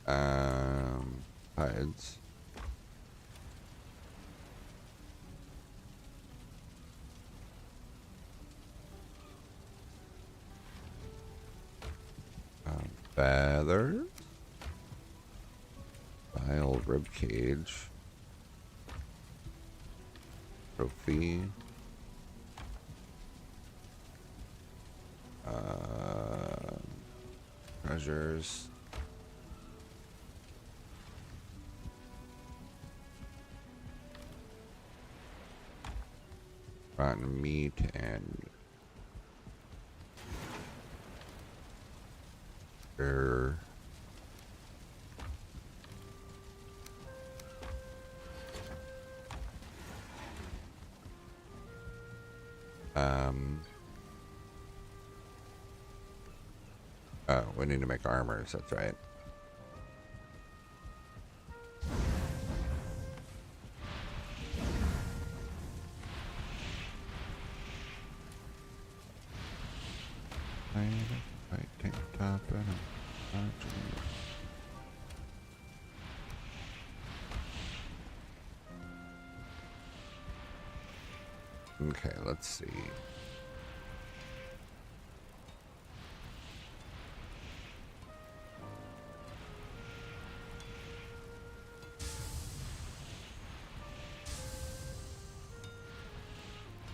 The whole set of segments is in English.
Hides. Feathers. Vile rib cage. Trophy. Treasures. Rotten meat and er, oh, we need to make armors, that's right. White tank top and okay, let's see.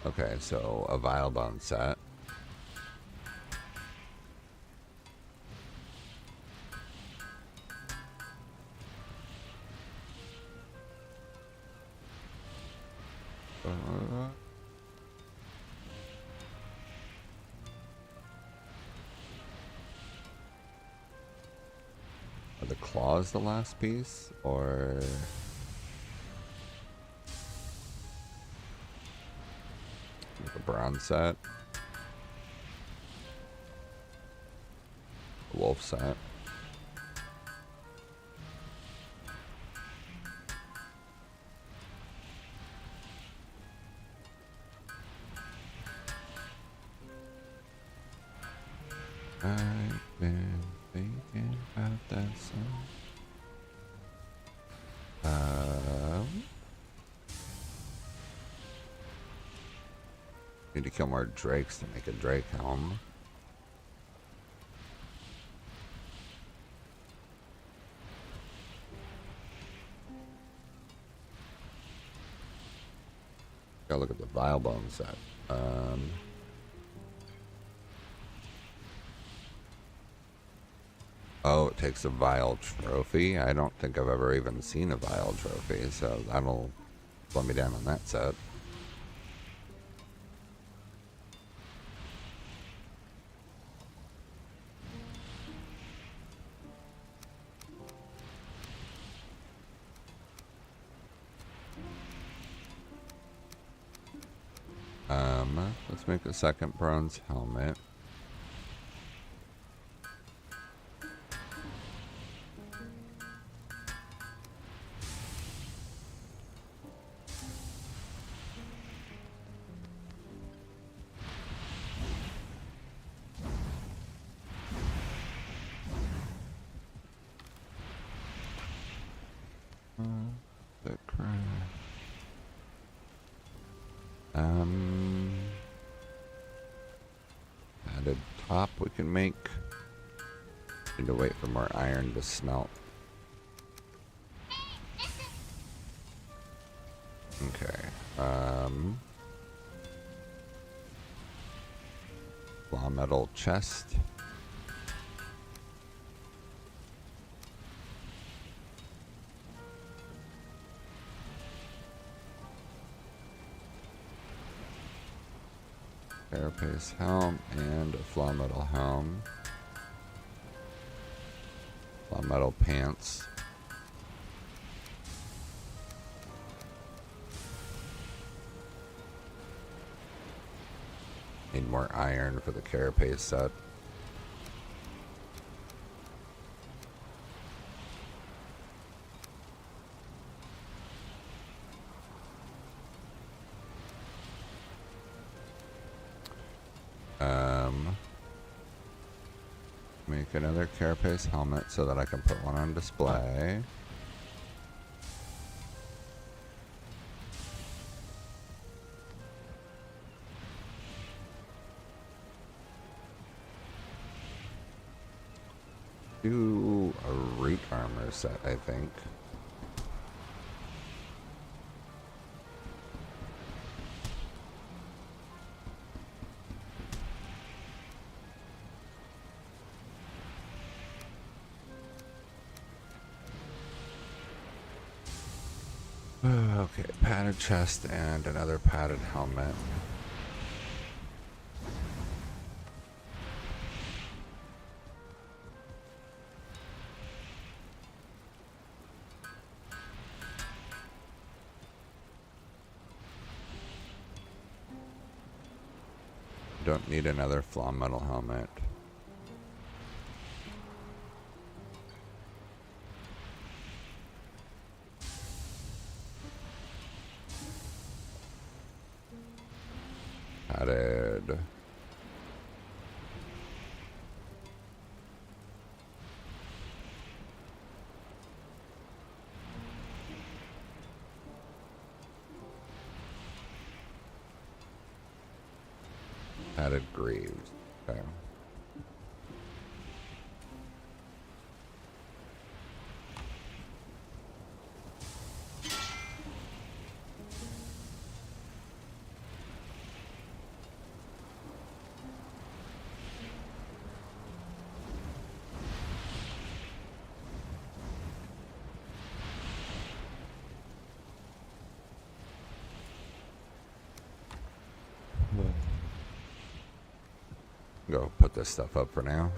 Okay, so a vile bone set. Are the claws the last piece, or the bronze set? The wolf set. I've been thinking about that song. Need to kill more drakes to make a drake helm. Gotta look at the vile bone set. Oh, it takes a vile trophy. I don't think I've ever even seen a vile trophy, so that'll slow me down on that set. Let's make a second bronze helmet. The crap. Added top we can make. Need to wait for more iron to smelt. Okay. Claw metal chest. Carapace helm and a flaw metal helm. Flaw metal pants. Need more iron for the carapace set. Make another carapace helmet so that I can put one on display. Do a root armor set, I think. Okay, padded chest and another padded helmet. Don't need another flaw metal helmet. Padded. Padded greaves. Okay. Go put this stuff up for now.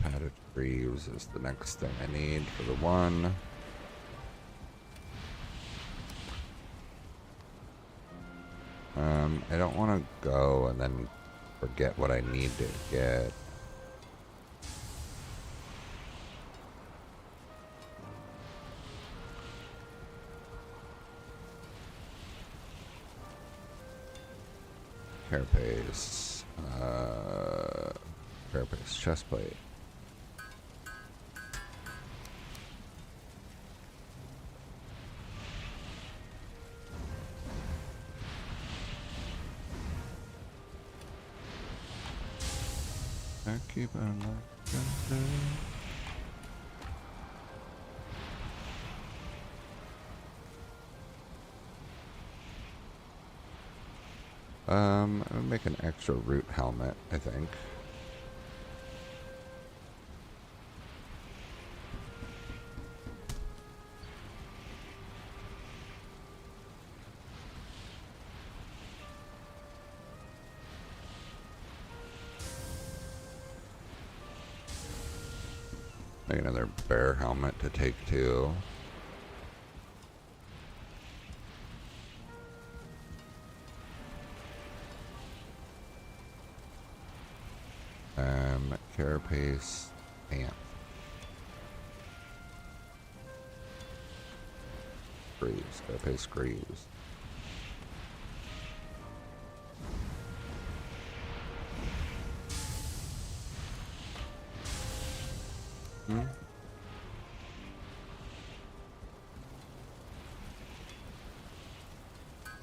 Padded greaves is the next thing I need for the one. I don't want to go and then forget what I need to get. Carapace. Carapace chestplate. I keep on looking. I'm gonna make an extra root helmet, I think. Make another bear helmet to take too. Carapace pants. Greaves. Carapace greaves.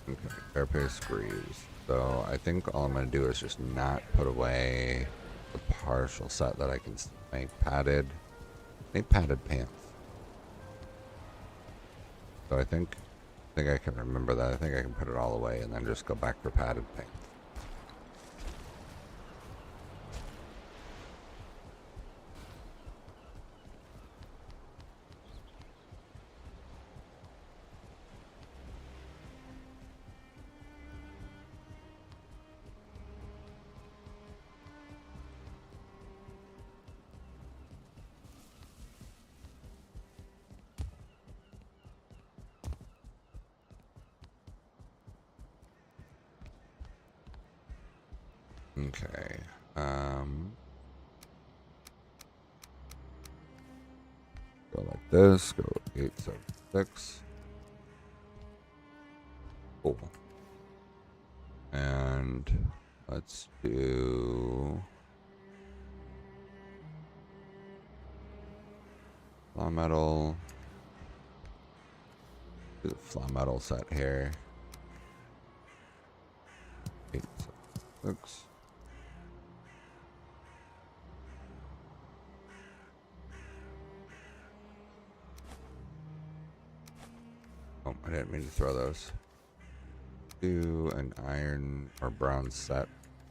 Okay, carapace greaves. So I think all I'm going to do is just not put away the partial set that I can make padded. Make padded pants. So I think I can remember that. I think I can put it all away and then just go back for padded pants. Okay. Go like this. Go 876. Cool. And let's do flat metal. Do the flat metal set here. 876. Oh, I didn't mean to throw those. Do an iron or bronze set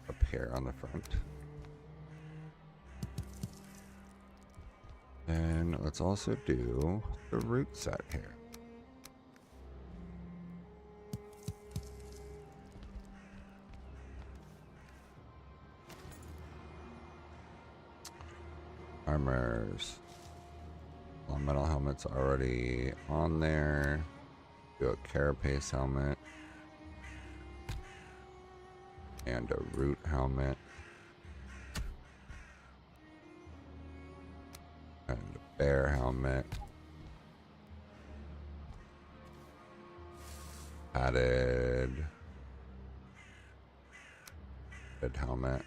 up here on the front. And let's also do the root set here. Armors. All metal helmet's already on there. Do a carapace helmet. And a root helmet. And a bear helmet. Padded helmet.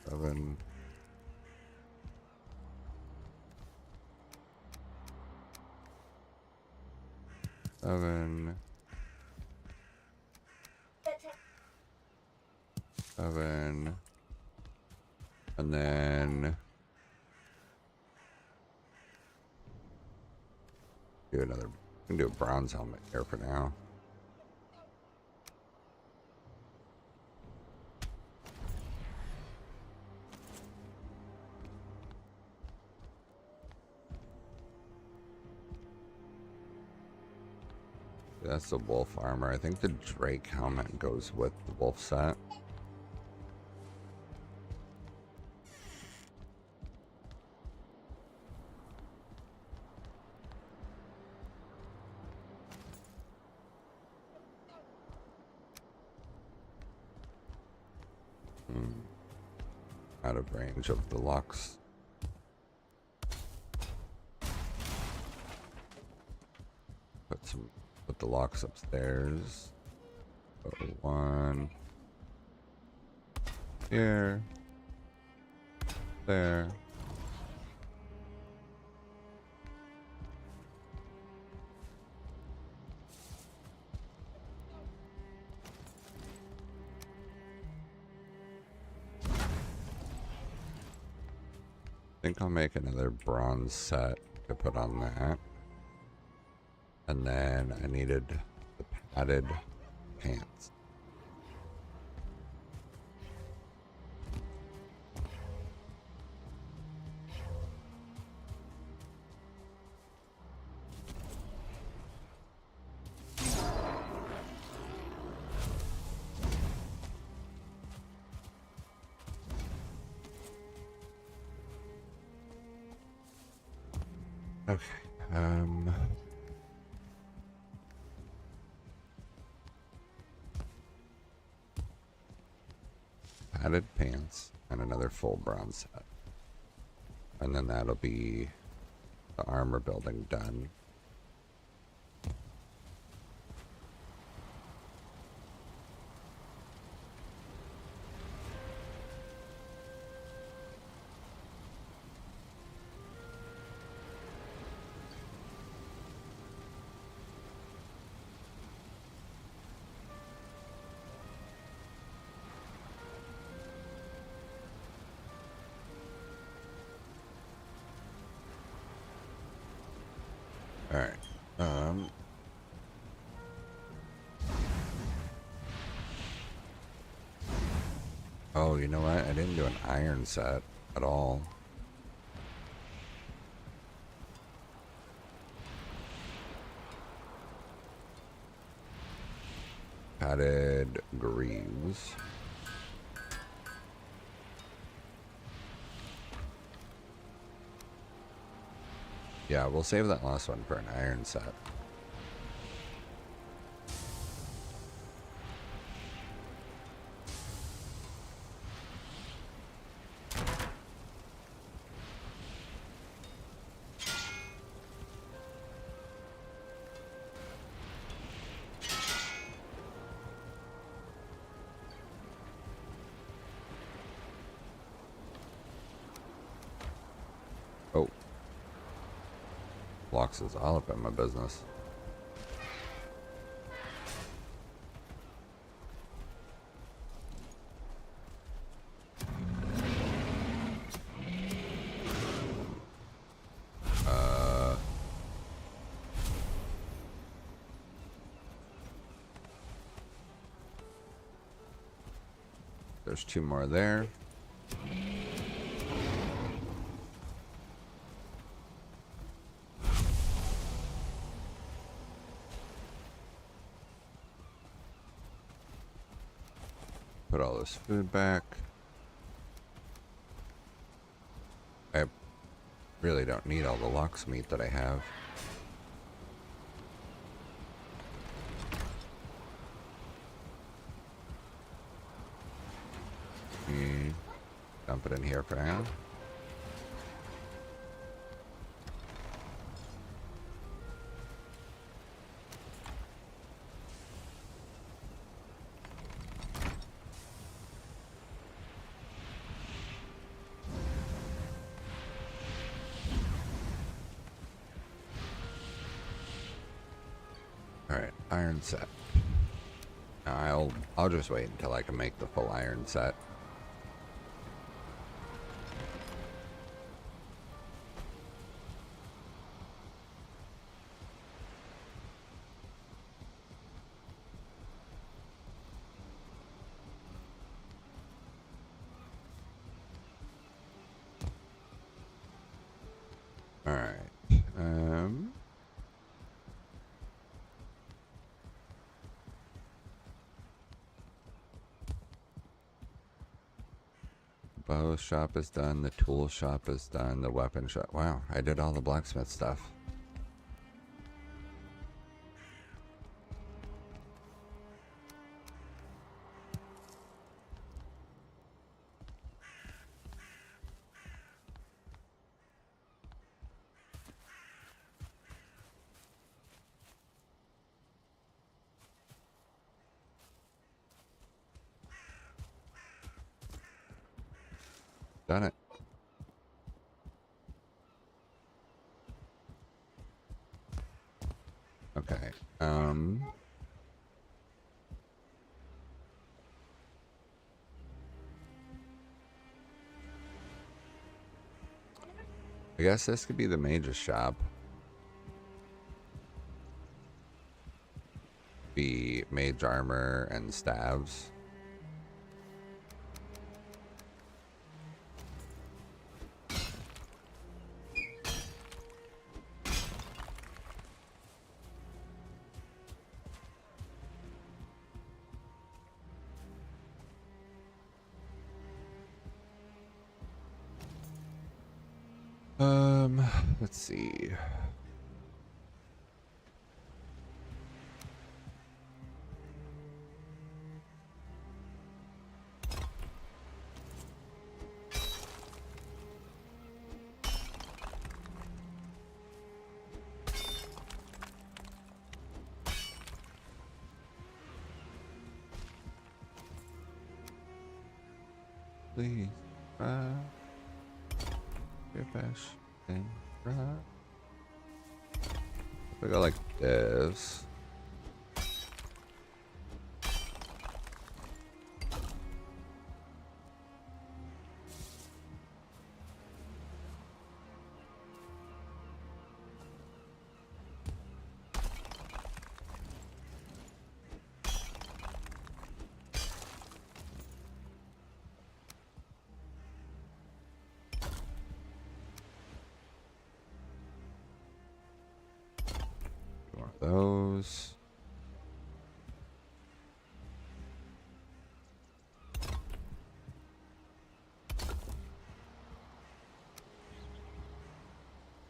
Seven. Seven. Seven. And then do another. We can do a bronze helmet here for now. That's the wolf armor. I think the Drake helmet goes with the wolf set. Out of range of the locks. Put the locks upstairs. Put one here, there. I think I'll make another bronze set to put on that. And then I needed the padded pants. Okay. Padded pants and another full bronze set. And then that'll be the armor building done. All right. Oh, you know what? I didn't do an iron set at all. Padded greaves. Yeah, we'll save that last one for an iron set. Oh. Blocks is all up in my business. There's 2 more there. Put all this food back. I really don't need all the lox meat that I have. Dump it in here for now. Alright, iron set. Now I'll just wait until I can make the full iron set. Alright. Bow shop is done, the tool shop is done, the weapon shop. Wow, I did all the blacksmith stuff. Done it. Okay. I guess this could be the mage's shop. Be mage armor and staves. Let's see. Please, your best thing, right? If I go like this. More of those.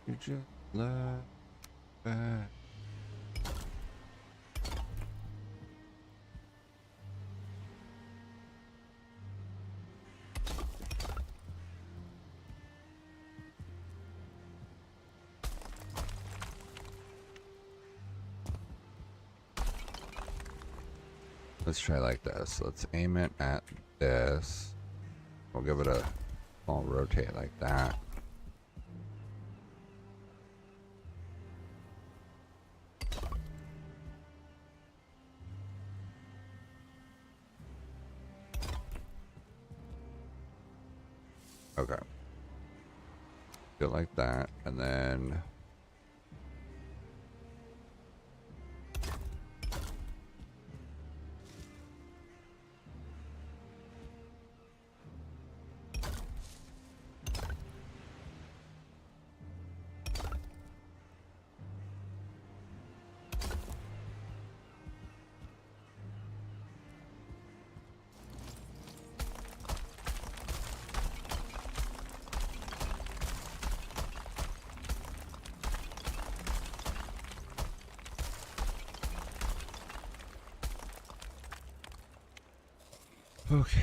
You just Look back. Let's try like this. Let's aim it at this. We'll give it a small rotate like that. Okay. Do it like that, and then okay.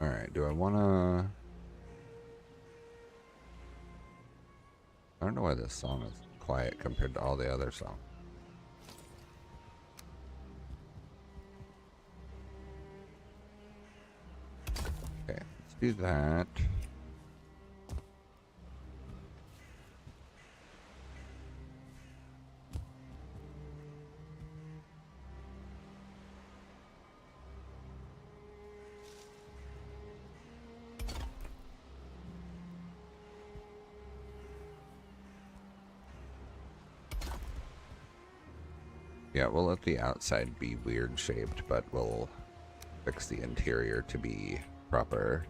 All right. Do I wanna? I don't know why this song is quiet compared to all the other songs. Okay, let's do that. Yeah, we'll let the outside be weird shaped, but we'll fix the interior to be proper.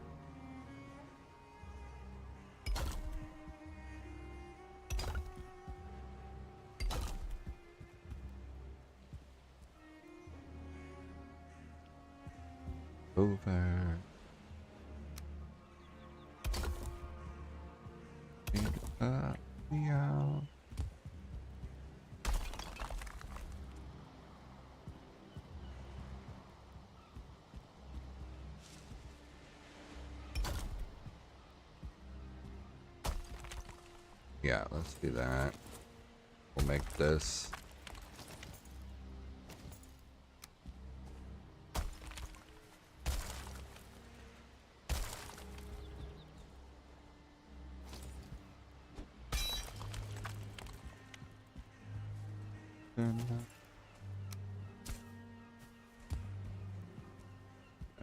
Over. And up, meow. Yeah, let's do that. We'll make this.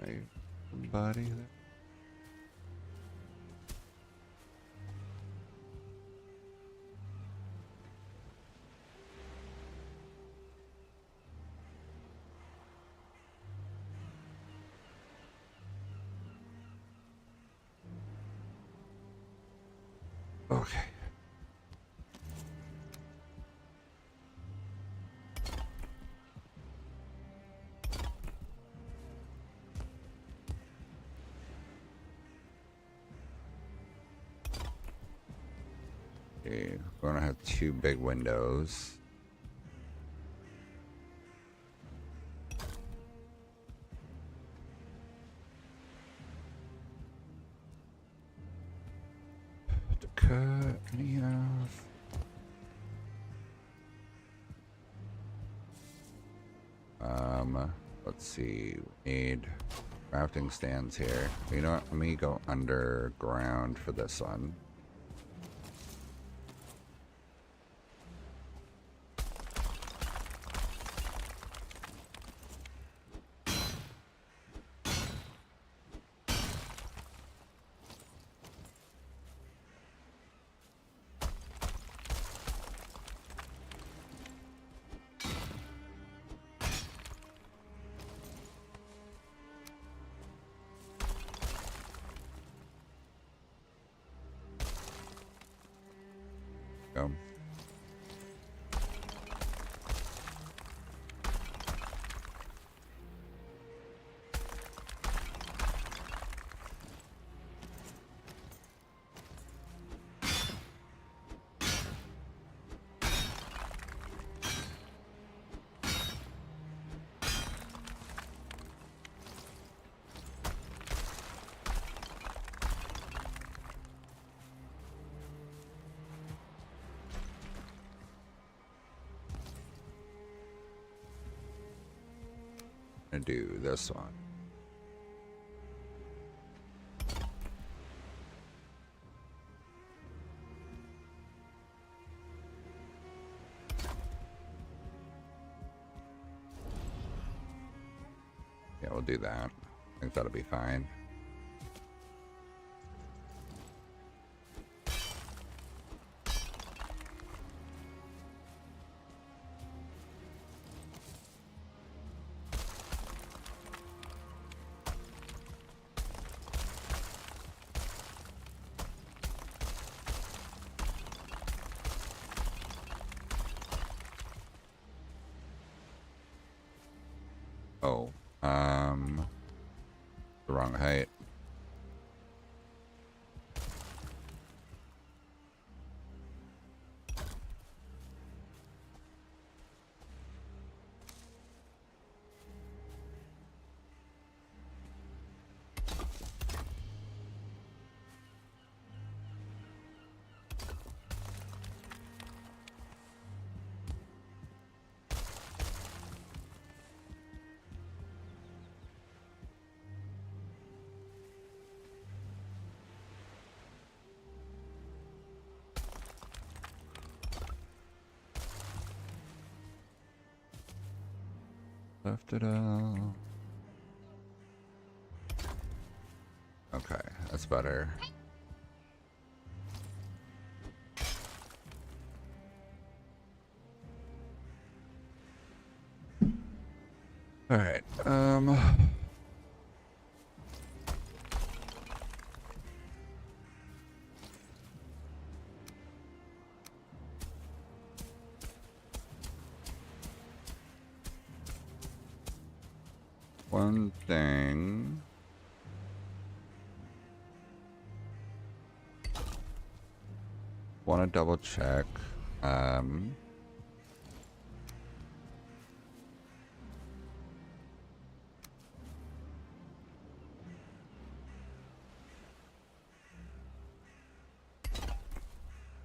Hey, somebody there. Okay. Okay, we're gonna have two big windows. To cut any off. Let's see. We need crafting stands here. You know what? Let me go underground for this one. do this one. Yeah, we'll do that. I think that'll be fine. Oh, the wrong height. Left it all. Okay, that's better. All right. One thing. Want to double check.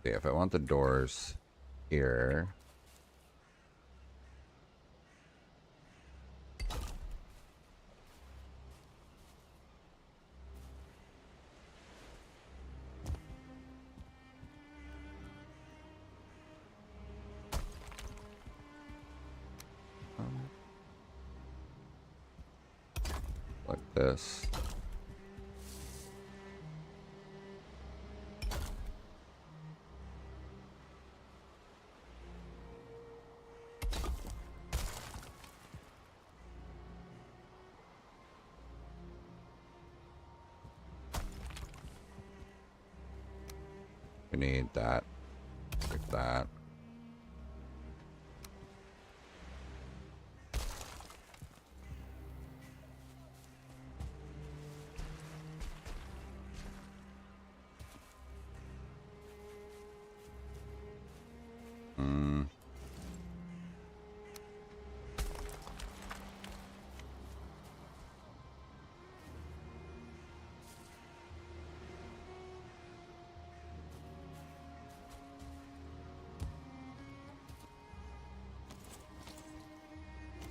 See if I want the doors here. Like this. We need that. Like that.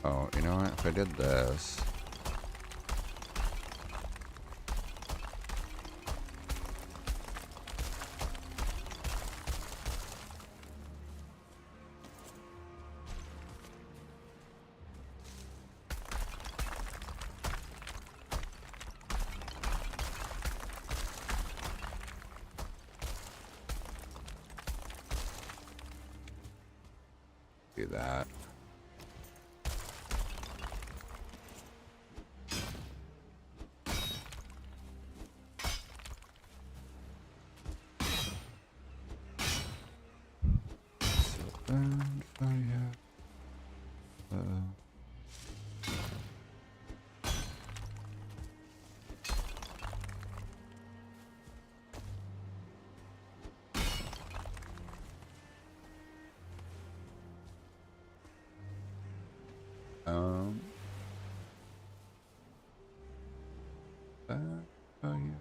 Oh, you know what? If I did this. Do that. And fire. Um. Fire.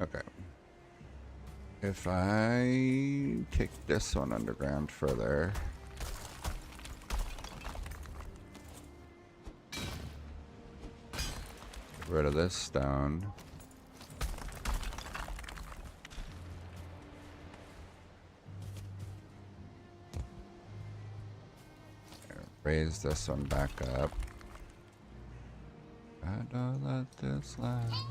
Okay. If I take this one underground further, get rid of this stone. Raise this one back up. Gotta let this last.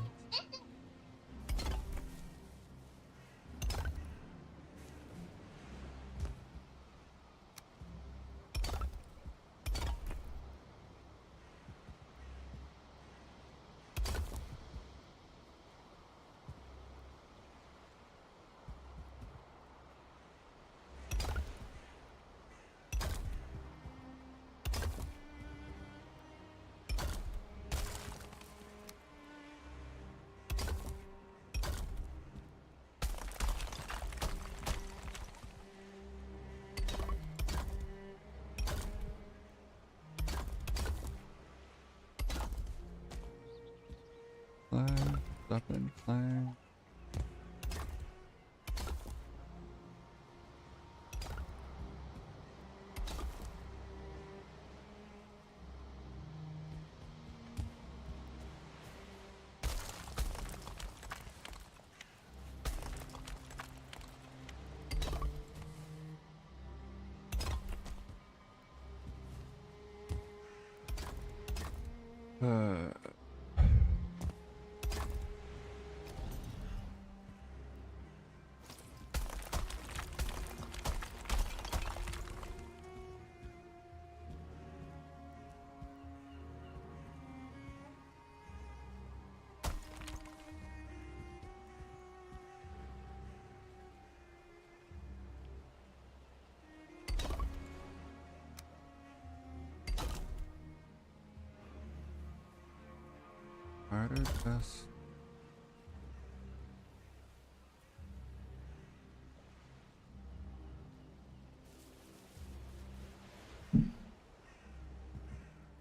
Flag, up and flag. Uh, harder dust.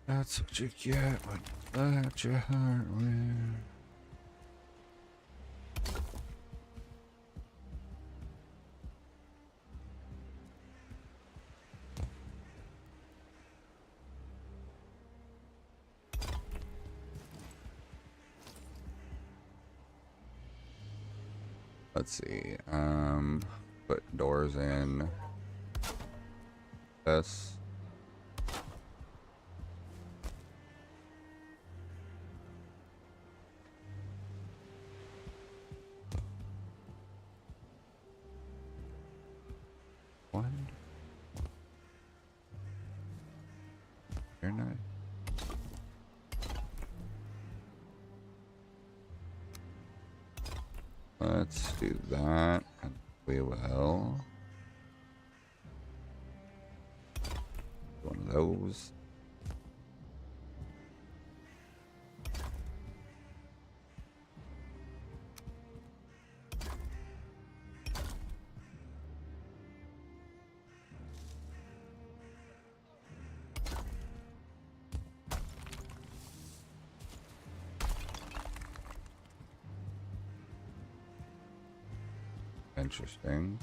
That's what you get when you let your heart win. Let's see. Put doors in. This. One. Very nice. Let's do that, and we will. One of those. Interesting.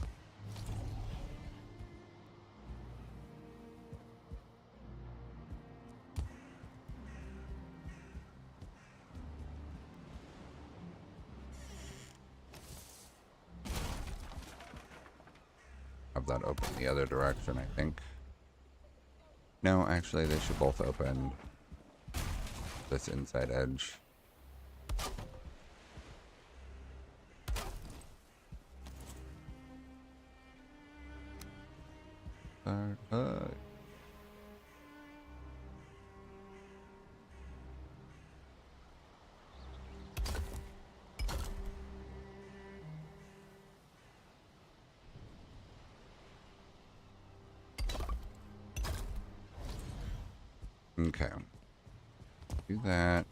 Have that open the other direction, I think. No, actually, they should both open this inside edge. Okay. Do that.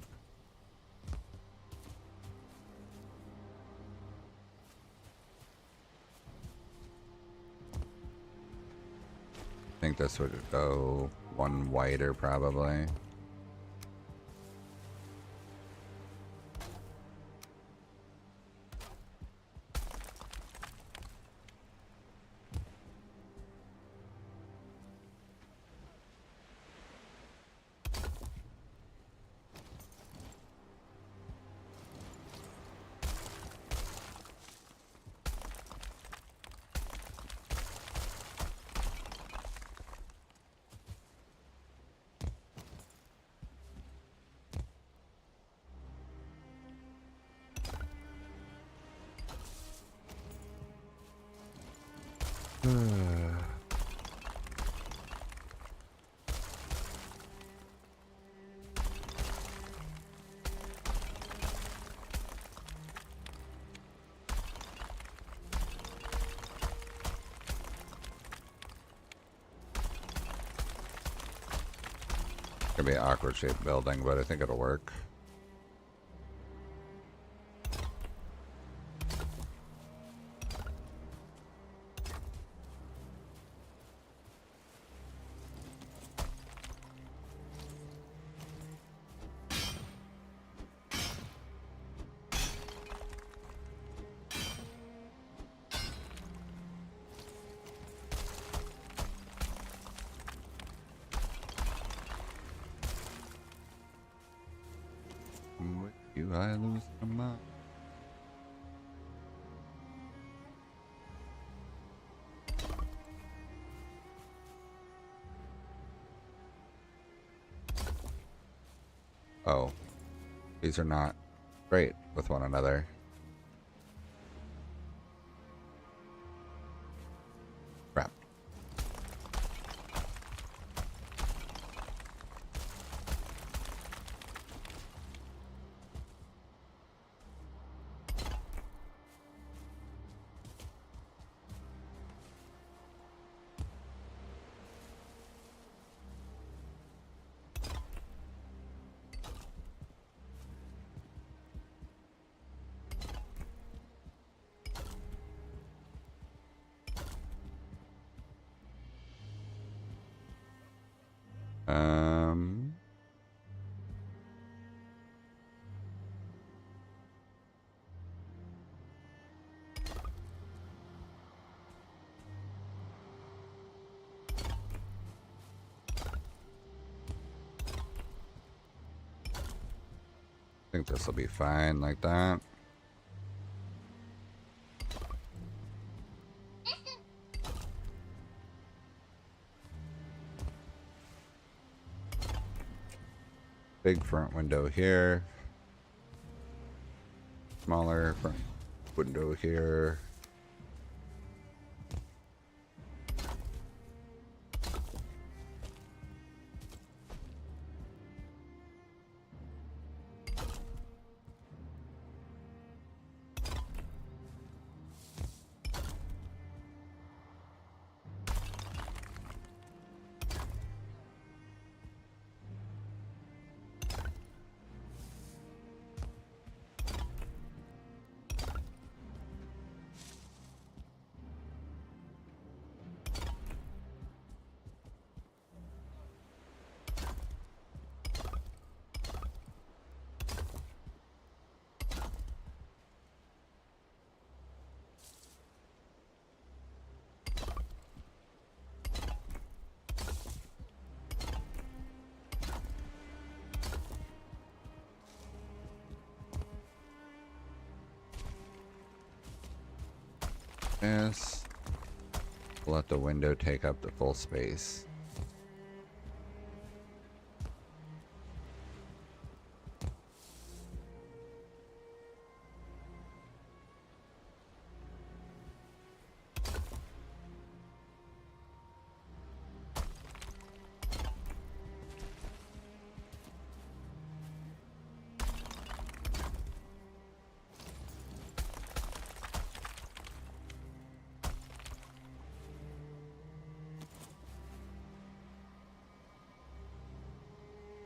I think this would go one wider, probably. Gonna be an awkward shaped building, but I think it'll work. With you, I lose my mind. Oh, these are not great with one another. Crap. Um, I think this will be fine like that. Big front window here. Smaller front window here. Yes. Let the window take up the full space.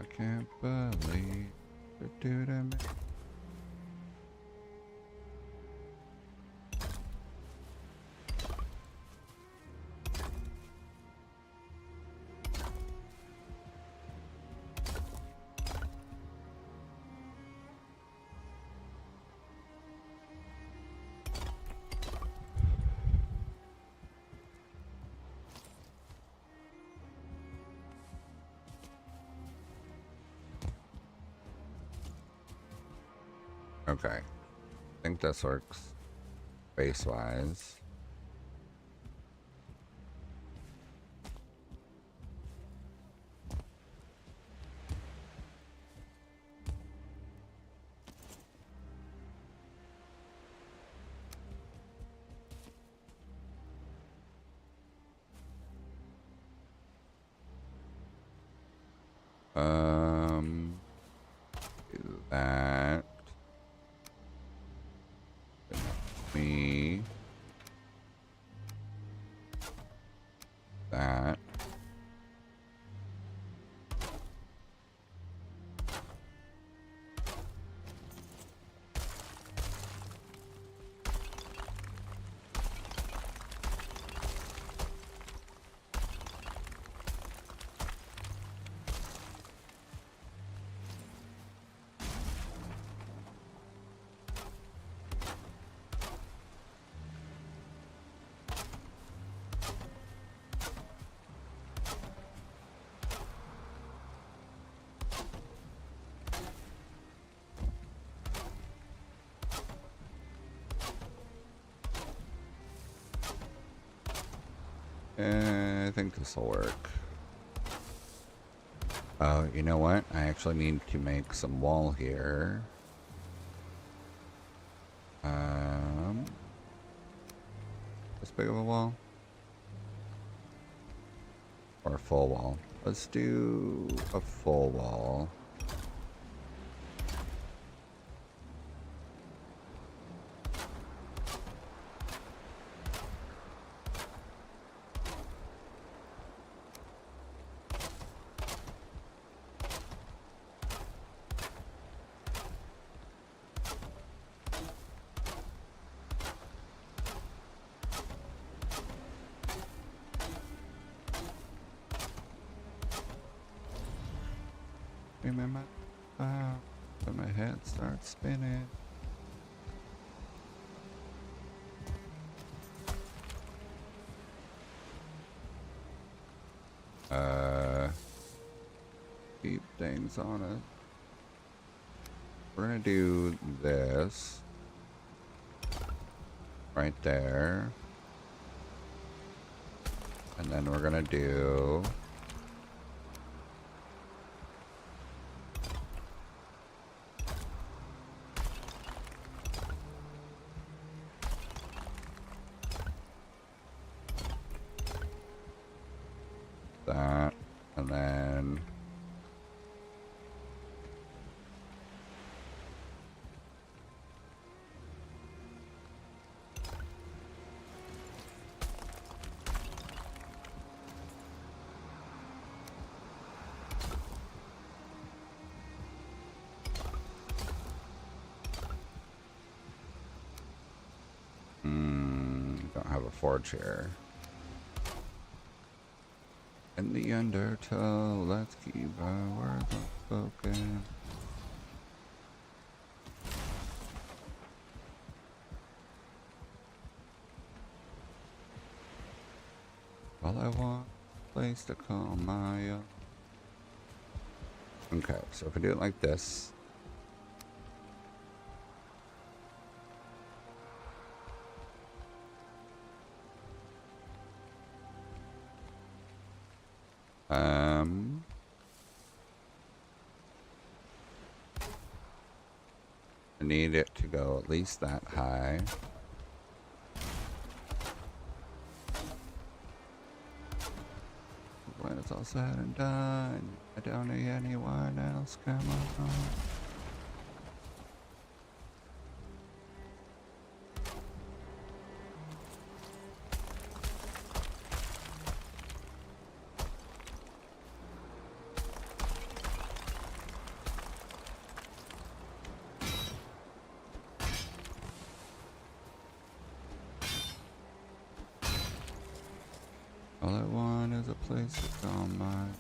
I can't believe you do to me. Okay. I think this works base-wise. Do that. Me. I think this will work. Oh, you know what? I actually need to make some wall here. This big of a wall? Or a full wall? Let's do a full wall. Remember? When my head starts spinning. Keep things on it. We're gonna do this right there. And then we're gonna do that, and then don't have a forge here. In the undertow, let's keep our words unspoken. All I want a place to call my own. Okay, so if I do it like this. I need it to go at least that high. When it's all said and done, I don't need anyone else, come on. All I want is a place to call mine.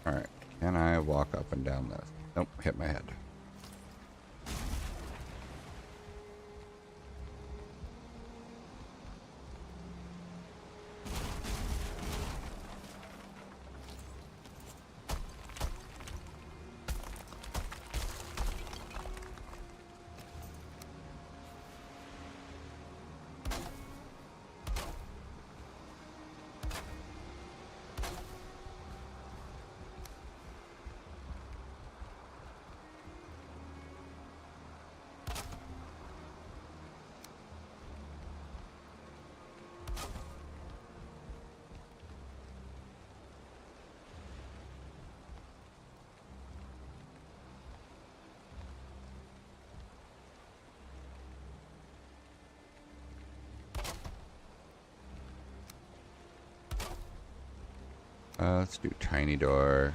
Alright, can I walk up and down this? Nope, hit my head. Let's do tiny door.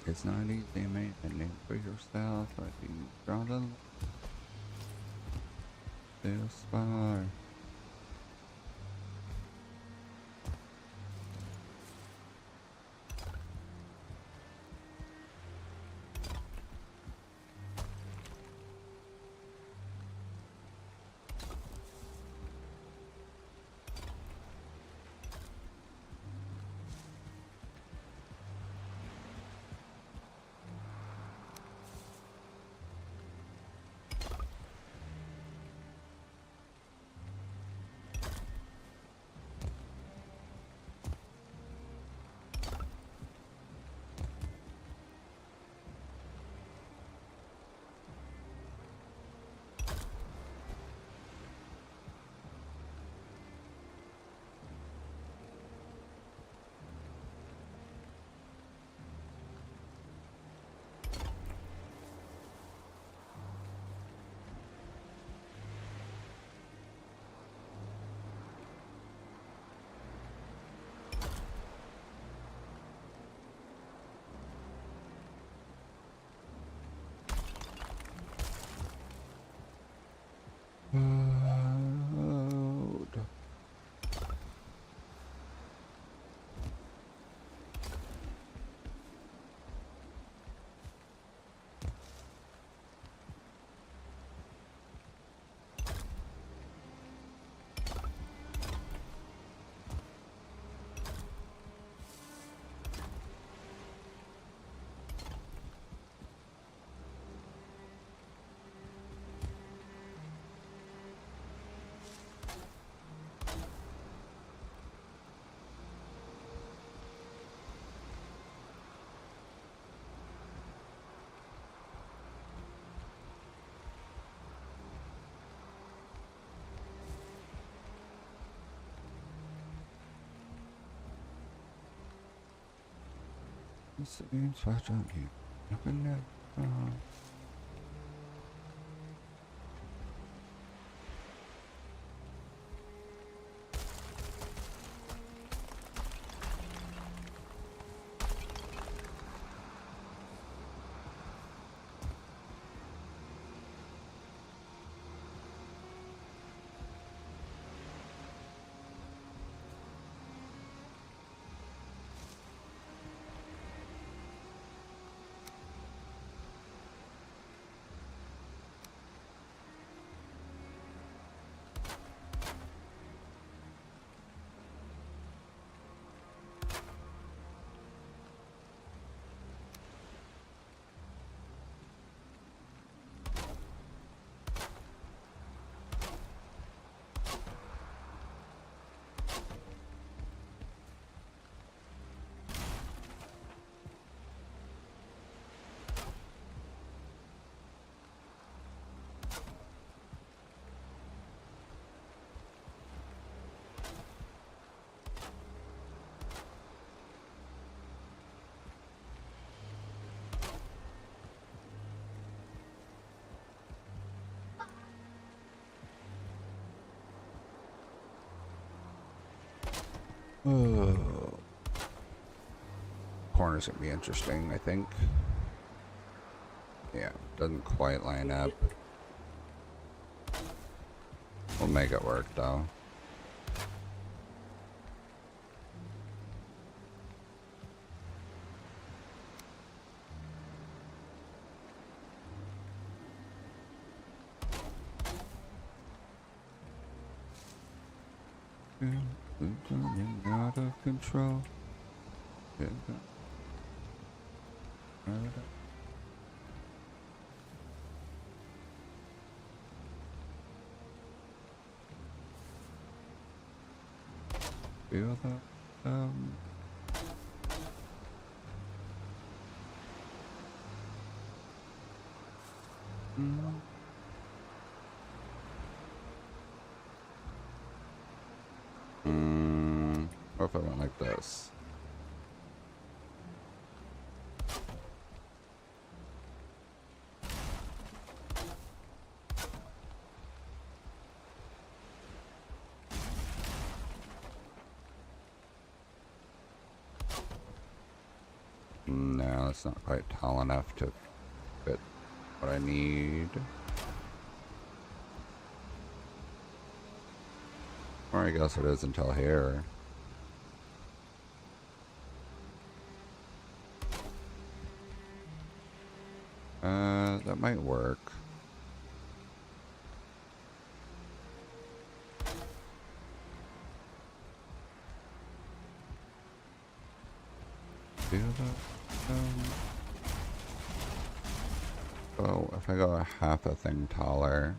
It's not easy making a name for yourself, but you draw the this far. Load. Same swatch on you. Nothing there. Oh. Corners gonna be interesting, I think. Yeah, doesn't quite line up. We'll make it work though. Out of control. Feel that. What if I went like this? No, it's not quite tall enough to fit what I need. Or I guess it is until here. That might work. Feel that? Oh, if I go a half a thing taller.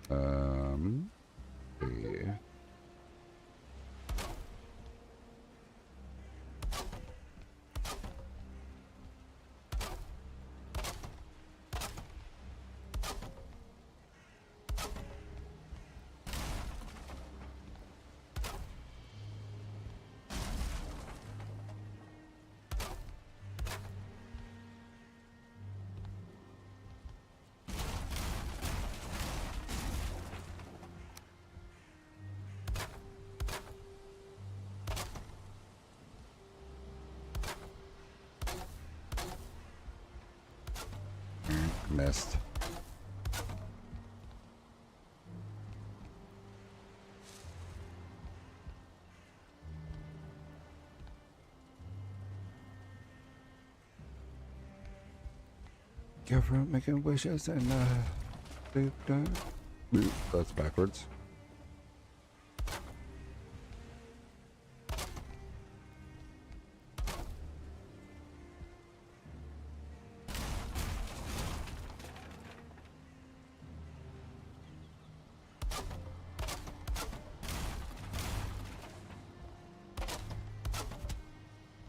See. Missed. Careful making wishes and boop, boop. That's backwards.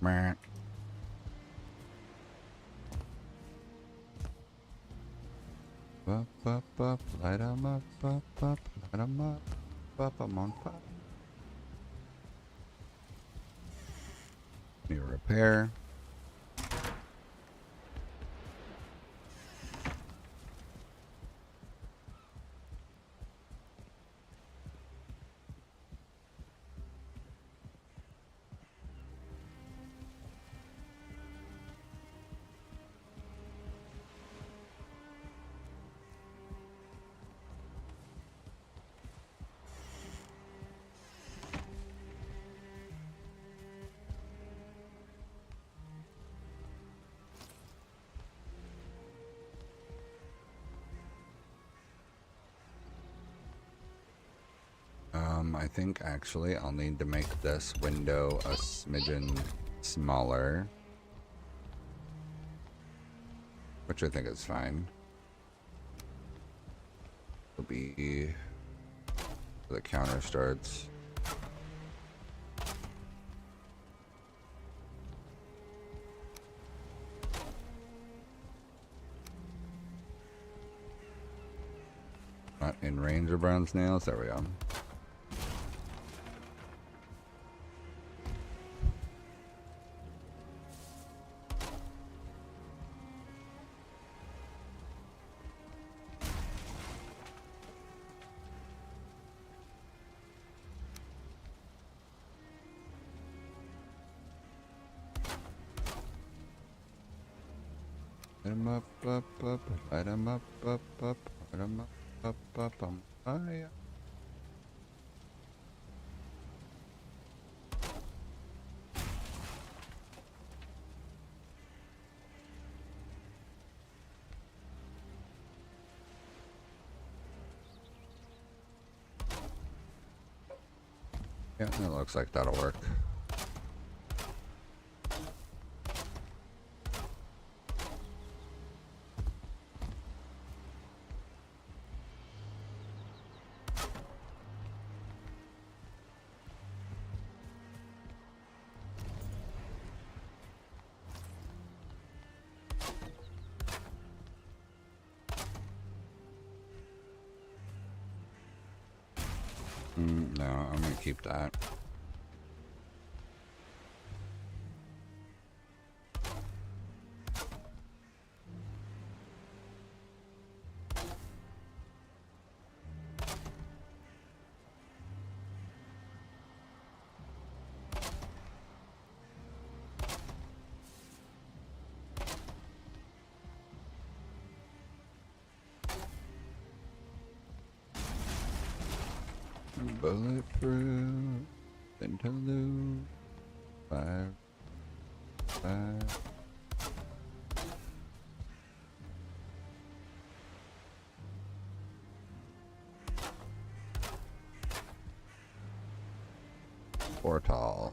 Meh. Up, up, up, light 'em up, light 'em up, I'm on fire. Need a repair. I think actually I'll need to make this window a smidgen smaller, which I think is fine. It'll be the counter starts. Not in range of brown snails. There we go. Light 'em up, light 'em up, light 'em up, on fire. Yeah, it looks like that'll work. No, I'm gonna keep that. Bulletproof, interlude, fire, fire. Portal.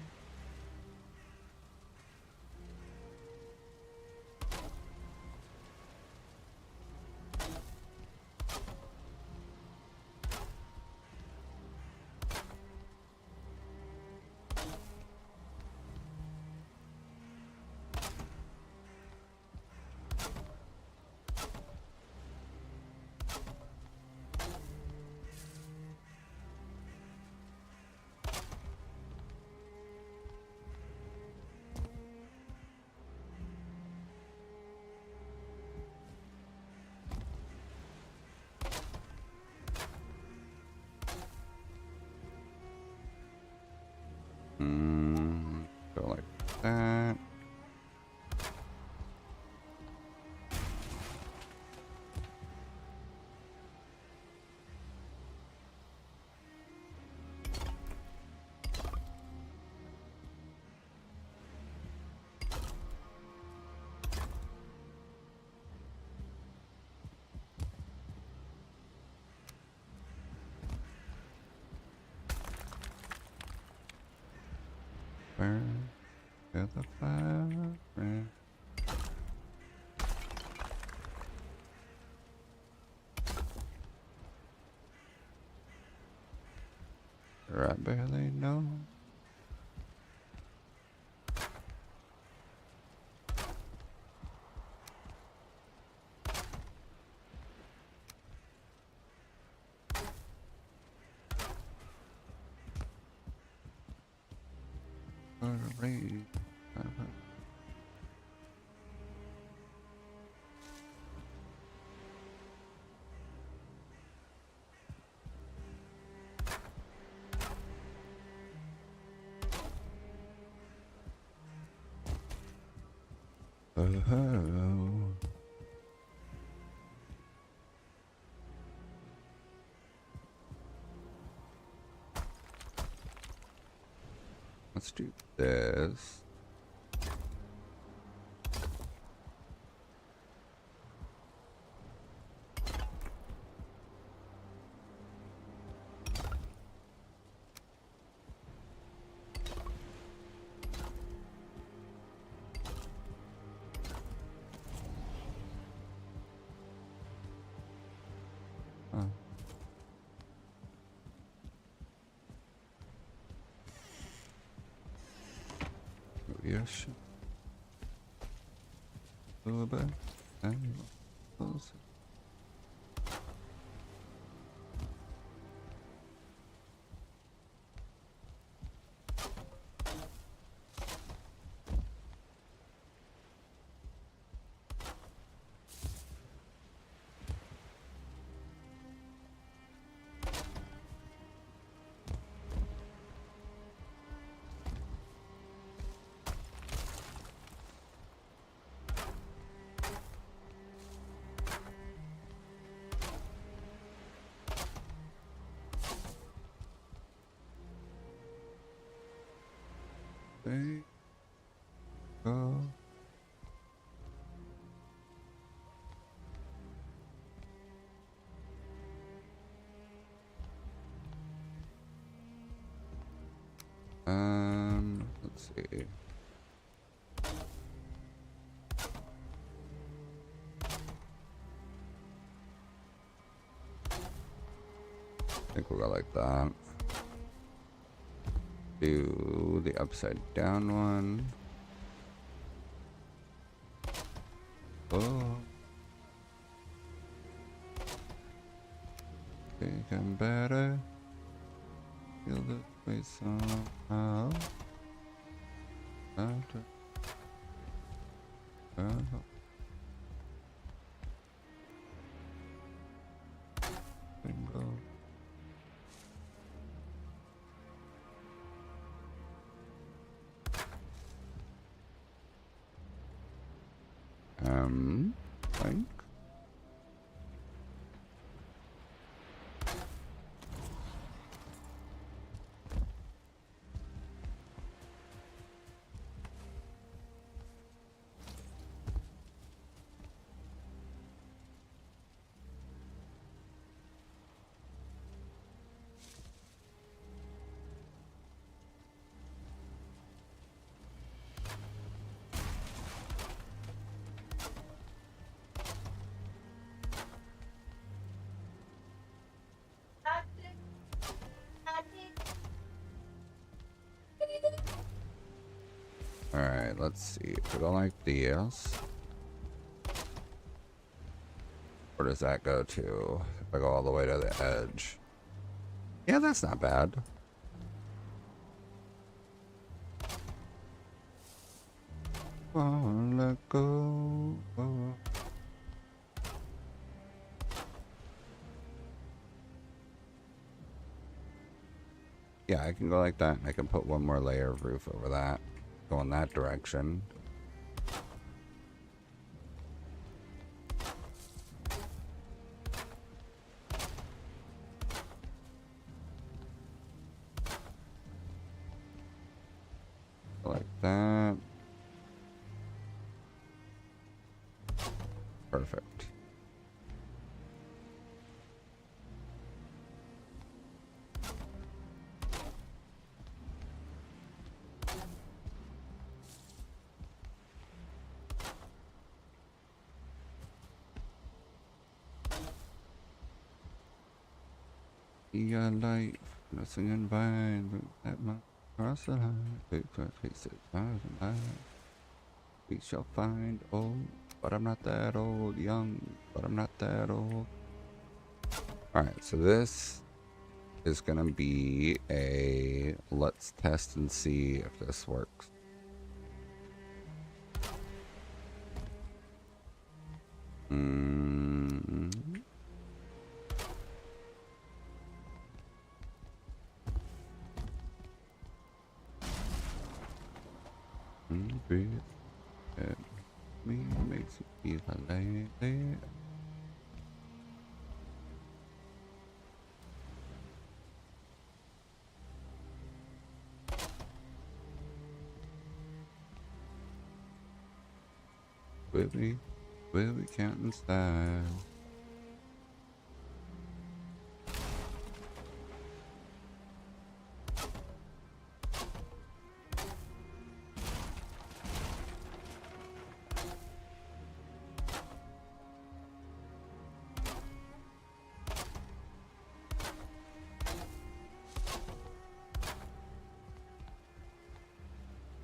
that. Burn to the fire. I barely know. Raid. Hello. Let's do this. Oh. Yes. A little bit. And close. There you go. Let's see. I think we'll go like that. Do the upside down one. Oh. Getting better. Feel this way somehow. After. Bingo. Think. Alright, let's see. If we go like this, where does that go to? If I go all the way to the edge. Yeah, that's not bad. Oh, let go. Oh. Yeah, I can go like that. I can put one more layer of roof over that. go in that direction. Like that. Perfect. You got light, nothing in vine, look at my cross the line, big faces, eyes and eyes. We shall find old, but I'm not that old, young, but I'm not that old. Alright, so this is gonna be a let's test and see if this works. Breathe at me, makes me feel like will we counting style?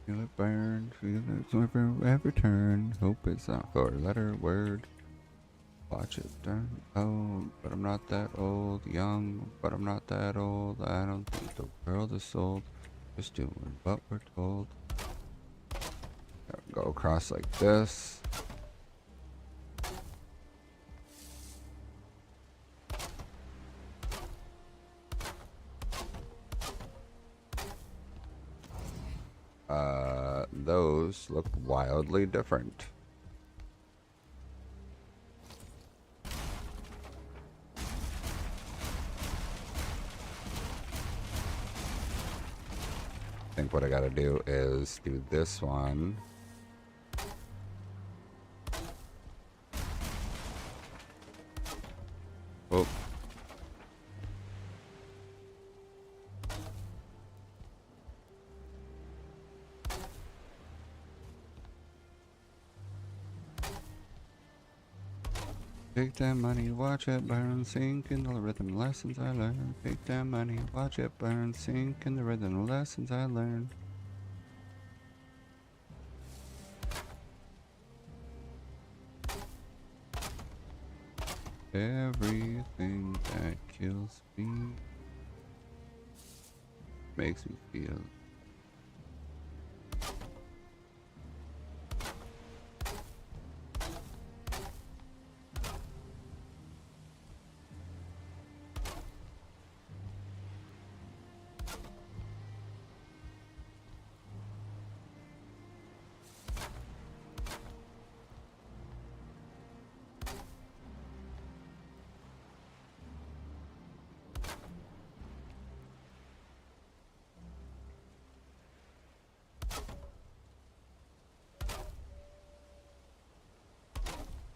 Feel it burn, feel it never ever turn. Hope it's not for a letter word. Watch it turn old, but I'm not that old. Young, but I'm not that old. I don't think the world is sold. Just doing what we're told. Go across like this. Those look wildly different. I think what I gotta do is do this one. Oh. Take that money, watch it burn, sink in the rhythm lessons I learned. Take that money, watch it burn, sink in the rhythm lessons I learned. Everything that kills me makes me feel.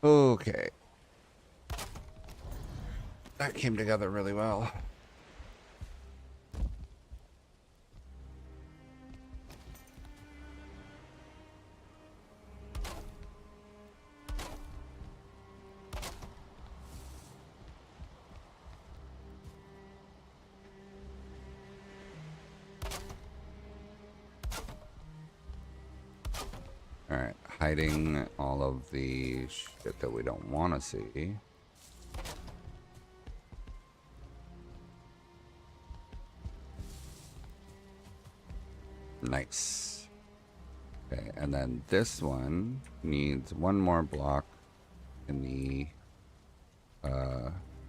Okay. That came together really well. Alright, hiding all of the shit that we don't want to see. Nice. Okay, and then this one needs one more block in the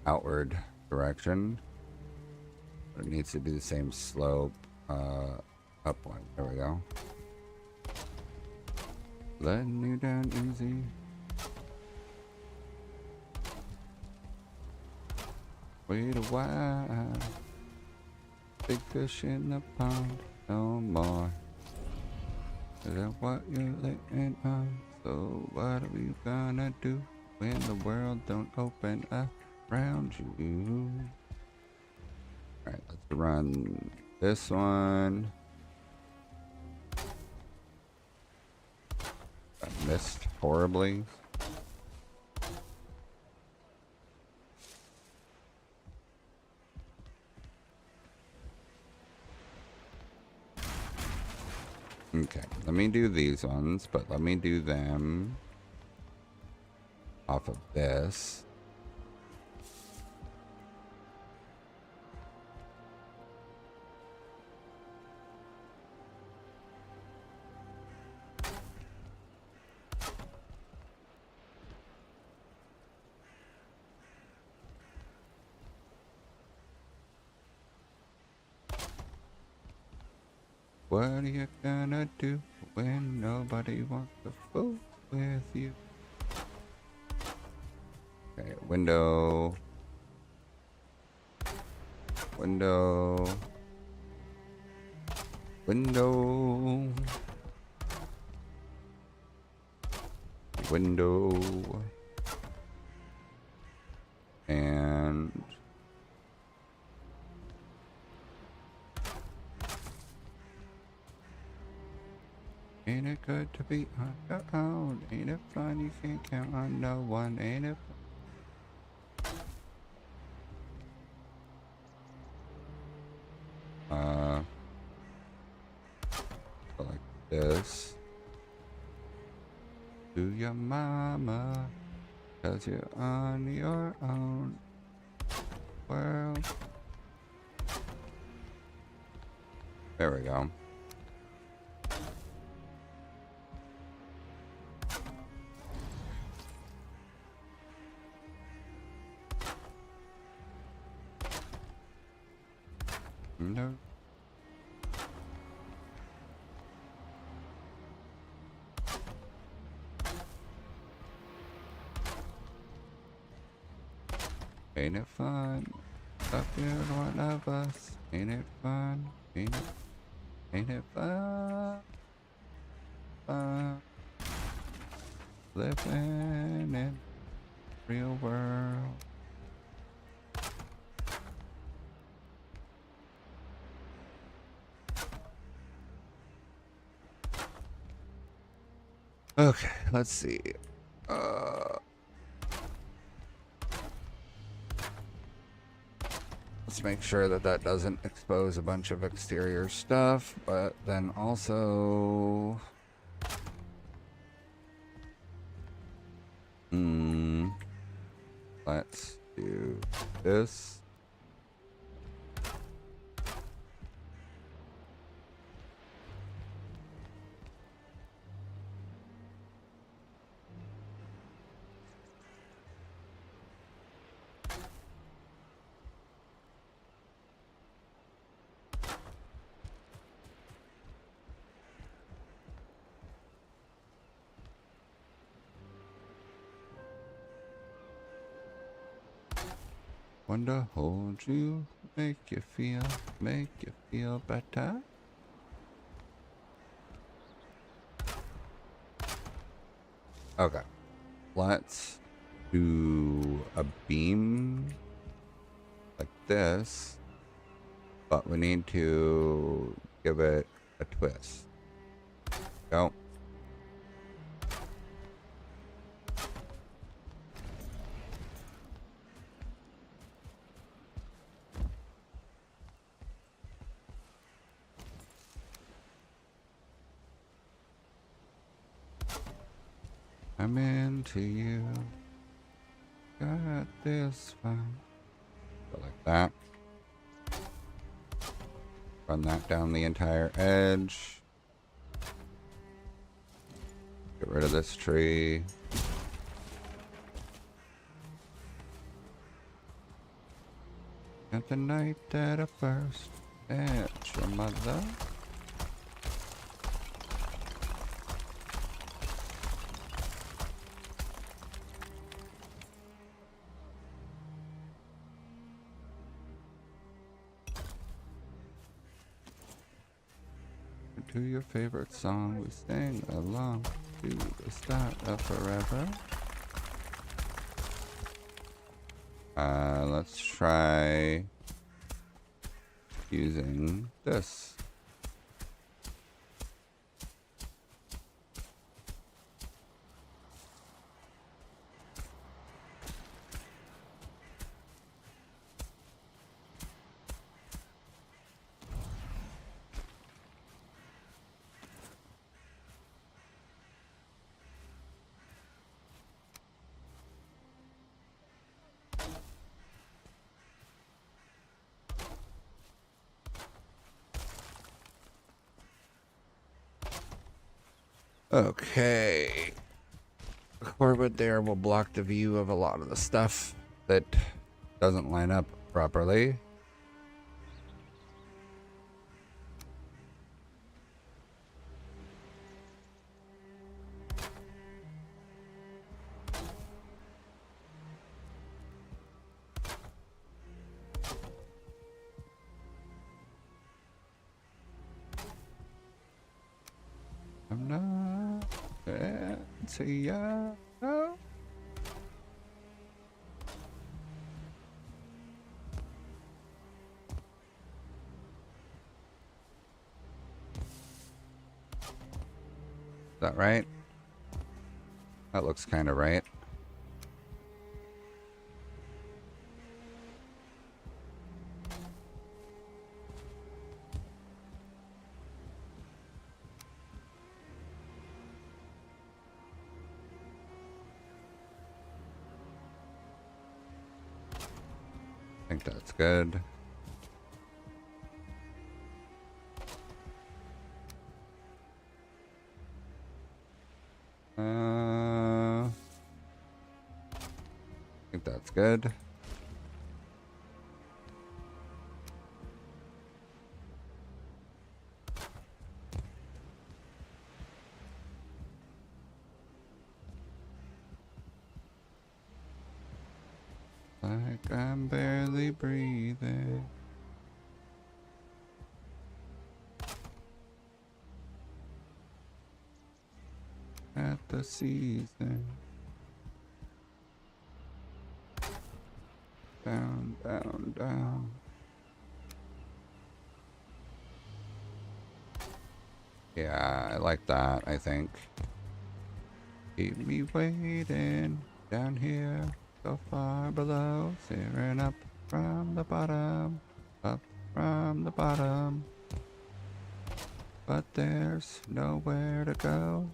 outward direction. But it needs to be the same slope up one. There we go. letting you down easy. Wait a while. Big fish in the pond, no more. Is that what you're letting on? So what are we gonna do when the world don't open up around you? Alright, let's run this one. I missed horribly. Okay, let me do these ones, but let me do them off of this. What are you gonna do when nobody wants to fool with you? Okay, window. Window. Window. Window. And ain't it good to be on your own? Ain't it fun? You can't count on no one. Ain't it fun? Like this. To your mama, 'cause you're on your own world. There we go. No. Ain't it fun? Up here, one of us. Ain't it fun? Ain't it fun? Fun. Living in real world. Okay, let's see. Let's make sure that that doesn't expose a bunch of exterior stuff, but then also... let's do this. Want to hold you, make you feel better. Okay, let's do a beam like this, but we need to give it a twist. Go. I'm into you. Got this fun. Go like that. Run that down the entire edge. Get rid of this tree. At the night that I first met your mother. to your favorite song. We sing along to the start of forever. Let's try using this. Okay. Corbett there will block the view of a lot of the stuff that doesn't line up properly. I'm not fancy, yeah. No. Is that right? That looks kind of right. I think that's good. I think that's good. Like I'm barely breathing. At the season. Down, down, down. Yeah, I like that, I think. Keep me waiting down here, so far below, staring up from the bottom, up from the bottom. But there's nowhere to go.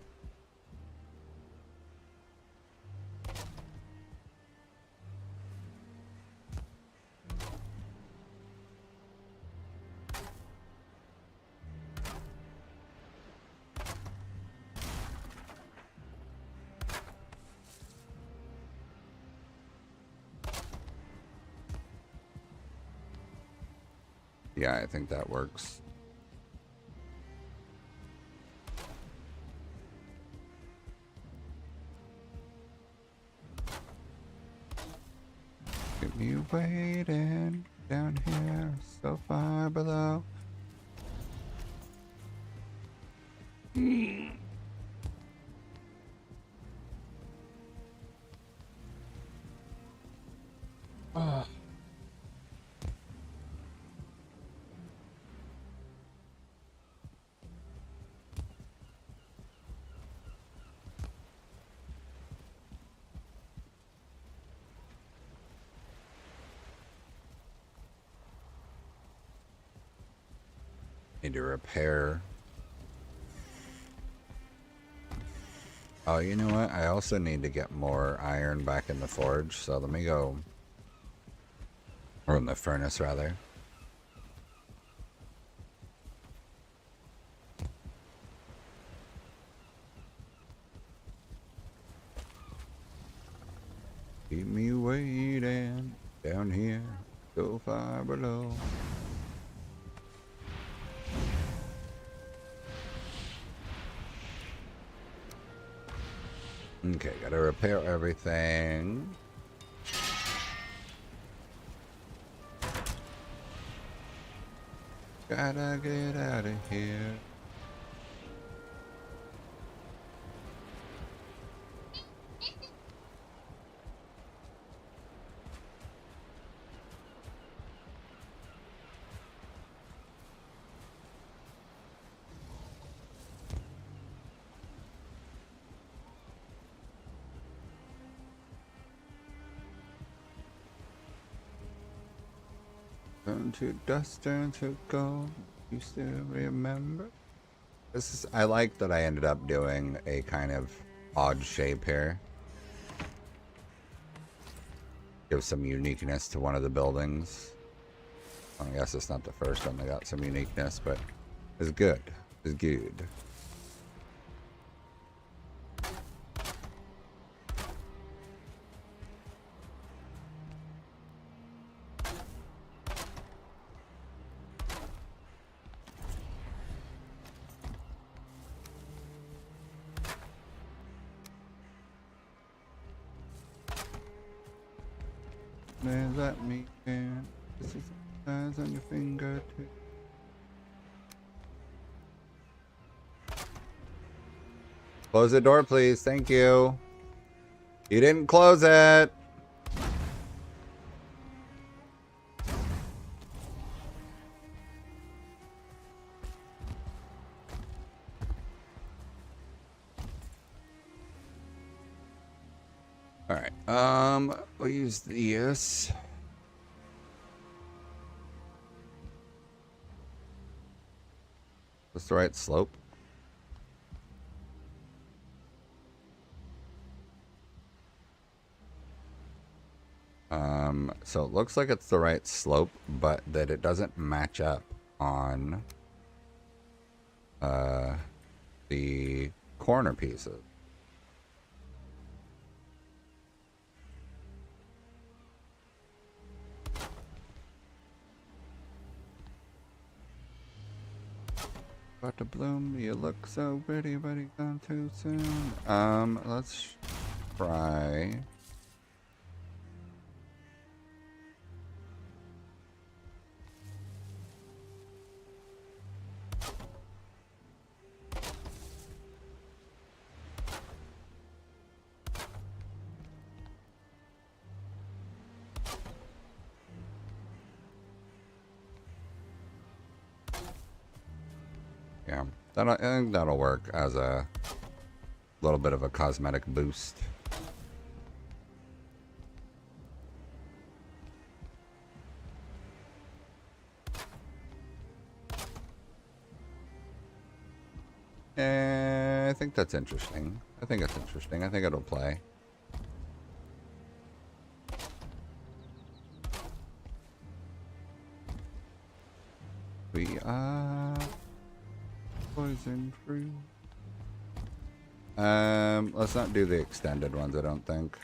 Yeah, I think that works. Keep me waiting down here, so far below. Oh. Need to repair. Oh, you know what? I also need to get more iron back in the forge, so let me go. Or in the furnace, rather. Keep me waiting down here, so far below. Okay, gotta repair everything. Gotta get out of here. Turn to dust, turn to gold. You still remember? This is. I like that I ended up doing a kind of odd shape here. Give some uniqueness to one of the buildings. I guess it's not the first one that got some uniqueness, but it's good. It's good. Does that mean this is eyes on your finger too? Close the door, please. Thank you. You didn't close it. All right. We'll use these. What's the right slope? So it looks like it's the right slope, but that it doesn't match up on the corner pieces. About to bloom, you look so pretty, but it's gone too soon. Let's try. Yeah, I think that'll work as a little bit of a cosmetic boost. I think that's interesting. I think it's interesting. I think it'll play. We are poison free. Let's not do the extended ones, I don't think.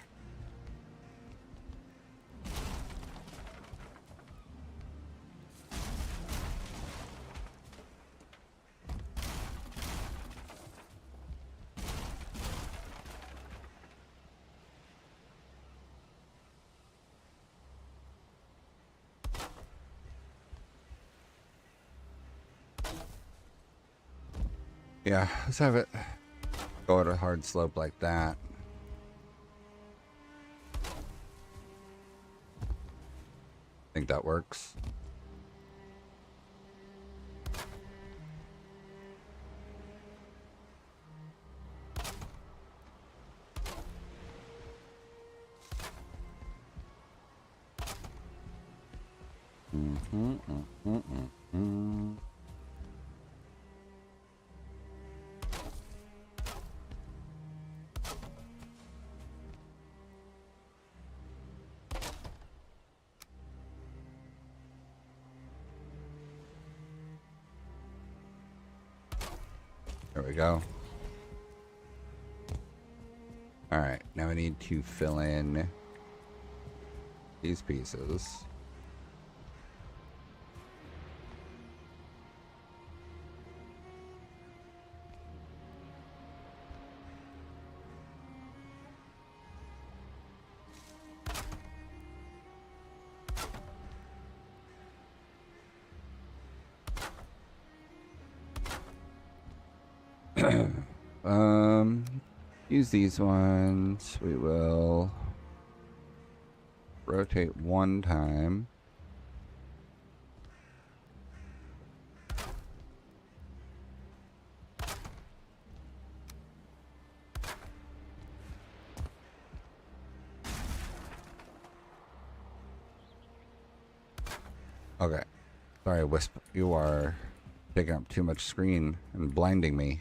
Yeah, let's have it go at a hard slope like that. Think that works. There we go. All right, now we need to fill in these pieces. Use these ones. We will rotate one time. Okay. Sorry, Wisp. You are taking up too much screen and blinding me.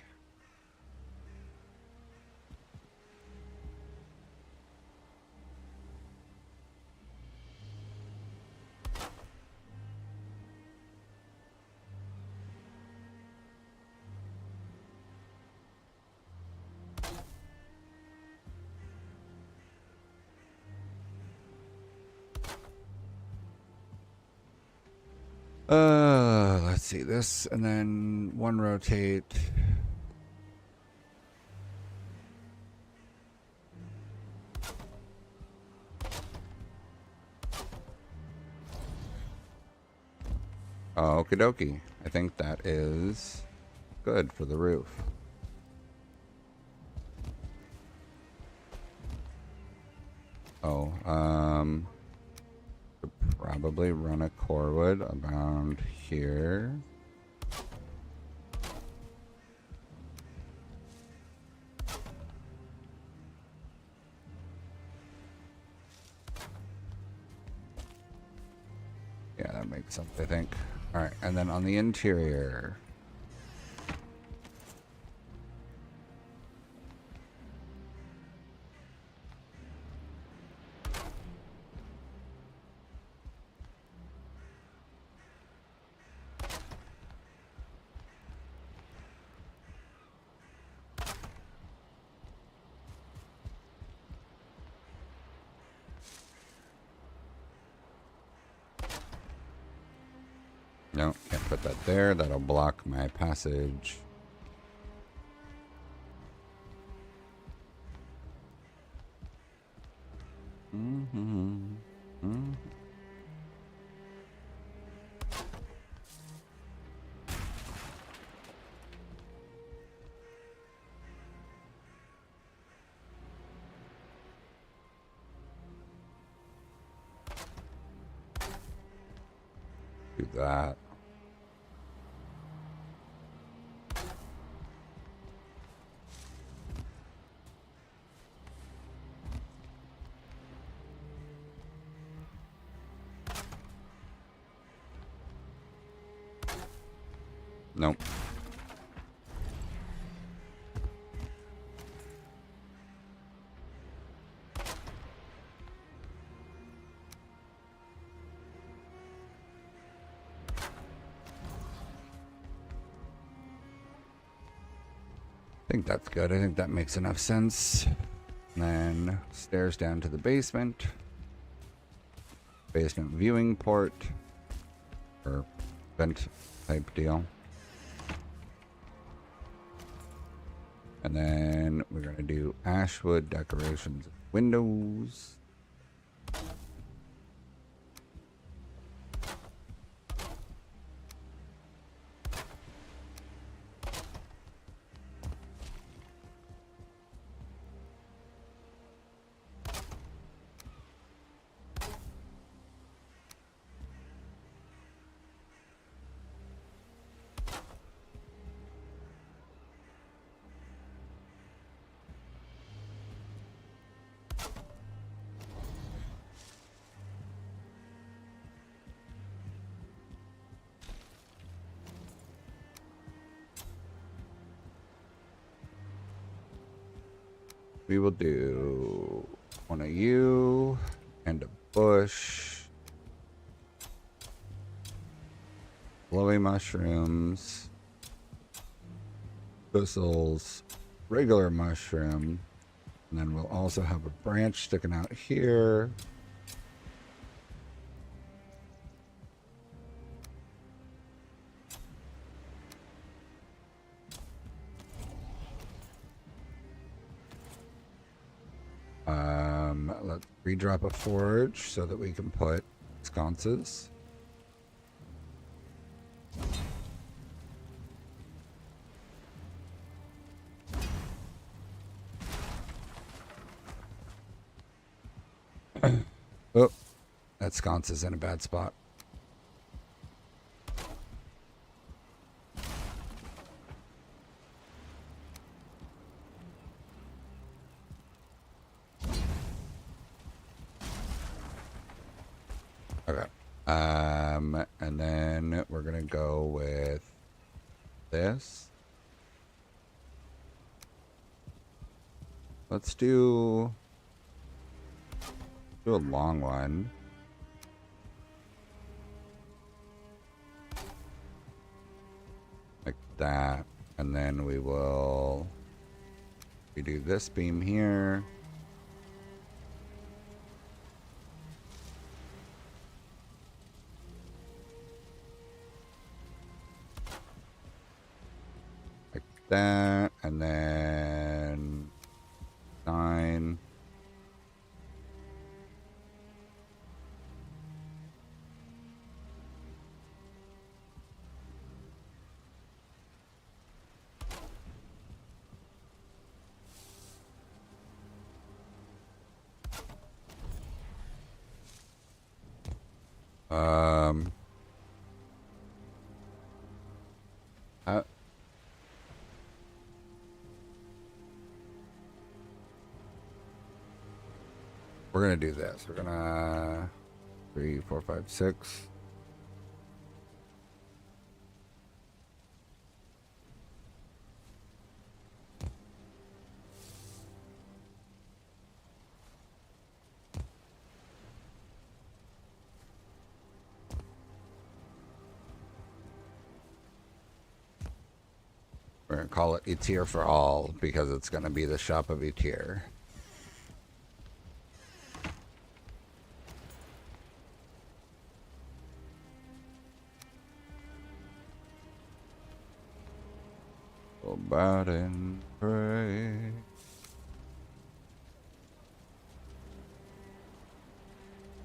Let's see this, and then one rotate. Okie dokie. I think that is good for the roof. Oh, could probably run a core wood around here. Yeah, that makes sense, I think. All right, and then on the interior. No, can't put that there. That'll block my passage. Do that. Nope. I think that's good. I think that makes enough sense. And then stairs down to the basement. Basement viewing port. Or vent type deal. And then we're going to do ashwood decorations, windows. We will do one of you and a bush. Glowy mushrooms. Thistles. Regular mushroom. And then we'll also have a branch sticking out here. Let's redrop a forge so that we can put sconces. Oh, that sconce is in a bad spot. Okay. And then we're gonna go with this. Let's do a long one. Like that. And then we do this beam here. Like that. And then 9. Uh, we're gonna do this. We're gonna 3, 4, 5, 6. We're gonna call it a tier for all because it's gonna be the shop of a tier. Go about and pray.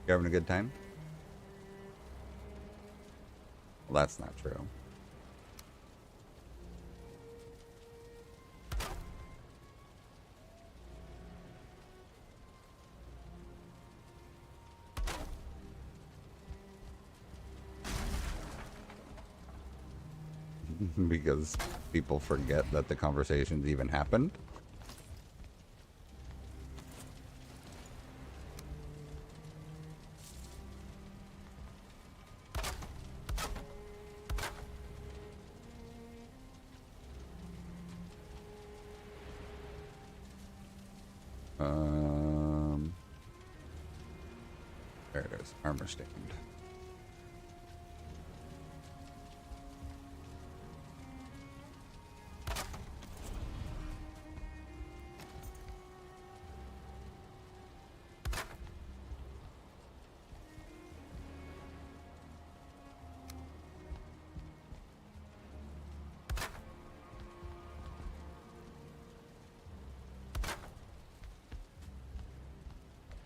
You having a good time? Well, that's not true. Because people forget that the conversations even happened. There it is, armor stand.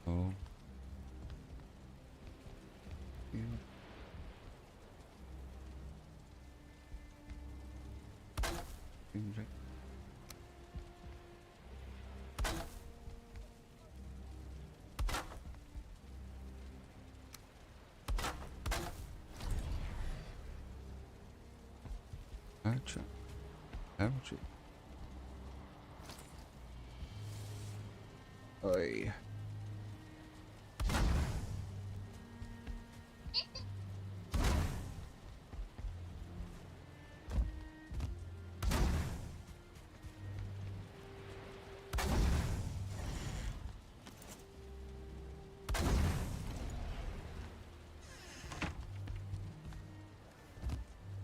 Oh. Yeah. Gotcha. Haven't you? Oi.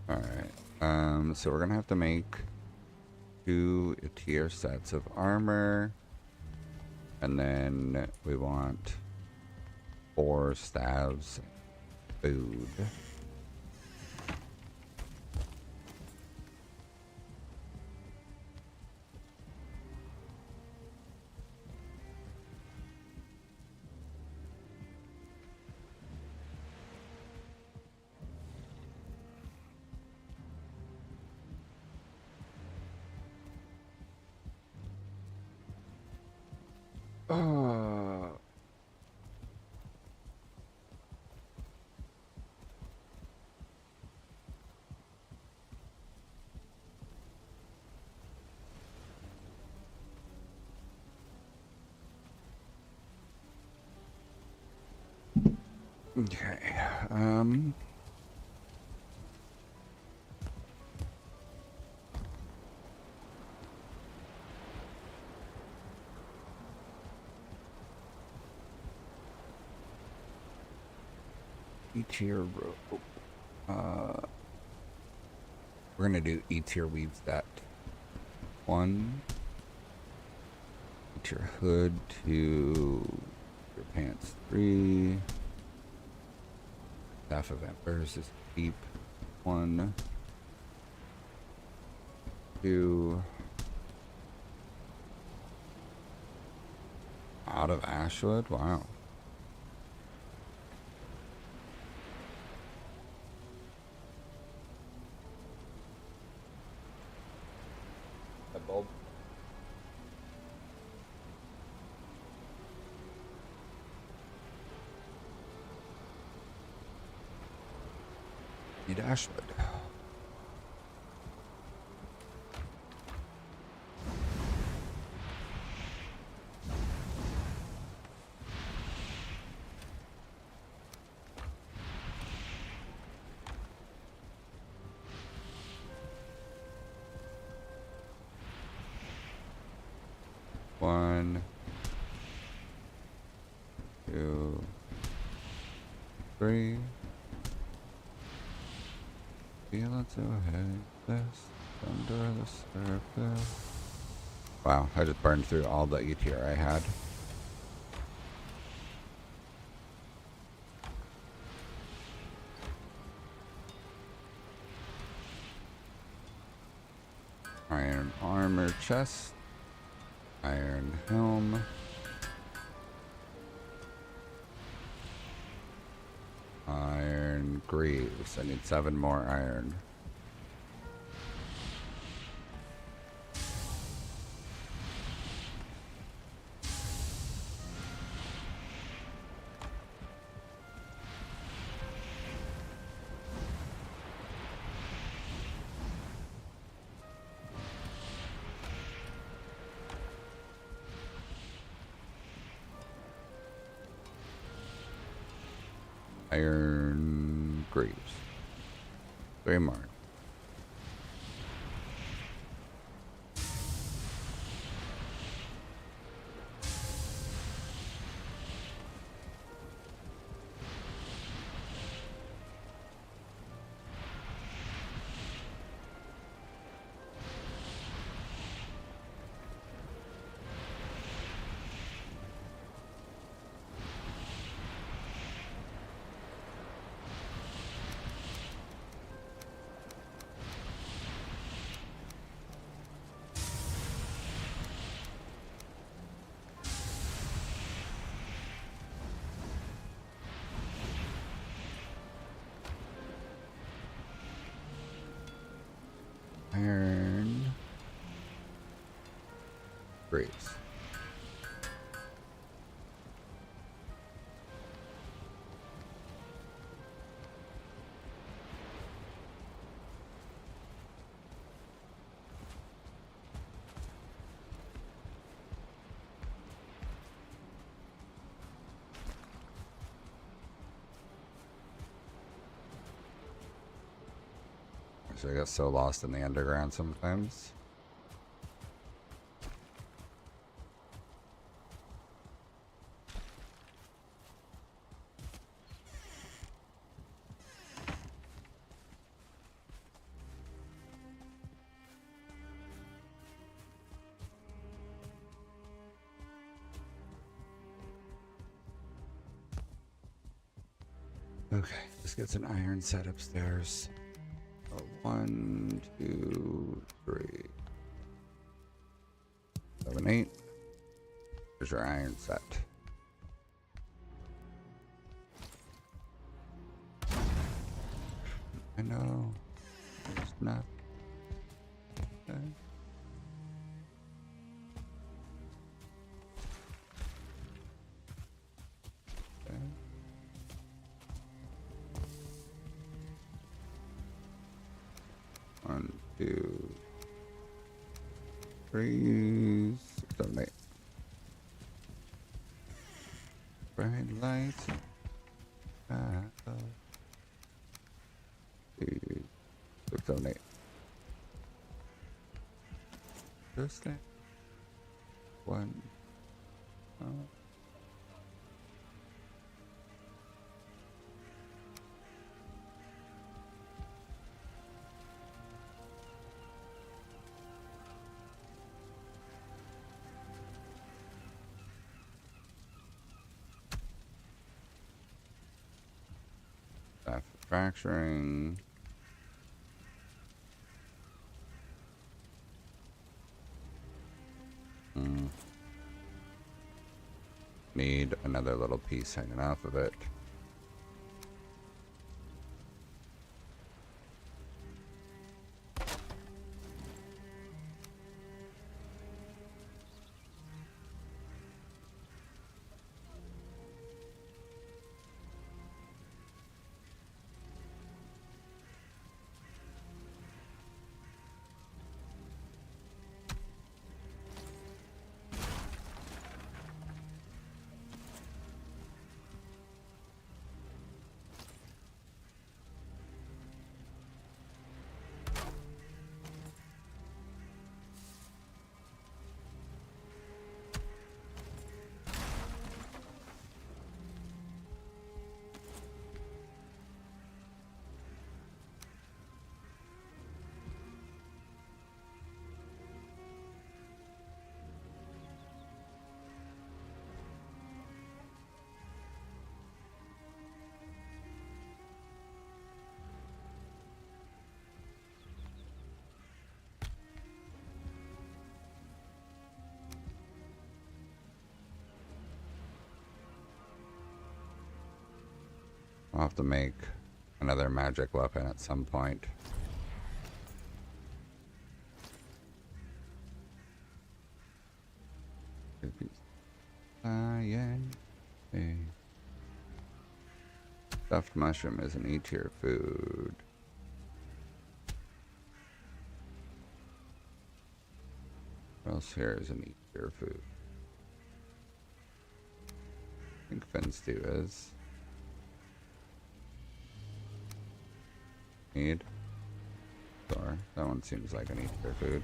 Alright. So we're gonna have to make 2 tier sets of armor. And then we want 4 staves of food. Okay. E-tier rope. We're gonna do E-tier weaves that 1. E-tier hood 2. Your pants 3. Staff of Emperors is deep 1. 2. Out of Ashwood? Wow. A bulb. Need Ashwood. One, 2, 3. Feel it to head this under the surface. Wow, I just burned through all the E-tier I had. Iron armor chest. Iron helm. Iron greaves. I need 7 more iron. Iron greaves. 3 more. Iron greaves. So I get so lost in the underground sometimes. Okay, let's get an iron set upstairs. 1, 2, 3, 7, 8. There's your iron set. I know. It's not. Okay. Okay. 1, 2, 3, 6, 7, 8. Bright lights. 678. This thing. One. Manufacturing. Need another little piece hanging off of it. I'll have to make another magic weapon at some point. Yeah. Hey. Stuffed mushroom is an E-tier food. What else here is an E-tier food? I think fin stew is. Need. Sure, that one seems like an E-tier food.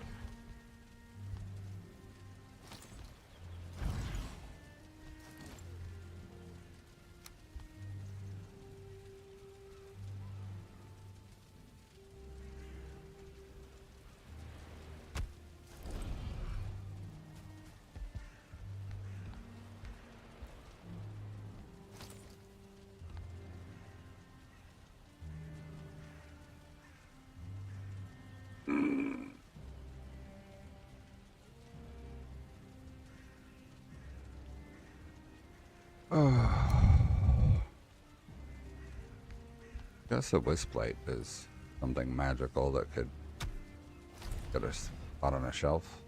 Guess a wisp light is something magical that could get a spot on a shelf.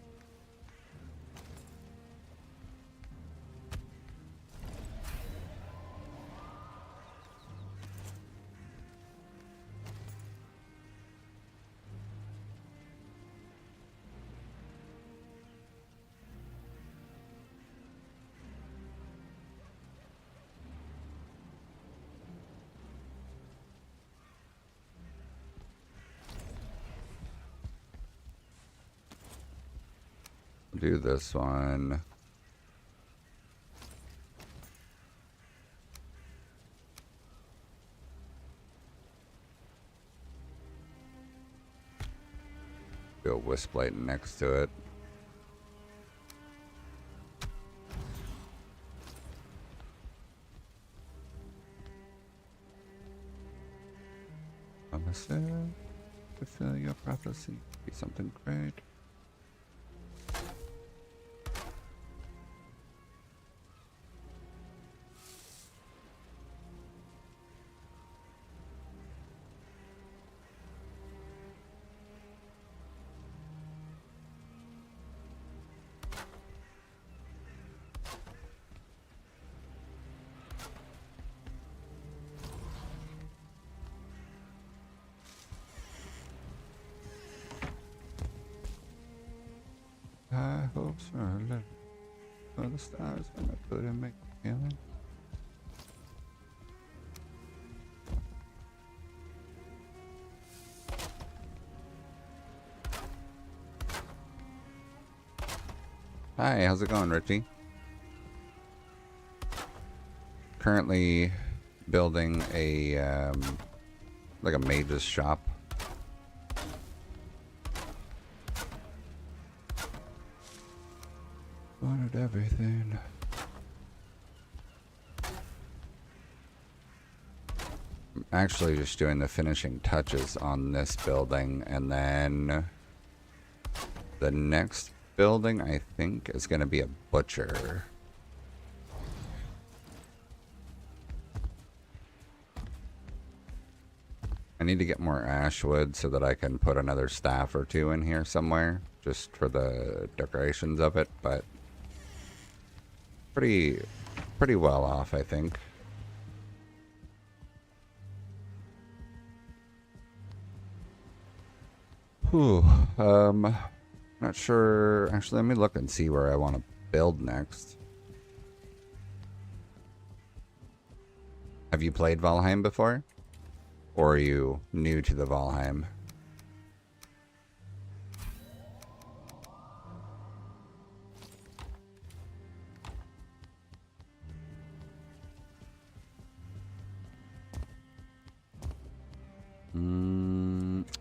Do this one. Do a wisp light next to it. Fulfill your prophecy. Be something great. High hopes are living for the stars when I put and make a feeling. Hi, how's it going, Richie? Currently building a like a mage's shop. Wanted everything. I'm actually just doing the finishing touches on this building, and then the next building I think is going to be a butcher. I need to get more ash wood so that I can put another staff or two in here somewhere, just for the decorations of it, but pretty well off, I think. Whew, not sure. Actually, let me look and see where I want to build next. Have you played Valheim before? Or are you new to the Valheim?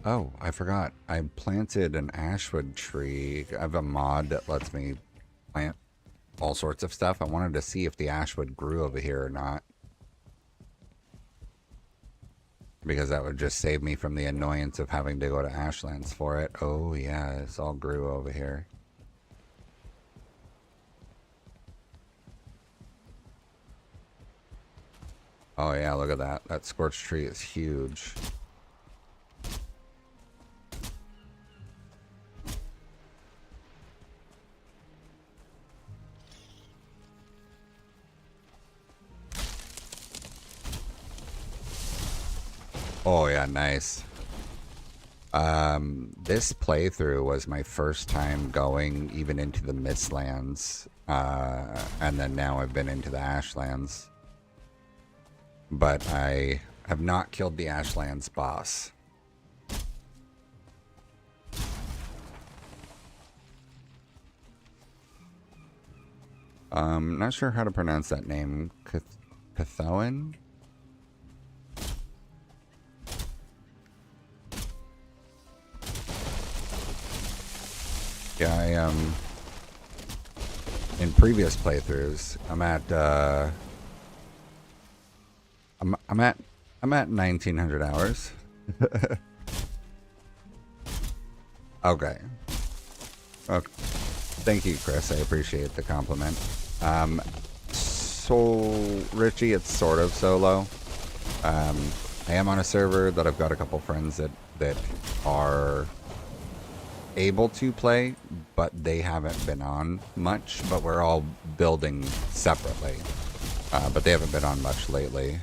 Oh, I forgot. I planted an ashwood tree. I have a mod that lets me plant all sorts of stuff. I wanted to see if the ashwood grew over here or not, because that would just save me from the annoyance of having to go to Ashlands for it. Oh yeah, it's all grew over here. Oh yeah, look at that. That scorched tree is huge. Oh yeah, nice. This playthrough was my first time going even into the Mistlands, and then now I've been into the Ashlands. But I have not killed the Ashlands boss. Not sure how to pronounce that name. Cathoan? Yeah, in previous playthroughs, I'm at 1900 hours. Okay. Okay. Thank you, Chris. I appreciate the compliment. So Richie, it's sort of solo. I am on a server that I've got a couple friends that are able to play, but they haven't been on much, but we're all building separately, but they haven't been on much lately,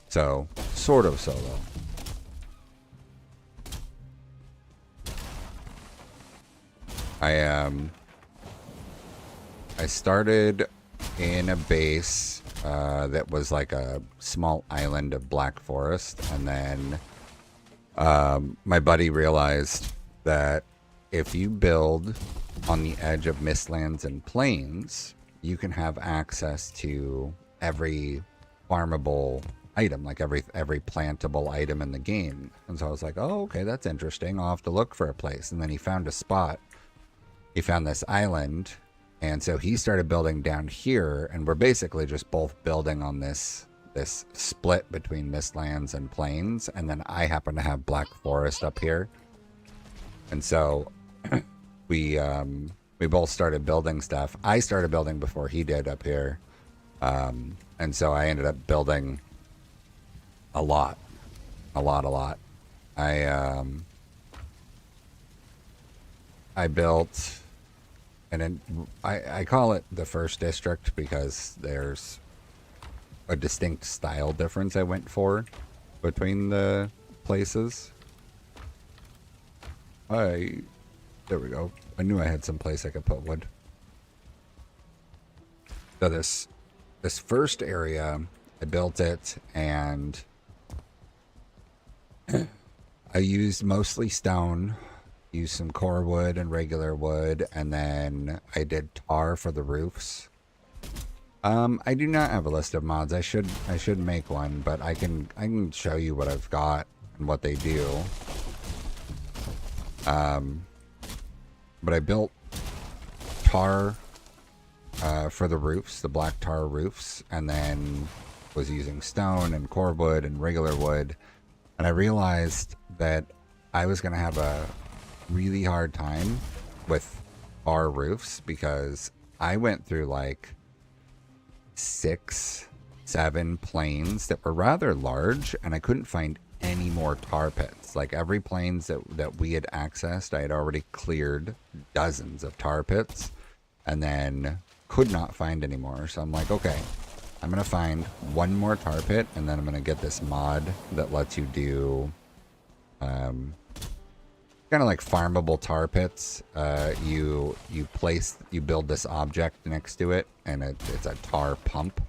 so sort of solo. I started in a base that was like a small island of black forest, and then my buddy realized that if you build on the edge of Mistlands and Plains, you can have access to every farmable item, like every plantable item in the game. And so I was like, oh, okay, that's interesting. I'll have to look for a place. And then he found a spot. He found this island. And so he started building down here, and we're basically just both building on this split between Mistlands and Plains, and then I happen to have Black Forest up here, and so we both started building stuff. I started building before he did up here, and so I ended up building a lot. I built, and I call it the first district because there's a distinct style difference I went for between the places. There we go. I knew I had some place I could put wood. So this first area, I built it, and I used mostly stone, used some core wood and regular wood, and then I did tar for the roofs. I do not have a list of mods. I should make one, but I can show you what I've got and what they do. But I built tar for the roofs, the black tar roofs, and then was using stone and core wood and regular wood. And I realized that I was going to have a really hard time with tar roofs because I went through like 6, 7 plains that were rather large, and I couldn't find any more tar pits. Like every plains that we had accessed, I had already cleared dozens of tar pits and then could not find any more. So I'm like, okay, I'm going to find one more tar pit, and then I'm going to get this mod that lets you do kind of like farmable tar pits. You build this object next to it, and it's a tar pump,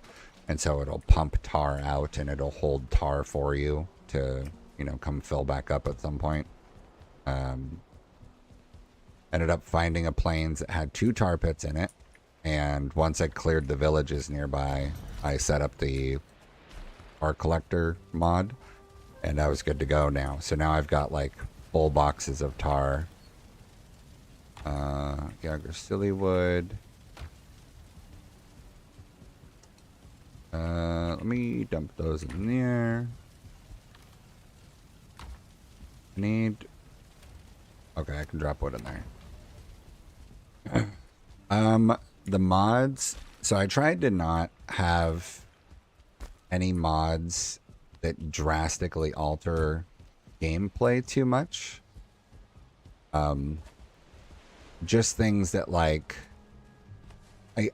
and so it'll pump tar out, and it'll hold tar for you to, you know, come fill back up at some point. Ended up finding a plains that had 2 tar pits in it, and once I cleared the villages nearby, I set up the tar collector mod, and I was good to go now. So now I've got like full boxes of tar. Yeah, Gracilli wood. Let me dump those in there. Okay, I can drop wood in there. The mods. So I tried to not have any mods that drastically alter gameplay too much. Just things that like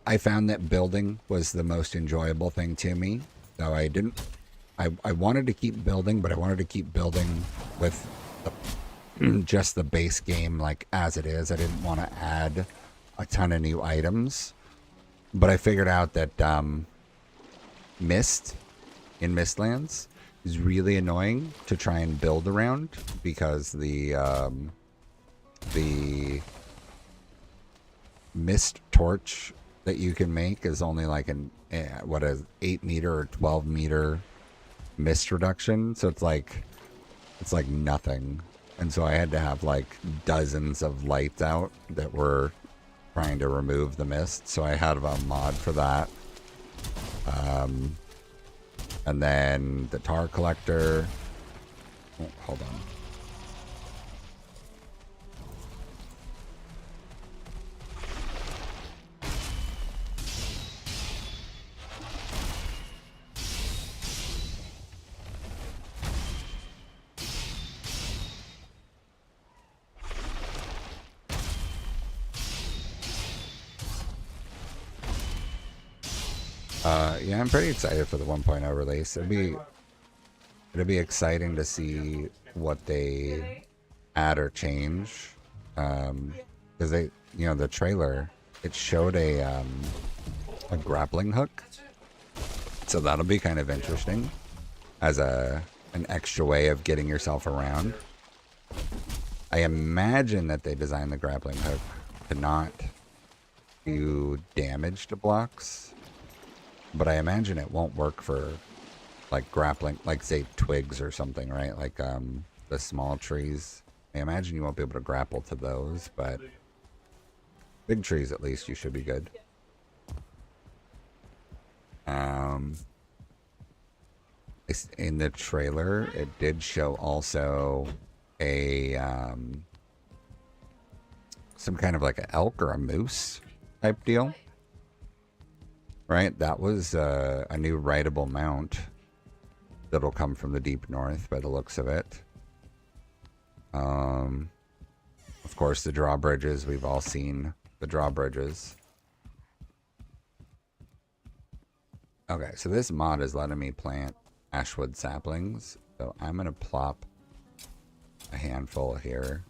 I found that building was the most enjoyable thing to me. So I wanted to keep building, but I wanted to keep building with just the base game like as it is. I didn't want to add a ton of new items. But I figured out that mist in Mistlands is really annoying to try and build around because the mist torch that you can make is only like an 8 meter or 12 meter mist reduction, so it's like nothing. And so I had to have like dozens of lights out that were trying to remove the mist, so I had a mod for that. And then the tar collector. Oh, hold on. Yeah, I'm pretty excited for the 1.0 release. It'll be exciting to see what they add or change. Because they, you know, the trailer, it showed a grappling hook, so that'll be kind of interesting as an extra way of getting yourself around. I imagine that they designed the grappling hook to not do damage to blocks, but I imagine it won't work for like grappling, like say twigs or something, right? Like the small trees. I imagine you won't be able to grapple to those, but big trees at least you should be good. In the trailer, it did show also a some kind of like an elk or a moose type deal. Right, that was a new rideable mount that'll come from the deep north by the looks of it. Of course, the drawbridges, we've all seen the drawbridges. Okay, so this mod is letting me plant ashwood saplings, so I'm gonna plop a handful here.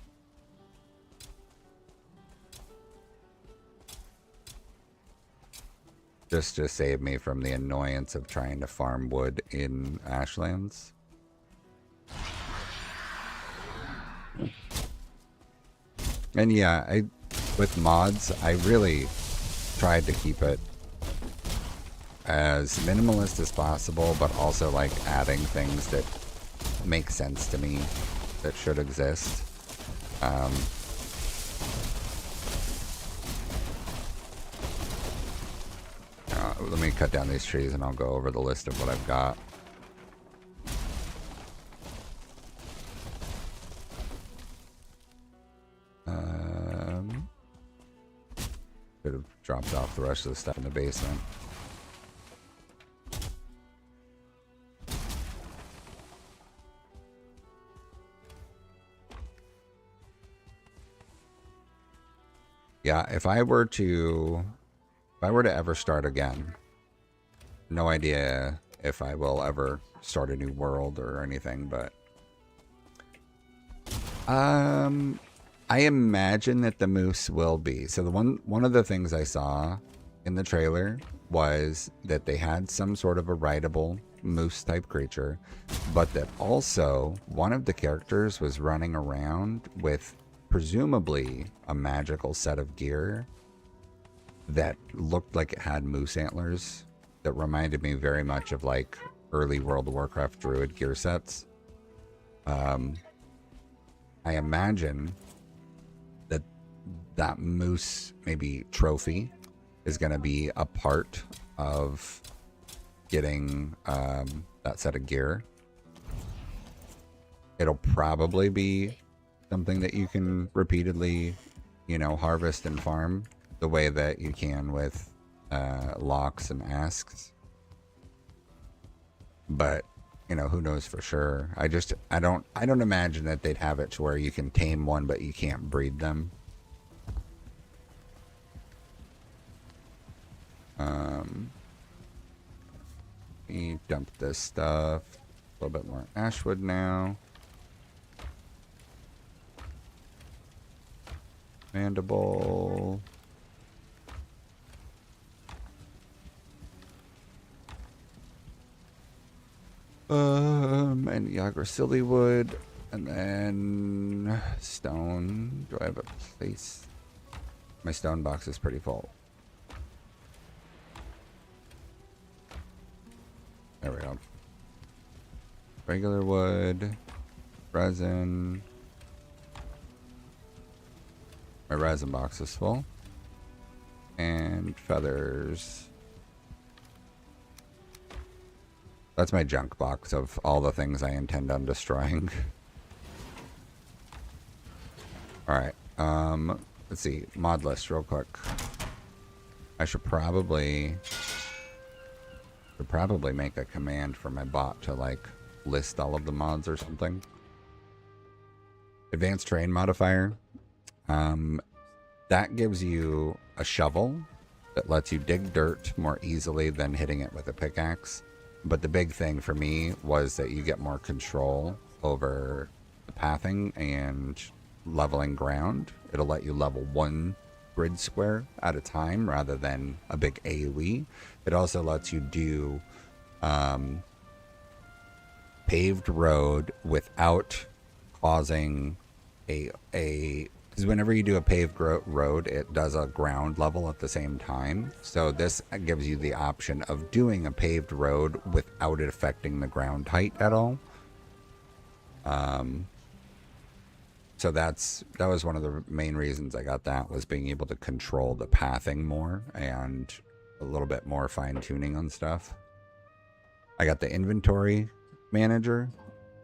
Just to save me from the annoyance of trying to farm wood in Ashlands. And yeah, with mods, I really tried to keep it as minimalist as possible, but also like adding things that make sense to me that should exist. Let me cut down these trees and I'll go over the list of what I've got. Could have dropped off the rest of the stuff in the basement. Yeah, if I were to ever start again, no idea if I will ever start a new world or anything, but I imagine that the moose will be. So one of the things I saw in the trailer was that they had some sort of a rideable moose type creature, but that also one of the characters was running around with presumably a magical set of gear that looked like it had moose antlers that reminded me very much of like early World of Warcraft druid gear sets. I imagine that moose maybe trophy is going to be a part of getting that set of gear. It'll probably be something that you can repeatedly, harvest and farm the way that you can with locks and asks. But who knows for sure. I don't imagine that they'd have it to where you can tame one but you can't breed them. Let me dump this stuff. A little bit more ashwood now. Mandible. And Yggdrasil wood. And then stone. Do I have a place? My stone box is pretty full. There we go. Regular wood, resin. My resin box is full. And feathers. That's my junk box of all the things I intend on destroying. Alright, let's see. Mod list real quick. I should probably make a command for my bot to like list all of the mods or something. Advanced terrain modifier. That gives you a shovel that lets you dig dirt more easily than hitting it with a pickaxe. But the big thing for me was that you get more control over the pathing and leveling ground. It'll let you level one grid square at a time rather than a big AoE. It also lets you do paved road without causing because whenever you do a paved road, it does a ground level at the same time. So this gives you the option of doing a paved road without it affecting the ground height at all. So that was one of the main reasons I got that, was being able to control the pathing more and a little bit more fine tuning on stuff. I got the inventory manager.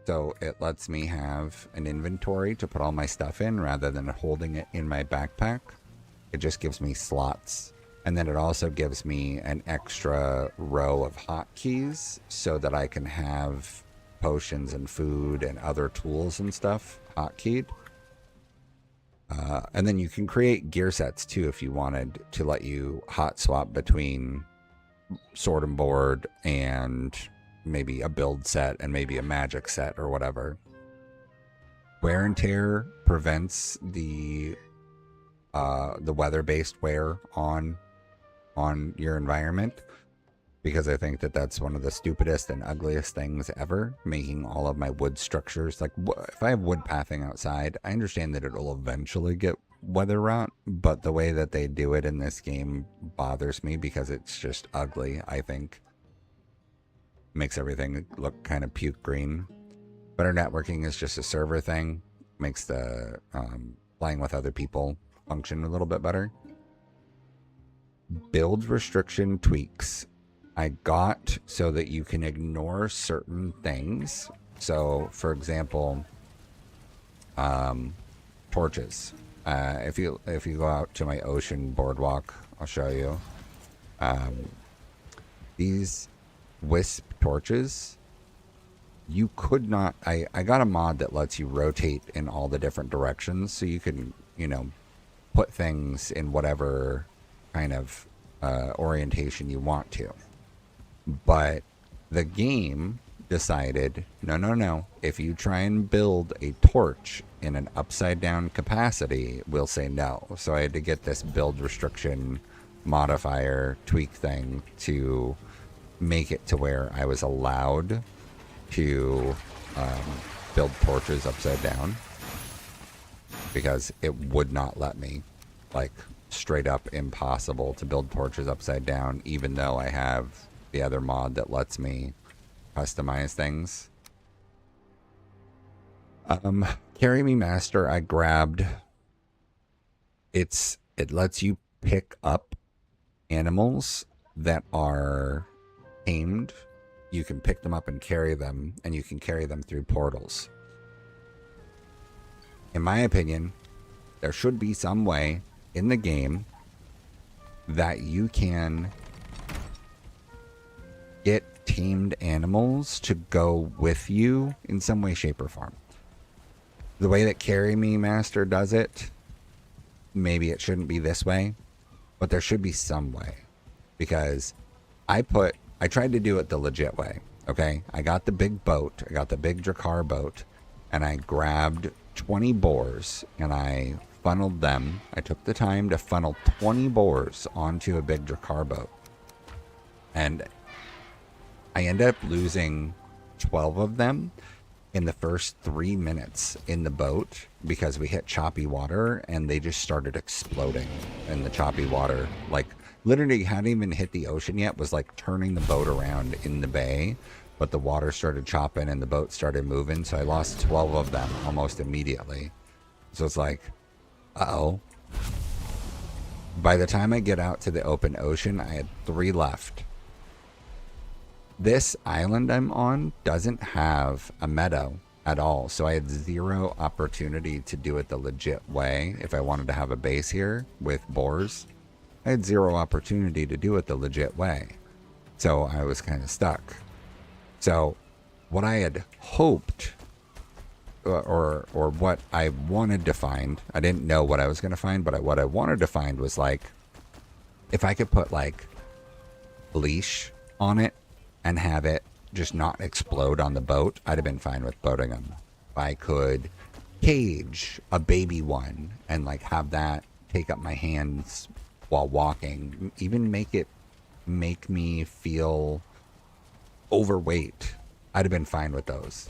So it lets me have an inventory to put all my stuff in rather than holding it in my backpack. It just gives me slots. And then it also gives me an extra row of hotkeys so that I can have potions and food and other tools and stuff hotkeyed. And then you can create gear sets too if you wanted to let you hot swap between sword and board and maybe a build set and maybe a magic set or whatever. Wear and tear prevents the weather-based wear on your environment, because I think that that's one of the stupidest and ugliest things ever, making all of my wood structures, like if I have wood pathing outside, I understand that it'll eventually get weather route, but the way that they do it in this game bothers me because it's just ugly, I think. Makes everything look kind of puke green. Better networking is just a server thing. Makes the playing with other people function a little bit better. Build restriction tweaks I got so that you can ignore certain things. So, for example, torches. If you go out to my ocean boardwalk, I'll show you. These wisp torches, you could not. I got a mod that lets you rotate in all the different directions, so you can, you know, put things in whatever kind of orientation you want to. But the game decided, no. If you try and build a torch in an upside down capacity, we'll say no. So I had to get this build restriction modifier tweak thing to make it to where I was allowed to build torches upside down, because it would not let me. Like, straight up impossible to build torches upside down, even though I have the other mod that lets me customize things. Carry Me Master, I grabbed. It lets you pick up animals that are tamed. You can pick them up and carry them, and you can carry them through portals. In my opinion, there should be some way in the game that you can get tamed animals to go with you in some way, shape, or form. The way that Carry Me Master does it, maybe it shouldn't be this way, but there should be some way. Because I tried to do it the legit way, okay? I got the big boat, I got the big Drakkar boat, and I grabbed 20 boars, and I funneled them. I took the time to funnel 20 boars onto a big Drakkar boat. And I ended up losing 12 of them in the first 3 minutes in the boat because we hit choppy water and they just started exploding in the choppy water. Like, literally hadn't even hit the ocean yet, was like turning the boat around in the bay, but the water started chopping and the boat started moving, so I lost 12 of them almost immediately. So it's like, uh-oh. By the time I get out to the open ocean, I had 3 left. This island I'm on doesn't have a meadow at all, so I had 0 opportunity to do it the legit way. If I wanted to have a base here with boars, I had 0 opportunity to do it the legit way. So I was kind of stuck. So what I had hoped, or what I wanted to find, I didn't know what I was going to find, but what I wanted to find was, like, if I could put like a leash on it and have it just not explode on the boat, I'd have been fine with boating them. If I could cage a baby one and like have that take up my hands while walking, even make me feel overweight, I'd have been fine with those.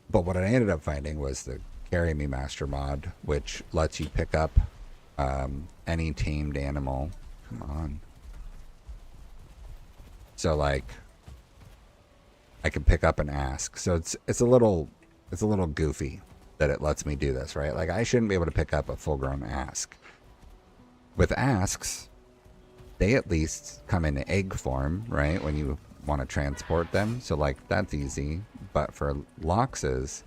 But what I ended up finding was the Carry Me Master mod, which lets you pick up any tamed animal. Come on. So like, I can pick up an ask. So it's a little goofy that it lets me do this, right? Like, I shouldn't be able to pick up a full-grown ask. With asks, they at least come in egg form, right? When you want to transport them. So like, that's easy. But for loxes,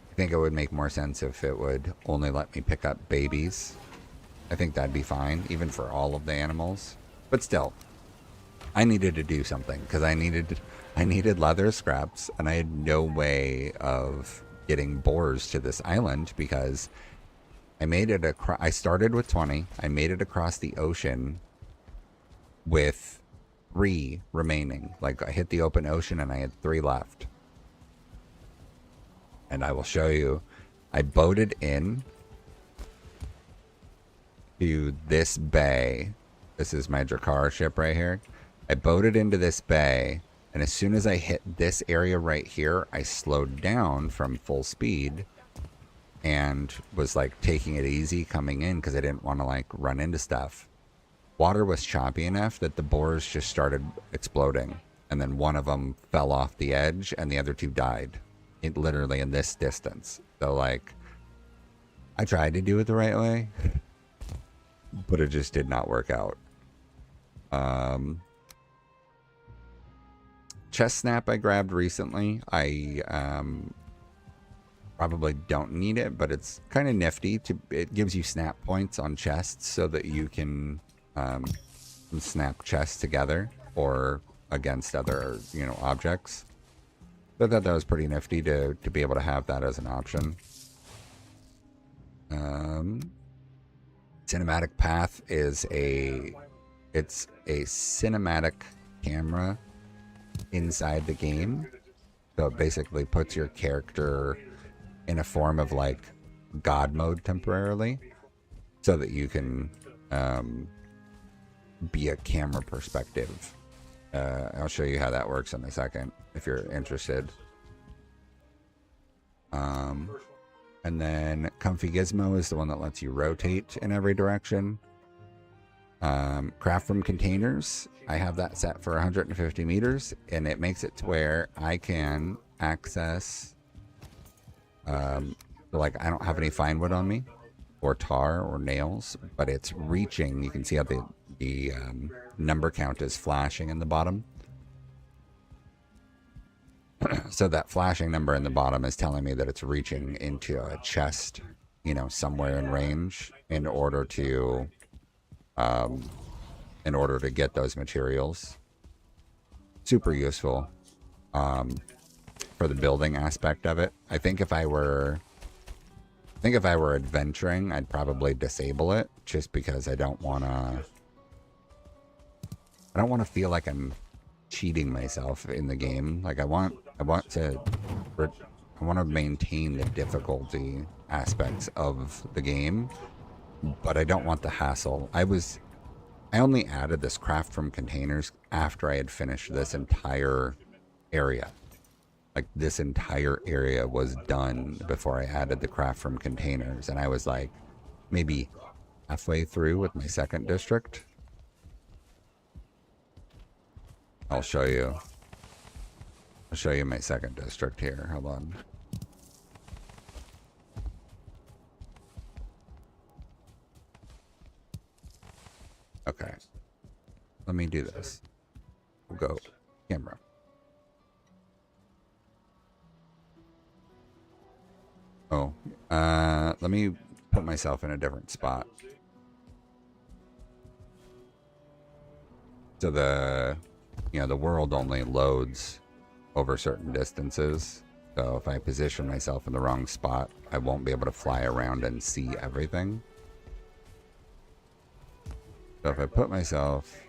I think it would make more sense if it would only let me pick up babies. I think that'd be fine, even for all of the animals. But still, I needed to do something because I needed leather scraps, and I had no way of getting boars to this island because I made it I started with 20. I made it across the ocean with 3 remaining. Like, I hit the open ocean and I had 3 left. And I will show you. I boated in to this bay. This is my Drakkar ship right here. I boated into this bay, and as soon as I hit this area right here, I slowed down from full speed and was like taking it easy coming in because I didn't want to like run into stuff. Water was choppy enough that the boars just started exploding, and then one of them fell off the edge and the other two died. It literally in this distance. So like I tried to do it the right way, but it just did not work out. Chest snap I grabbed recently. I probably don't need it, but it's kind of nifty. It gives you snap points on chests so that you can snap chests together or against other, objects. So I thought that was pretty nifty to be able to have that as an option. Cinematic path is it's a cinematic camera inside the game. So it basically puts your character in a form of like God mode temporarily so that you can be a camera perspective. I'll show you how that works in a second if you're interested. And then Comfy Gizmo is the one that lets you rotate in every direction. Craft from containers, I have that set for 150 meters, and it makes it to where I can access, like I don't have any fine wood on me, or tar, or nails, but it's reaching. You can see how the number count is flashing in the bottom. So that flashing number in the bottom is telling me that it's reaching into a chest, somewhere in range in order to get those materials. Super useful for the building aspect of it. I think if I were adventuring, I'd probably disable it just because I don't want to feel like I'm cheating myself in the game. Like I want to maintain the difficulty aspects of the game, but I don't want the hassle. I only added this craft from containers after I had finished this entire area. Like this entire area was done before I added the craft from containers, and I was like maybe halfway through with my second district. I'll show you my second district here. Hold on. Okay. Let me do this. We'll go camera. Oh, let me put myself in a different spot. So the world only loads over certain distances. So if I position myself in the wrong spot, I won't be able to fly around and see everything. So if I put myself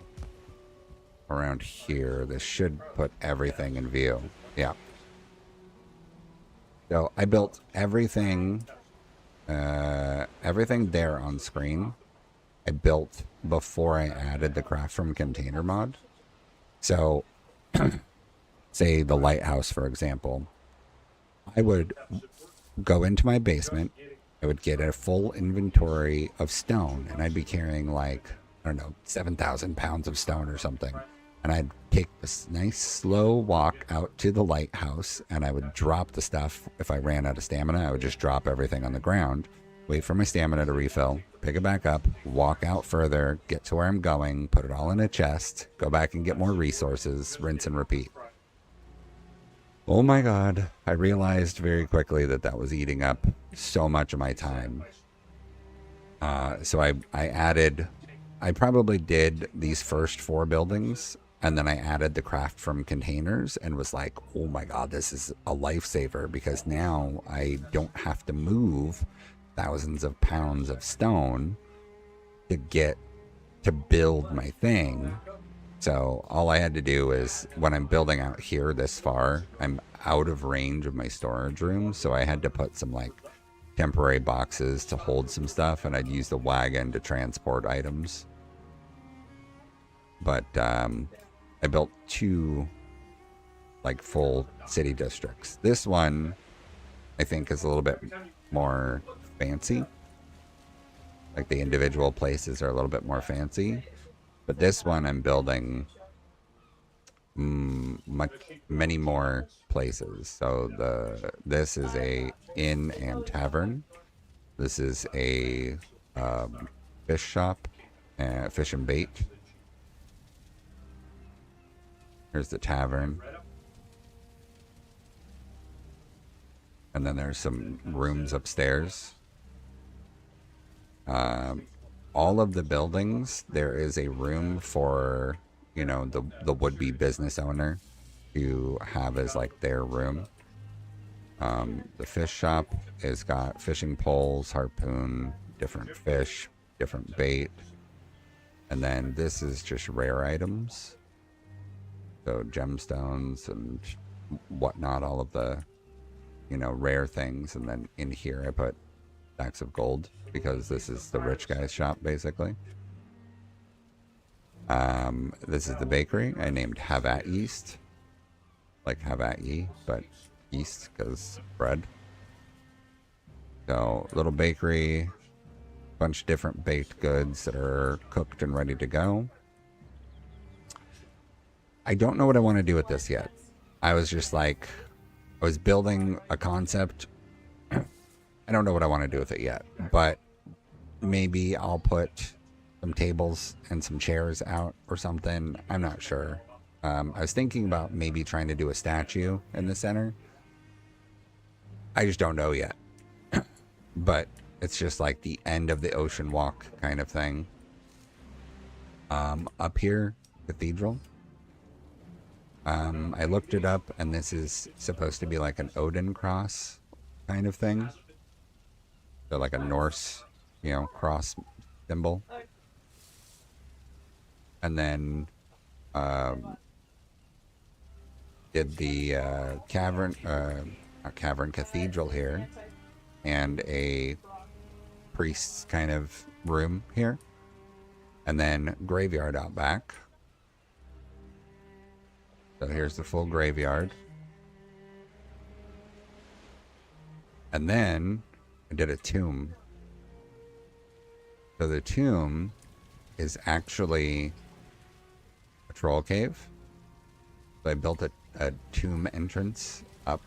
around here, this should put everything in view. Yeah. So I built everything there on screen. I built before I added the craft from container mod. So say the lighthouse, for example, I would go into my basement. I would get a full inventory of stone, and I'd be carrying like, I don't know, 7,000 pounds of stone or something. And I'd take this nice slow walk out to the lighthouse, and I would drop the stuff. If I ran out of stamina, I would just drop everything on the ground, wait for my stamina to refill, pick it back up, walk out further, get to where I'm going, put it all in a chest, go back and get more resources, rinse and repeat. Oh my god, I realized very quickly that was eating up so much of my time. So I probably did these first 4 buildings, and then I added the craft from containers and was like, oh my god, this is a lifesaver, because now I don't have to move thousands of pounds of stone to build my thing. So all I had to do is, when I'm building out here this far, I'm out of range of my storage room, so I had to put some like temporary boxes to hold some stuff, and I'd use the wagon to transport items. But I built 2 like full city districts. This one I think is a little bit more fancy. Like the individual places are a little bit more fancy. But this one I'm building much, many more places. So this is a inn and tavern. This is a fish shop, fish and bait. Here's the tavern. And then there's some rooms upstairs. All of the buildings, there is a room for, you know, the would-be business owner to have as like their room. The fish shop has got fishing poles, harpoon, different fish, different bait. And then this is just rare items. So gemstones and whatnot, all of the, you know, rare things. And then in here I put stacks of gold because this is the rich guy's shop basically. This is the bakery. I named Have at Yeast. Like have at ye, but yeast because bread. So little bakery, bunch of different baked goods that are cooked and ready to go. I don't know what I want to do with this yet. I was just like, I was building a concept. I don't know what I want to do with it yet, but maybe I'll put some tables and some chairs out or something. I'm not sure. I was thinking about maybe trying to do a statue in the center. I just don't know yet. But it's just like the end of the ocean walk kind of thing. Up here, cathedral. I looked it up, and this is supposed to be like an Odin cross kind of thing. So like a Norse, you know, cross symbol. And then did the cavern cathedral here, and a priest's kind of room here, and then graveyard out back. So here's the full graveyard. And then I did a tomb. So the tomb is actually a troll cave. So I built a tomb entrance up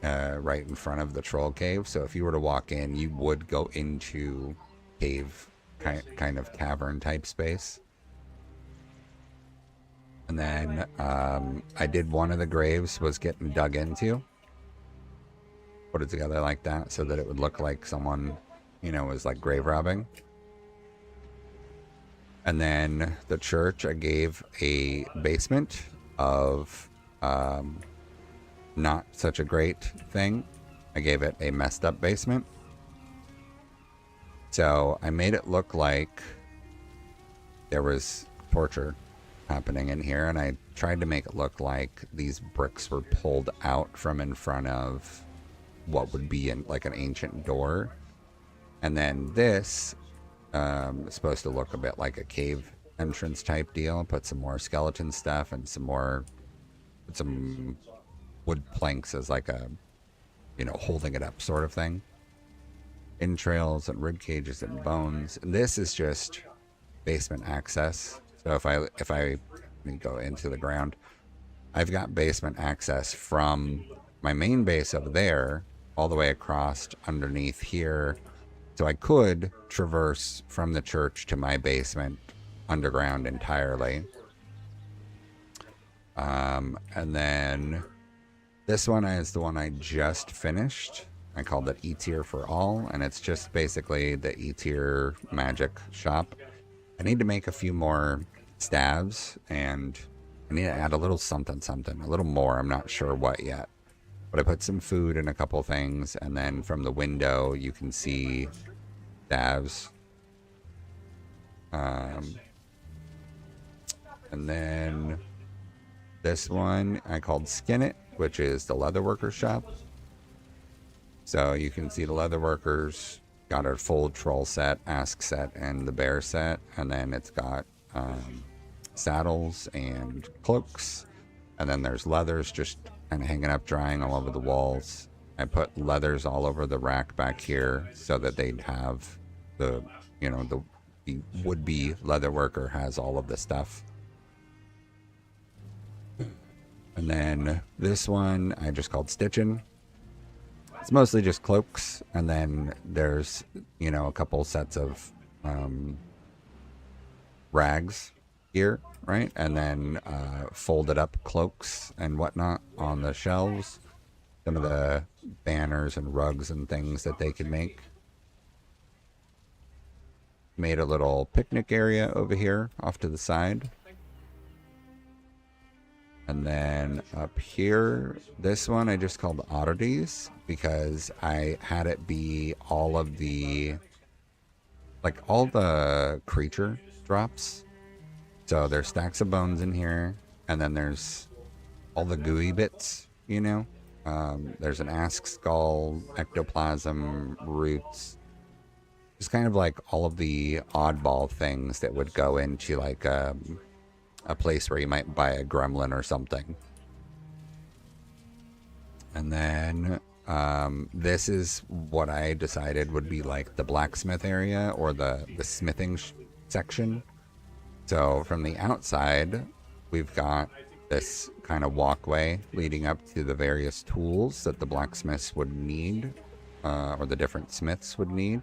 right in front of the troll cave. So if you were to walk in, you would go into cave kind of cavern type space. And then I did one of the graves was getting dug into. Put it together like that so that it would look like someone, you know, was like grave robbing. And then the church, I gave a basement of not such a great thing. I gave it a messed up basement. So I made it look like there was torture happening in here, and I tried to make it look like these bricks were pulled out from in front of what would be in like an ancient door. And then this is supposed to look a bit like a cave entrance type deal. Put some more skeleton stuff and some wood planks as like a, you know, holding it up sort of thing. Entrails and rib cages and bones. And this is just basement access. So if I go into the ground, I've got basement access from my main base over there all the way across underneath here. So I could traverse from the church to my basement underground entirely. And then this one is the one I just finished. I called it E-tier for all, and it's just basically the E-tier magic shop. I need to make a few more staves, and I need to add a little something, a little more. I'm not sure what yet. But I put some food in a couple things, and then from the window you can see staves. And then this one I called Skin It, which is the leatherworker shop. So you can see the leatherworkers got a full troll set, ask set, and the bear set, and then it's got saddles and cloaks, and then there's leathers just kind of hanging up drying all over the walls, I put leathers all over the rack back here so that they'd have the, the would-be leather worker has all of the stuff. And then this one I just called stitching. It's mostly just cloaks, and then there's, a couple sets of rags here, right? And then folded up cloaks and whatnot on the shelves. Some of the banners and rugs and things that they could make. Made a little picnic area over here off to the side. And then up here, this one I just called oddities because I had it be all of the, all the creature drops. So there's stacks of bones in here, and then there's all the gooey bits, There's an ask skull, ectoplasm, roots. Just kind of like all of the oddball things that would go into a place where you might buy a gremlin or something. And then this is what I decided would be like the blacksmith area or the smithing section. So from the outside, we've got this kind of walkway leading up to the various tools that the blacksmiths would need, or the different smiths would need.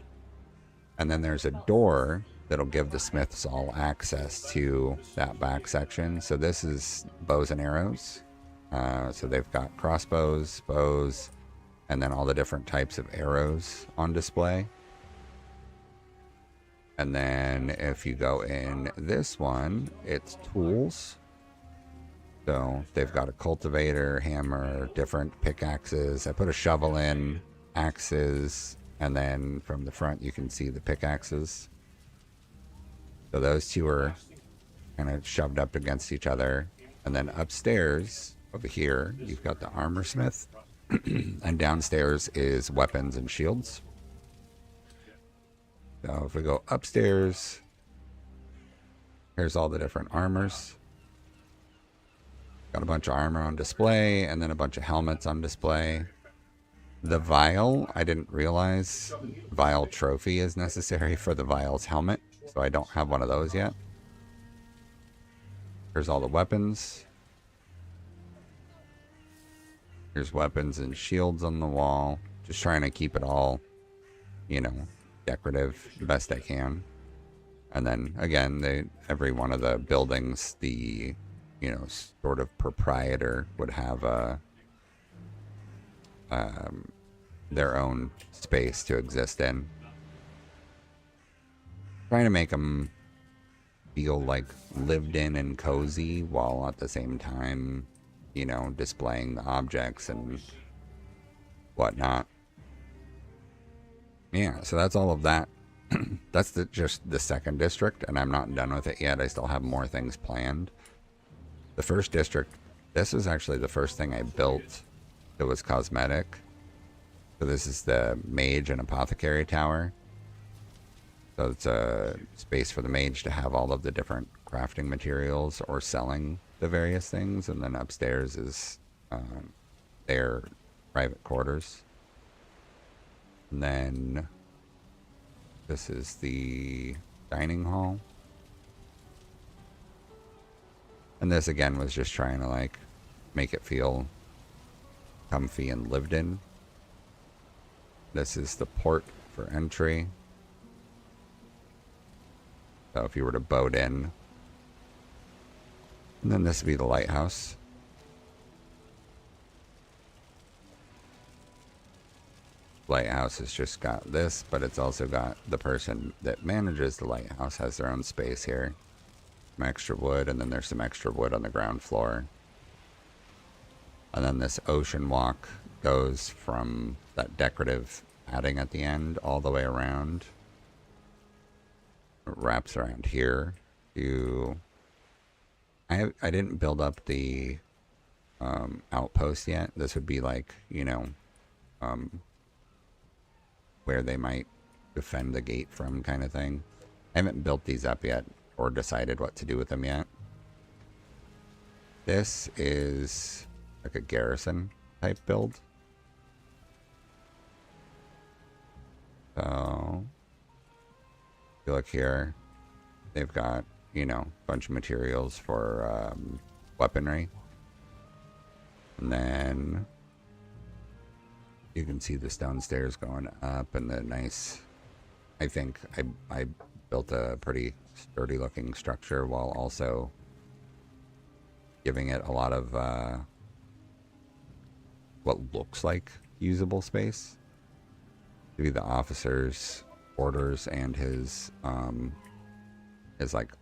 And then there's a door that'll give the smiths all access to that back section. So this is bows and arrows. So they've got crossbows, bows, and then all the different types of arrows on display. And then if you go in this one, it's tools. So they've got a cultivator, hammer, different pickaxes. I put a shovel in, axes, and then from the front you can see the pickaxes. So those two are kind of shoved up against each other. And then upstairs, over here, you've got the armor smith. And downstairs is weapons and shields. So if we go upstairs, here's all the different armors. Got a bunch of armor on display, and then a bunch of helmets on display. The vial, I didn't realize vial trophy is necessary for the vial's helmet. So I don't have one of those yet. Here's all the weapons. Here's weapons and shields on the wall. Just trying to keep it all, decorative the best I can. And then again, every one of the buildings, the, sort of proprietor would have their own space to exist in. Trying to make them feel like lived in and cozy while at the same time, displaying the objects and whatnot. Yeah, so that's all of that. That's just the second district, and I'm not done with it yet. I still have more things planned. The first district, this is actually the first thing I built that was cosmetic. So this is the mage and apothecary tower. So it's a space for the mage to have all of the different crafting materials or selling the various things. And then upstairs is their private quarters. And then this is the dining hall. And this again was just trying to make it feel comfy and lived in. This is the port for entry. So if you were to boat in, and then this would be the lighthouse. Lighthouse has just got this, but it's also got the person that manages the lighthouse has their own space here. Some extra wood, and then there's some extra wood on the ground floor. And then this ocean walk goes from that decorative padding at the end all the way around. It wraps around here. I didn't build up the outpost yet. This would be where they might defend the gate from kind of thing. I haven't built these up yet or decided what to do with them yet. This is like a garrison type build. So, if you look here, they've got, you know, a bunch of materials for weaponry. And then you can see the stone stairs going up and the nice, I think I built a pretty sturdy looking structure while also giving it a lot of what looks like usable space. Give you the officer's orders and his like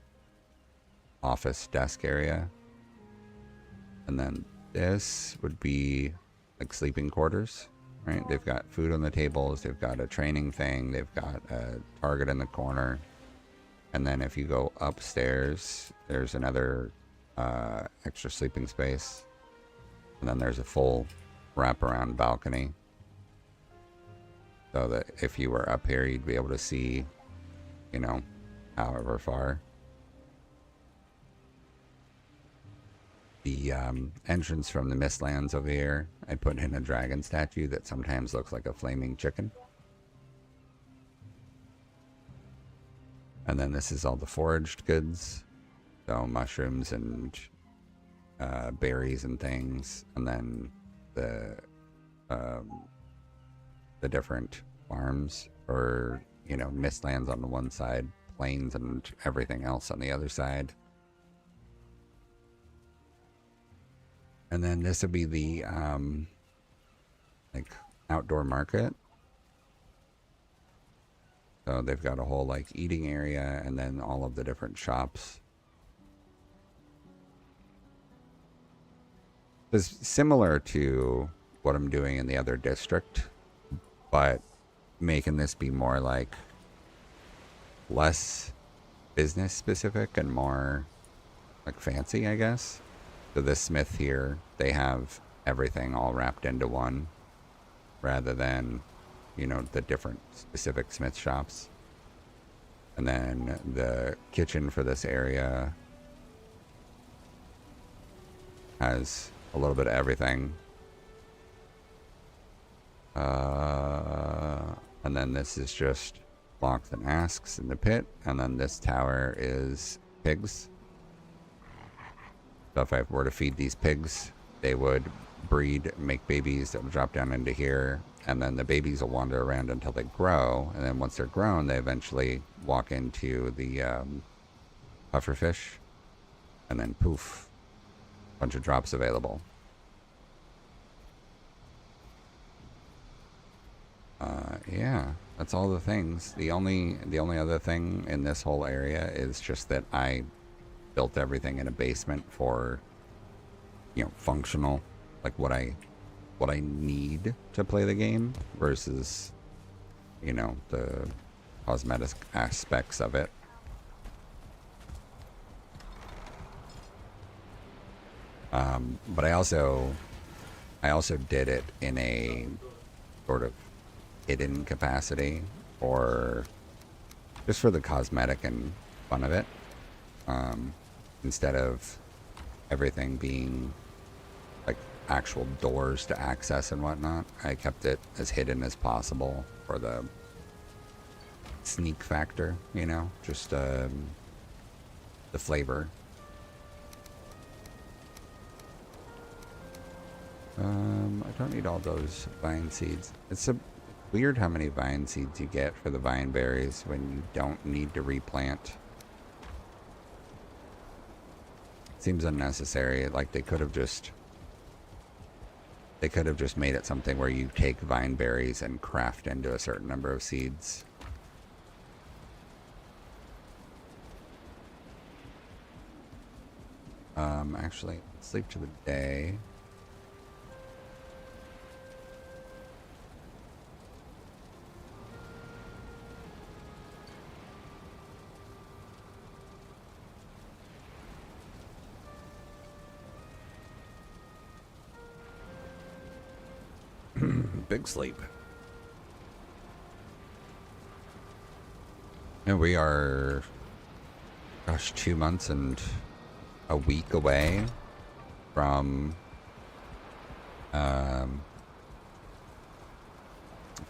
office desk area. And then this would be like sleeping quarters, right? They've got food on the tables, they've got a training thing, they've got a target in the corner. And then if you go upstairs, there's another extra sleeping space. And then there's a full wraparound balcony. So that if you were up here, you'd be able to see, you know, however far. The entrance from the Mistlands over here, I put in a dragon statue that sometimes looks like a flaming chicken. And then this is all the foraged goods. So mushrooms and berries and things. And then the different farms, or, you know, Mistlands on the one side, plains and everything else on the other side. And then this would be the like outdoor market. So they've got a whole like eating area and then all of the different shops. It's similar to what I'm doing in the other district, but making this be more like less business specific and more like fancy, I guess. So this smith here, they have everything all wrapped into one rather than, you know, the different specific smith shops. And then the kitchen for this area has a little bit of everything. And then this is just locked and asks in the pit. And then this tower is pigs. So if I were to feed these pigs, they would breed, make babies that would drop down into here. And then the babies will wander around until they grow. And then once they're grown, they eventually walk into the pufferfish. And then poof, bunch of drops available. Yeah, that's all the things. The only other thing in this whole area is just that I built everything in a basement for, you know, functional, like what I need to play the game versus, you know, the cosmetic aspects of it. But I also did it in a sort of hidden capacity, or just for the cosmetic and fun of it. Instead of everything being like actual doors to access and whatnot, I kept it as hidden as possible for the sneak factor, you know, just the flavor. I don't need all those vine seeds. It's weird how many vine seeds you get for the vine berries when you don't need to replant. Seems unnecessary. Like they could have just made it something where you take vine berries and craft into a certain number of seeds. Actually, sleep to the day. Big sleep. And we are, gosh, 2 months and a week away from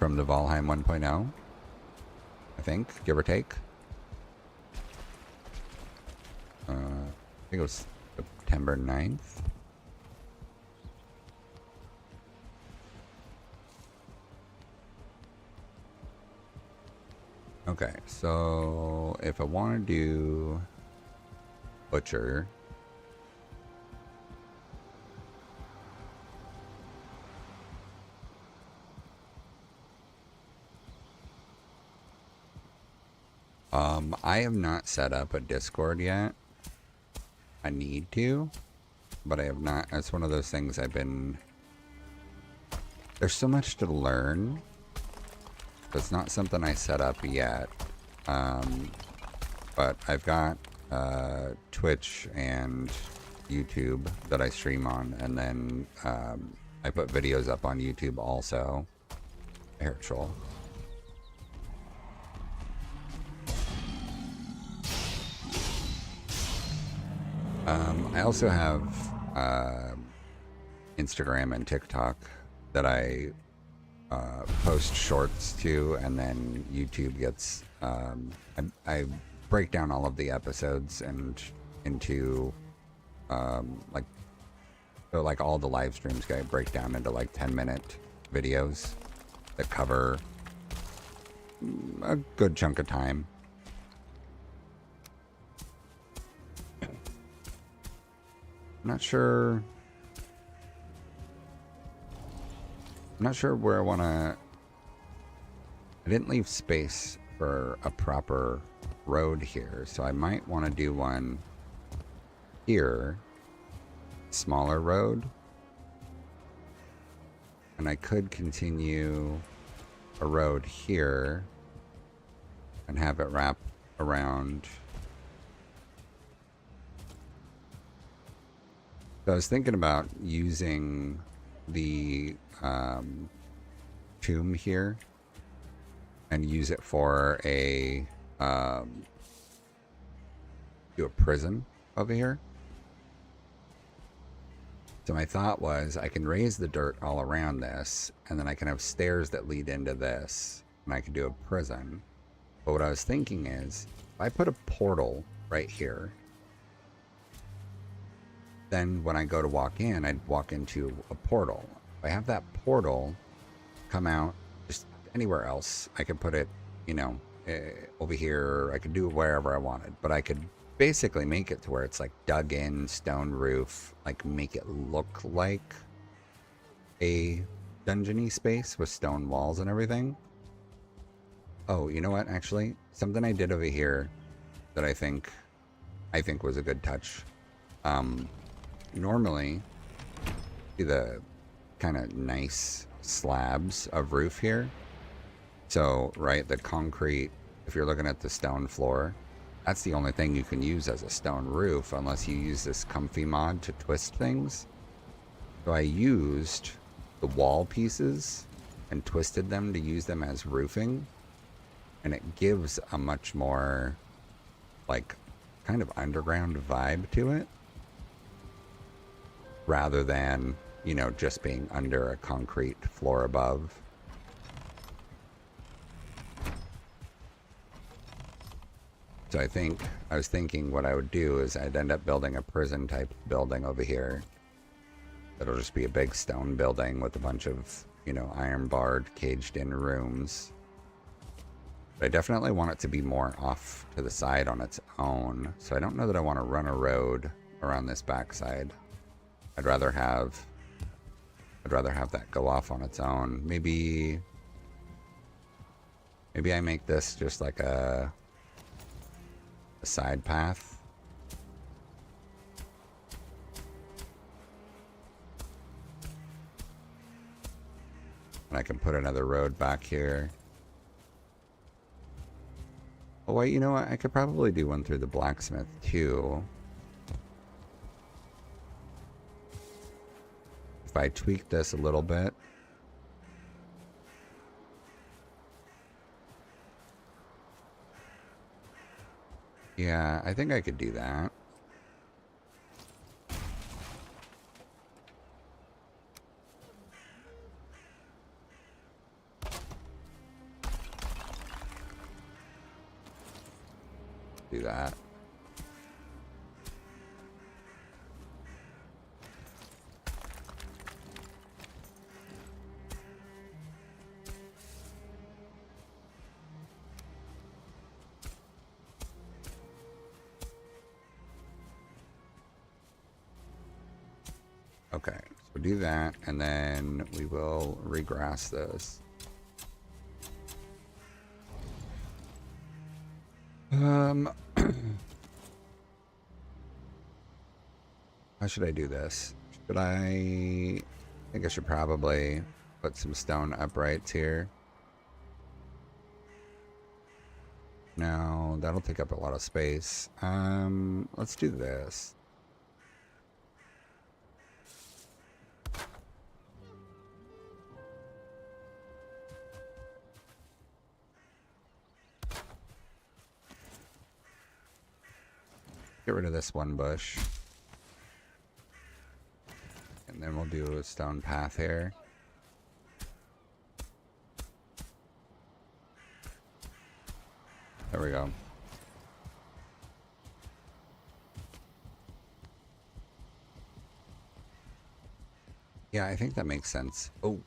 the Valheim 1.0. I think, give or take. I think it was September 9th. Okay, so if I want to do butcher, I have not set up a Discord yet. I need to, but I have not. It's one of those things I've been. There's so much to learn. It's not something I set up yet. But I've got Twitch and YouTube that I stream on, and then I put videos up on YouTube also. Hair troll. I also have Instagram and TikTok that I post shorts to, and then YouTube gets I break down all of the episodes and into like all the live streams I break down into like 10-minute videos that cover a good chunk of time. I'm not sure where I want to. I didn't leave space for a proper road here, so I might want to do one here, smaller road, and I could continue a road here and have it wrap around. So I was thinking about using the tomb here and use it for a do a prison over here. So my thought was I can raise the dirt all around this, and then I can have stairs that lead into this, and I could do a prison. But what I was thinking is, if I put a portal right here, then when I go to walk in, I'd walk into a portal. If I have that portal come out just anywhere else, I could put it, you know, over here. I could do it wherever I wanted, but I could basically make it to where it's like dug in, stone roof, like make it look like a dungeony space with stone walls and everything. Oh, you know what? Actually, something I did over here that I think was a good touch. Normally, see the kind of nice slabs of roof here. So, right, the concrete, if you're looking at the stone floor, that's the only thing you can use as a stone roof unless you use this comfy mod to twist things. So I used the wall pieces and twisted them to use them as roofing. And it gives a much more, like, kind of underground vibe to it. Rather than, you know, just being under a concrete floor above. So I was thinking what I would do is I'd end up building a prison type building over here. It'll just be a big stone building with a bunch of, you know, iron barred, caged in rooms. But I definitely want it to be more off to the side on its own. So I don't know that I want to run a road around this backside. I'd rather have that go off on its own. Maybe I make this just like a side path. And I can put another road back here. Oh wait, you know what? I could probably do one through the blacksmith too. If I tweak this a little bit. Yeah, I think I could do that. do that. Okay, so we do that, and then we will regrass this. How should I do this? Should I think I should probably put some stone uprights here. No, that'll take up a lot of space. Let's do this. Get rid of this one bush. And then we'll do a stone path here. There we go. Yeah, I think that makes sense. Oh,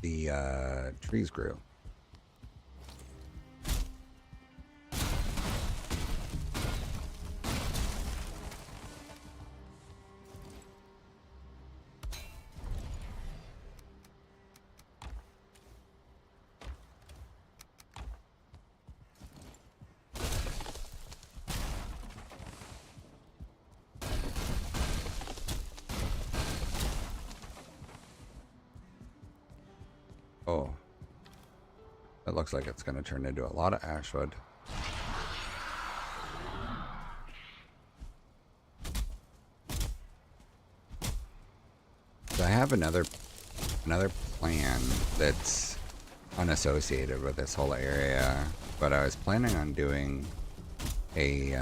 the trees grew. Oh, that looks like it's going to turn into a lot of ashwood. So I have another plan that's unassociated with this whole area, but I was planning on doing a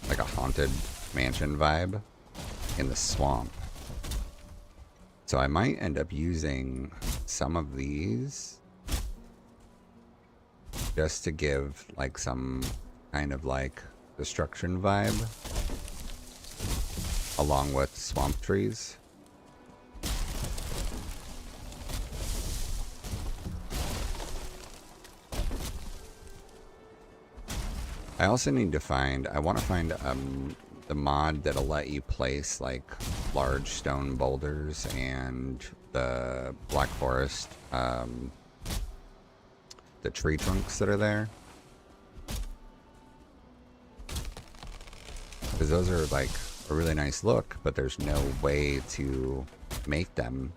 like a haunted mansion vibe in the swamp. So I might end up using some of these just to give like some kind of like destruction vibe along with swamp trees. I also need to find, I want to find the mod that'll let you place like large stone boulders and the black forest, the tree trunks that are there. Because those are like a really nice look, but there's no way to make them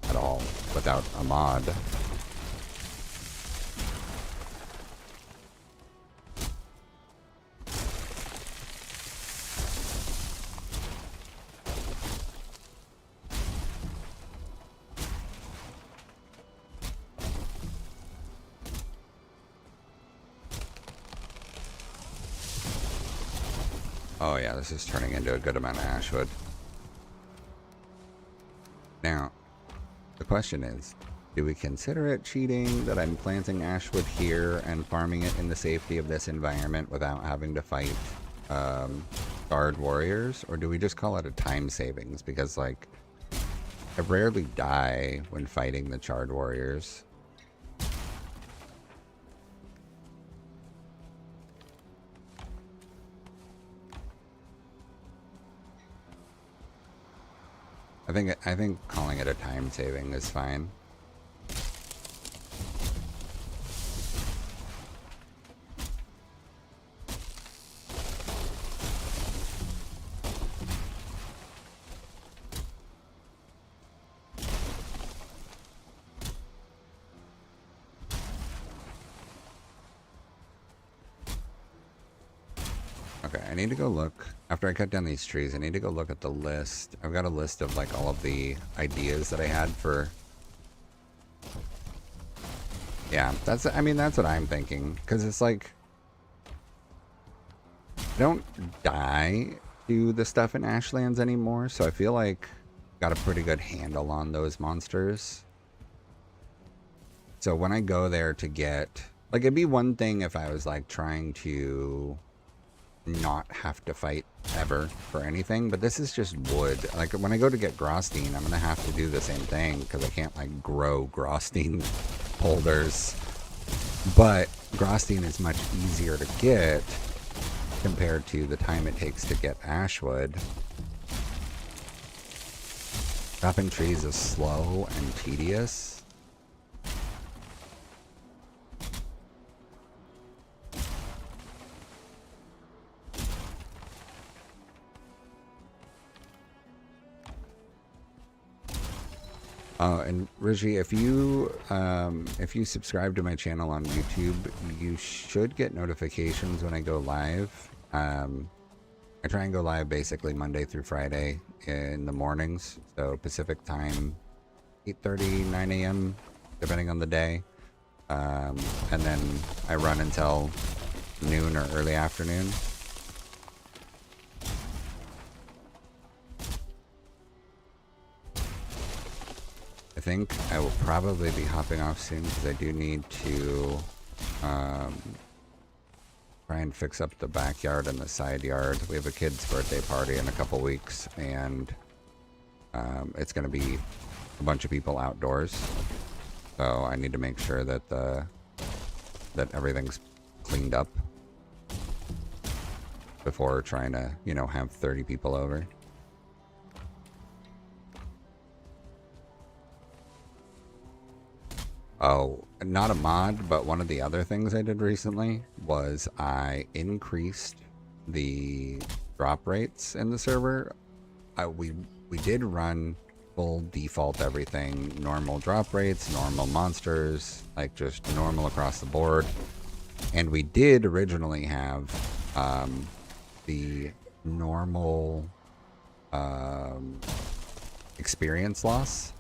at all without a mod. Oh yeah, this is turning into a good amount of ashwood. Now, the question is, do we consider it cheating that I'm planting ashwood here and farming it in the safety of this environment without having to fight guard warriors? Or do we just call it a time savings? Because, like, I rarely die when fighting the charred warriors. I think calling it a time saving is fine. Okay, I need to go look. After I cut down these trees, I need to go look at the list. I've got a list of like all of the ideas that I had for... Yeah, I mean, that's what I'm thinking. Because it's like... I don't die to the stuff in Ashlands anymore, so I feel like I've got a pretty good handle on those monsters. So when I go there to get Like, it'd be one thing if I was like trying to not have to fight ever for anything, but this is just wood. Like, when I go to get Grosstein, I'm gonna have to do the same thing because I can't like grow Grosstein holders. But Grosstein is much easier to get compared to the time it takes to get Ashwood. Chopping trees is slow and tedious. And Rigi, if you subscribe to my channel on YouTube, you should get notifications when I go live. I try and go live basically Monday through Friday in the mornings, so Pacific time, 8:30, 9 a.m., depending on the day. And then I run until noon or early afternoon. I think I will probably be hopping off soon because I do need to try and fix up the backyard and the side yard. We have a kid's birthday party in a couple weeks, and it's going to be a bunch of people outdoors. So I need to make sure that that everything's cleaned up before trying to, you know, have 30 people over. Oh, not a mod, but one of the other things I did recently was I increased the drop rates in the server. We did run full default everything, normal drop rates, normal monsters, like just normal across the board. And we did originally have the normal experience loss.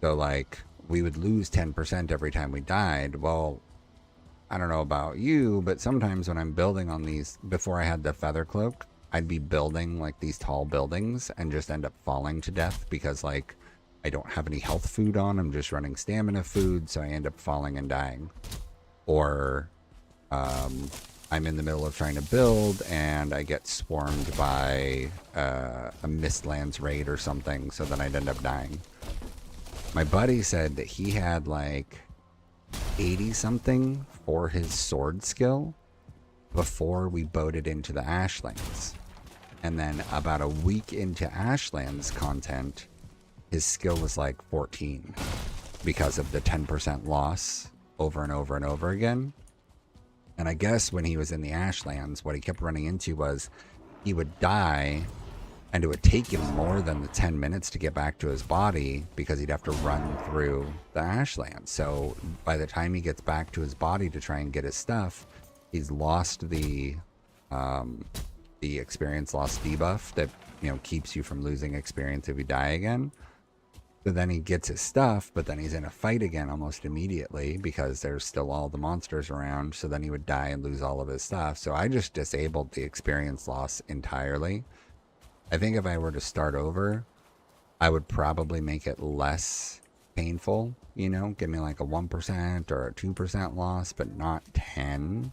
So like, we would lose 10% every time we died. Well, I don't know about you, but sometimes when I'm building on these, before I had the feather cloak, I'd be building like these tall buildings and just end up falling to death because like I don't have any health food on. I'm just running stamina food, so I end up falling and dying. Or I'm in the middle of trying to build and I get swarmed by a Mistlands raid or something, so then I'd end up dying. My buddy said that he had like 80 something for his sword skill before we boated into the Ashlands. And then about a week into Ashlands content, his skill was like 14 because of the 10% loss over and over and over again. And I guess when he was in the Ashlands, what he kept running into was he would die and it would take him more than the 10 minutes to get back to his body because he'd have to run through the Ashlands. So by the time he gets back to his body to try and get his stuff, he's lost the experience loss debuff that, you know, keeps you from losing experience if you die again. So then he gets his stuff, but then he's in a fight again almost immediately because there's still all the monsters around. So then he would die and lose all of his stuff. So I just disabled the experience loss entirely. I think if I were to start over, I would probably make it less painful, you know, give me like a 1% or a 2% loss, but not 10.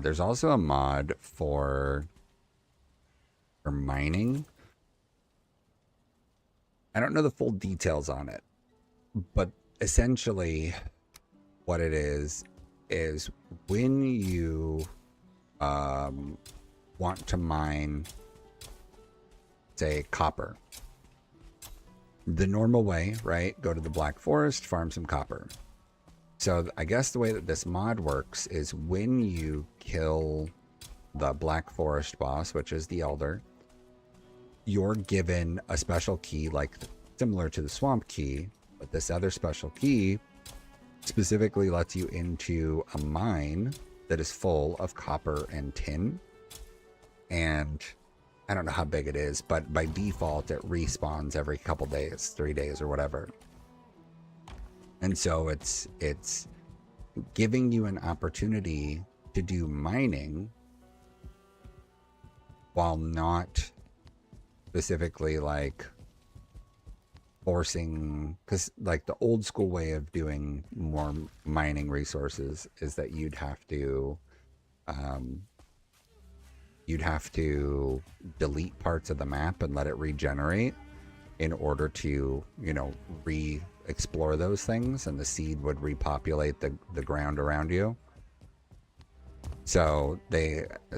There's also a mod for mining. I don't know the full details on it, but essentially what it is when you want to mine, say, copper, the normal way, right? Go to the Black Forest, farm some copper. So I guess the way that this mod works is when you kill the Black Forest boss, which is the Elder, you're given a special key, like similar to the Swamp Key, but this other special key specifically lets you into a mine that is full of copper and tin. And I don't know how big it is, but by default it respawns every couple days, 3 days or whatever. And so it's giving you an opportunity to do mining while not specifically like forcing, because like the old school way of doing more mining resources is that um, you'd have to delete parts of the map and let it regenerate in order to, you know, re-explore those things, and the seed would repopulate the ground around you. So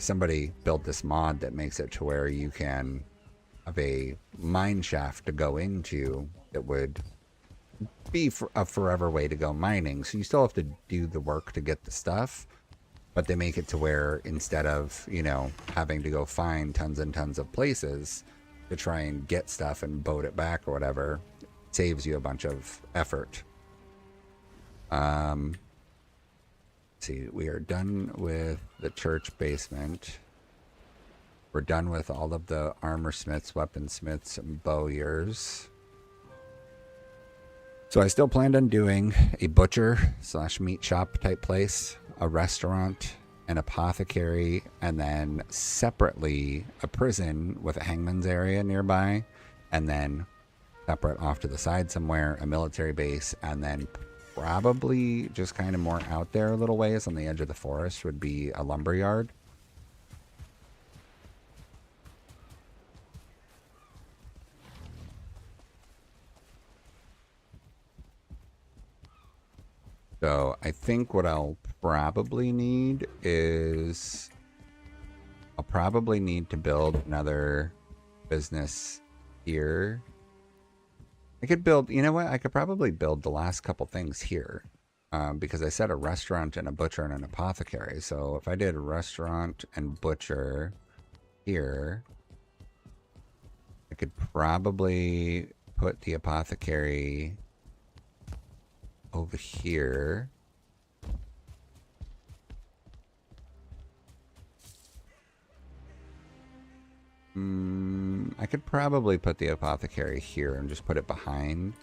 somebody built this mod that makes it to where you can have a mine shaft to go into that would be a forever way to go mining. So you still have to do the work to get the stuff, but they make it to where instead of, you know, having to go find tons and tons of places to try and get stuff and boat it back or whatever, it saves you a bunch of effort. See, we are done with the church basement. We're done with all of the armor smiths, weaponsmiths, and bowyers. So I still planned on doing a butcher / meat shop type place, a restaurant, an apothecary, and then separately a prison with a hangman's area nearby, and then separate off to the side somewhere, a military base, and then probably just kind of more out there a little ways on the edge of the forest would be a lumber yard. So I think what I'll probably need is I'll probably need to build another business here. I could build, you know what? I could probably build the last couple things here because I said a restaurant and a butcher and an apothecary. So if I did a restaurant and butcher here, I could probably put the apothecary over here. I could probably put the apothecary here and just put it behind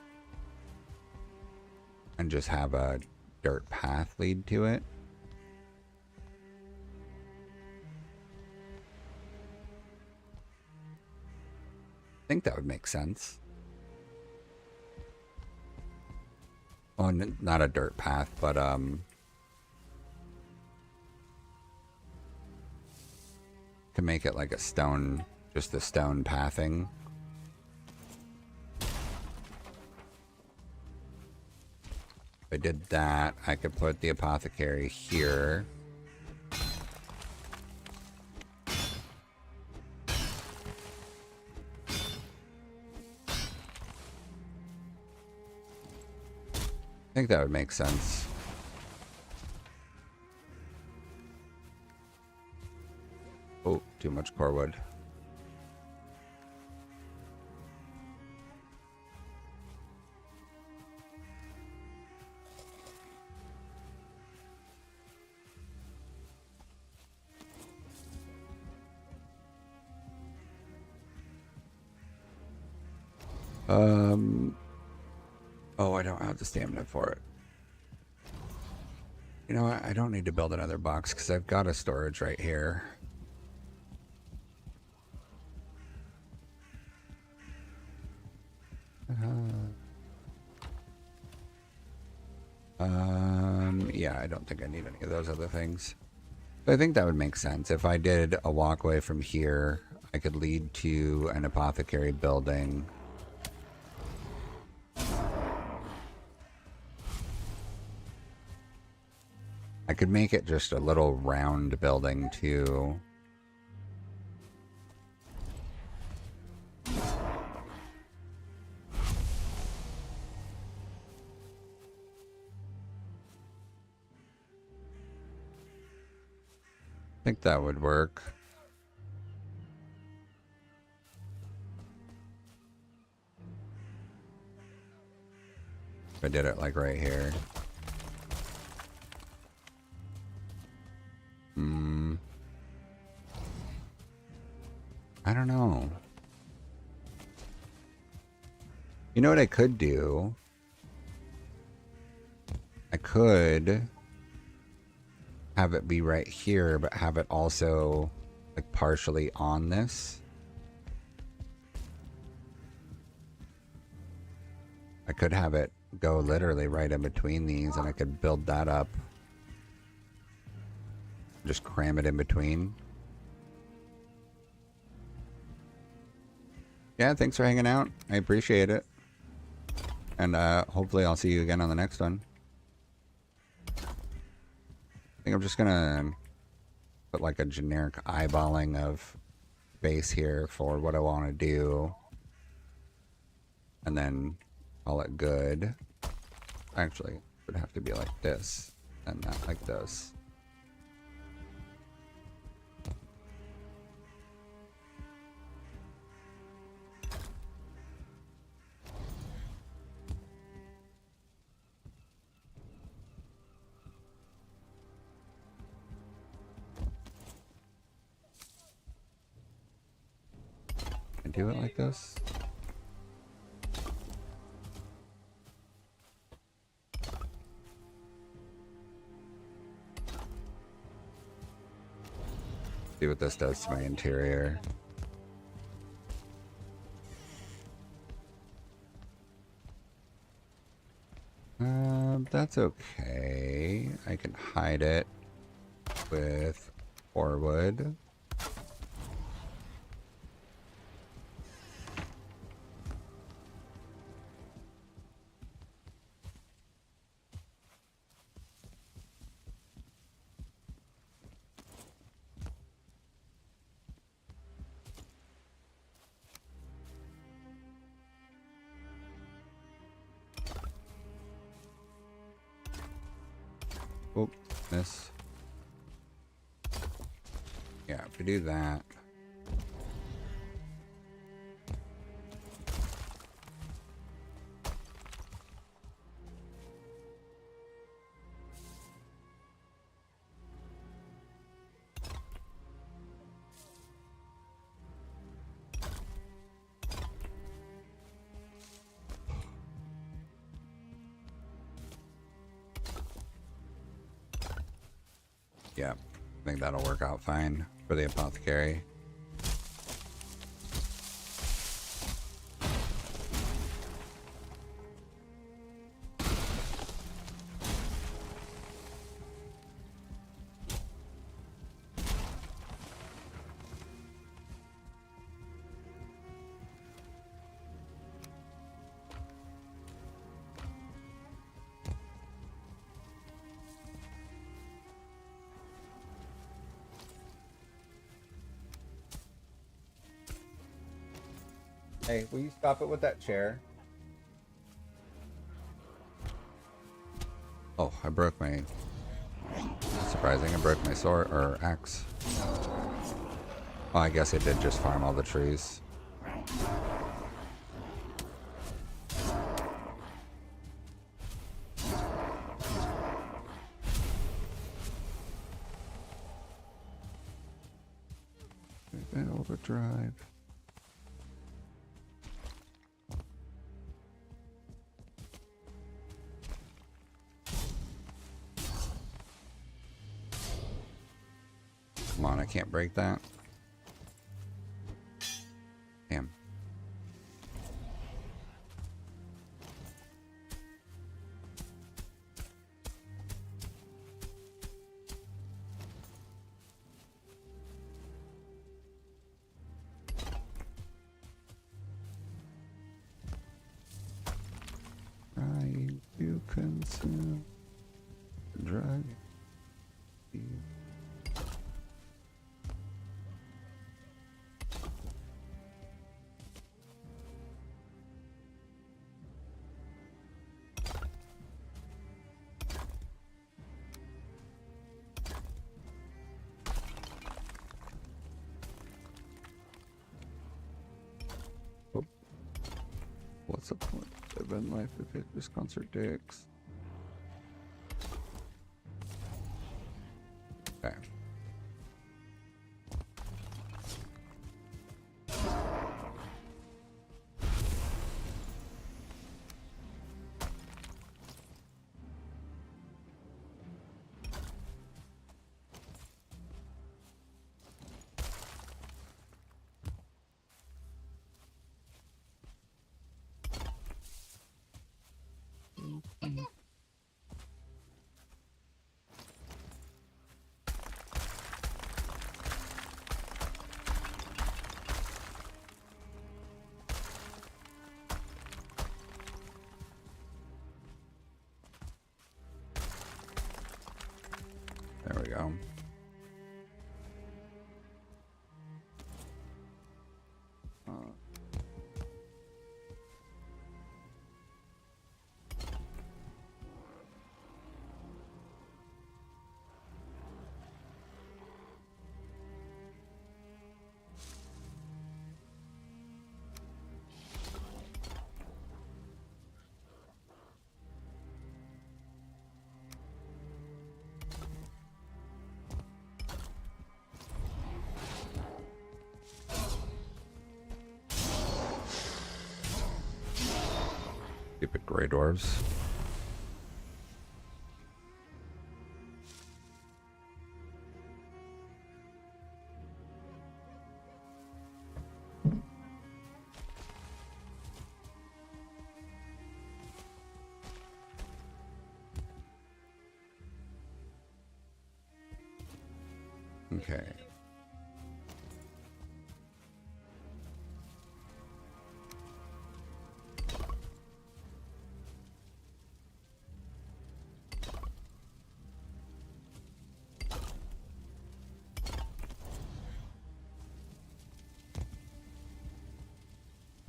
and just have a dirt path lead to it. I think that would make sense. Oh, not a dirt path, but to make it like a stone, just the stone pathing. If I did that, I could put the apothecary here. I think that would make sense. Oh, too much core wood. Oh, I don't have the stamina for it. You know what? I don't need to build another box because I've got a storage right here. Yeah, I don't think I need any of those other things. But I think that would make sense. If I did a walkway from here, I could lead to an apothecary building. I could make it just a little round building too. I think that would work. If I did it like right here. I don't know. You know what I could do? I could have it be right here, but have it also like partially on this. I could have it go literally right in between these, and I could build that up. Just cram it in between. Yeah, thanks for hanging out. I appreciate it. And hopefully I'll see you again on the next one. I think I'm just gonna put like a generic eyeballing of base here for what I want to do. And then call it good. Actually, it would have to be like this and not like this. And do it like this. See what this does to my interior. That's okay. I can hide it with 4 wood. Oh, miss. Yeah, if we do that. Yeah, I think that'll work out fine for the apothecary. Hey, will you stop it with that chair? Oh, I broke my... Surprising, I broke my sword, or axe. Well, I guess I did just farm all the trees. Overdrive. Come on, I can't break that. Damn. Trying to consume the drug. Oh. What's the point of in life if it just contradicts? Okay. down. Keep it gray dwarves. Okay.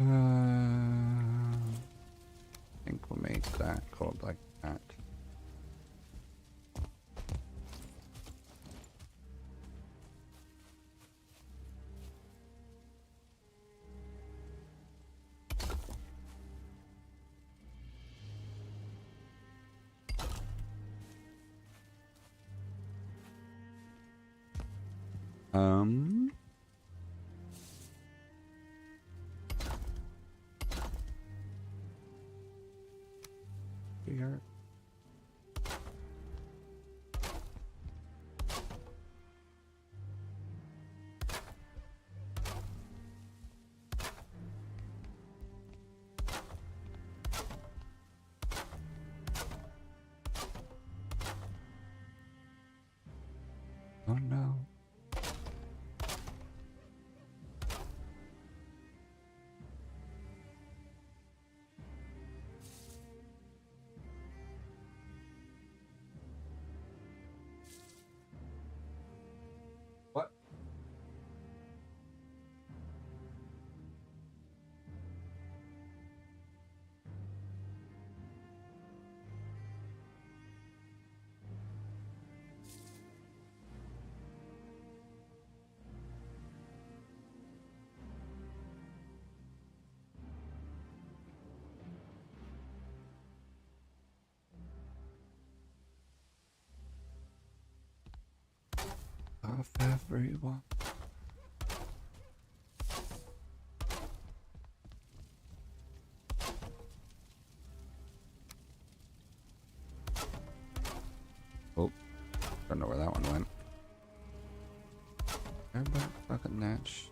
I think we'll make that called like that. Here. Oh no. What? Off everyone. Oh, don't know where that one went. Everybody fucking natch.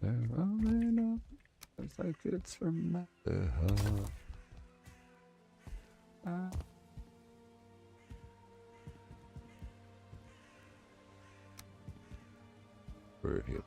They're rolling up as like it's from my heart. We're here.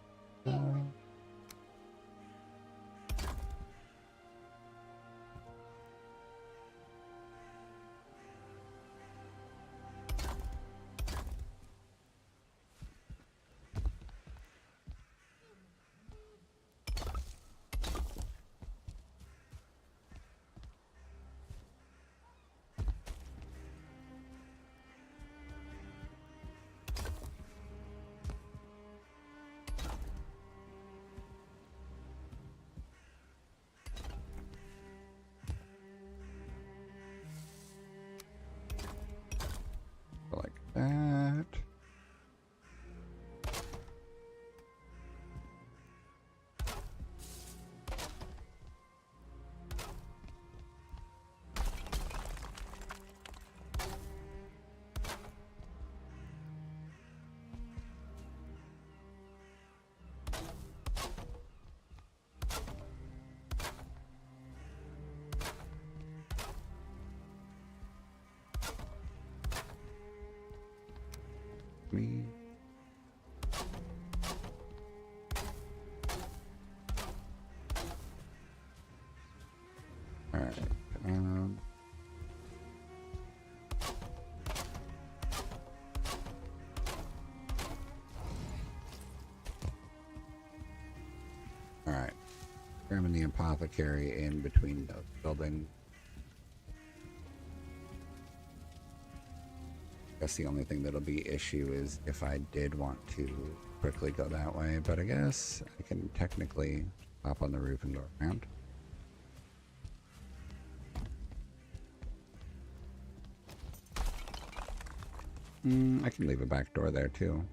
Alright. Um, Alright. Grabbing the apothecary in between the building. Guess the only thing that'll be issue is if I did want to quickly go that way, but I guess I can technically hop on the roof and go around. I can leave a back door there too.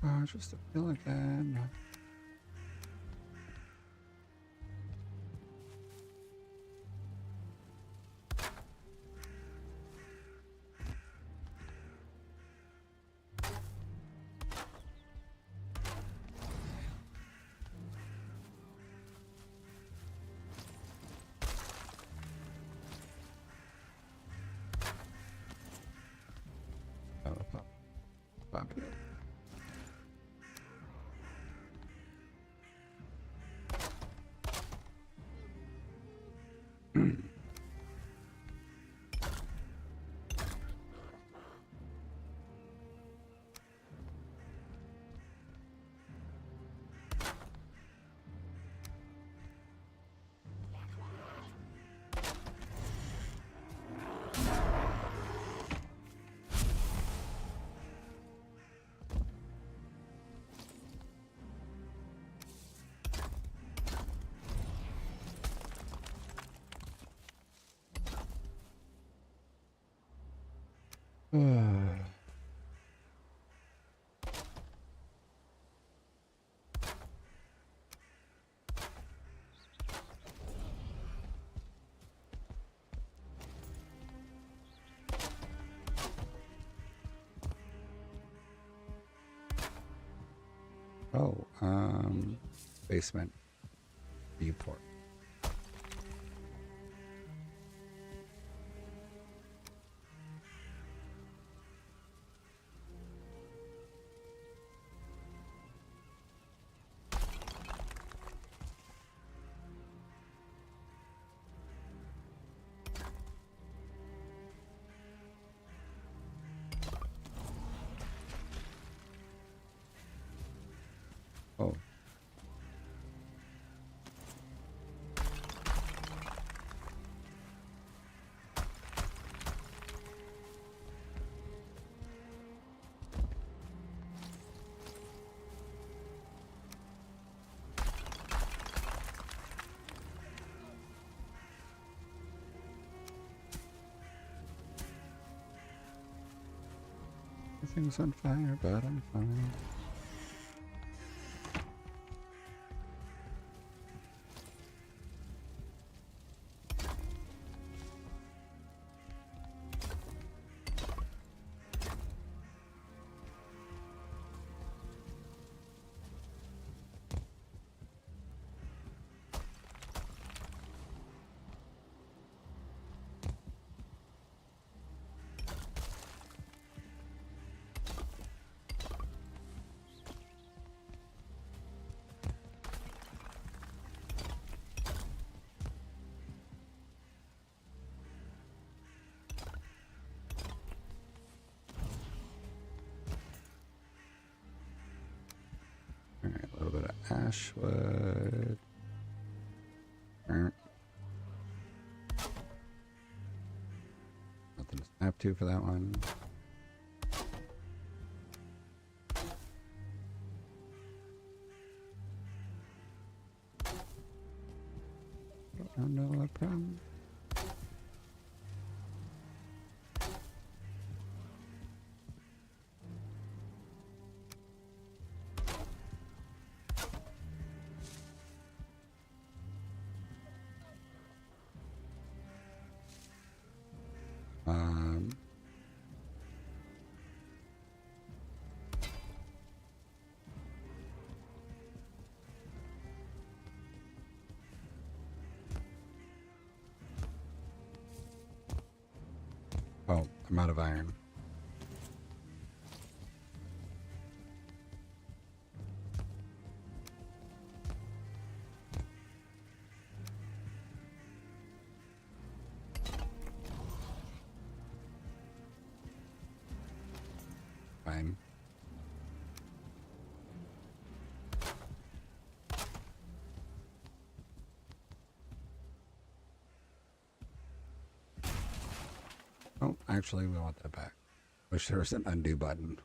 Oh, just a feel again. Oh, pop it. Oh, basement viewport. Oh. Everything's on fire, but I'm fine. Alright, a little bit of ashwood. Nothing to snap to for that one. Don't know what problem. Oh, I'm out of iron. Fine. Oh, actually, we want that back. Wish there was an undo button.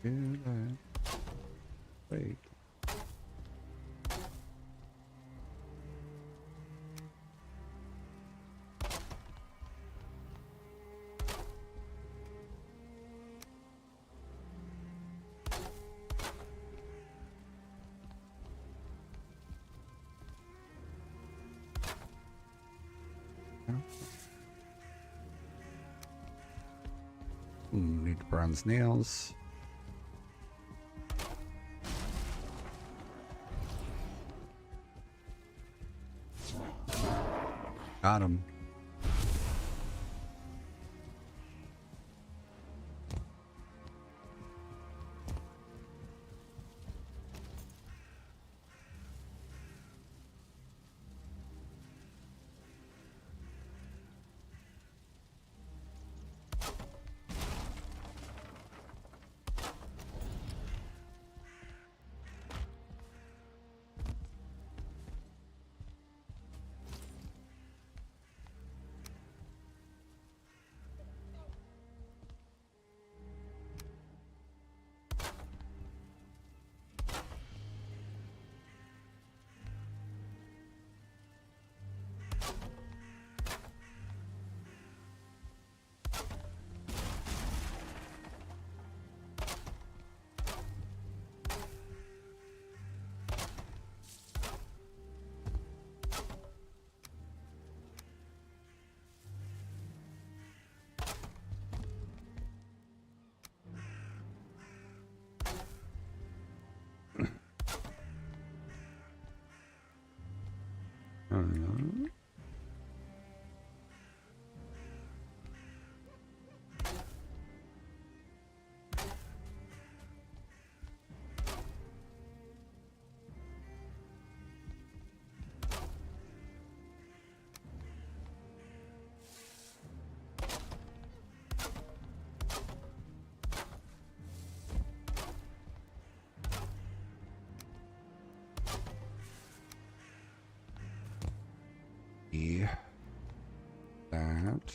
Do that. Wait. Need bronze nails. Got him. Uh, yeah. That.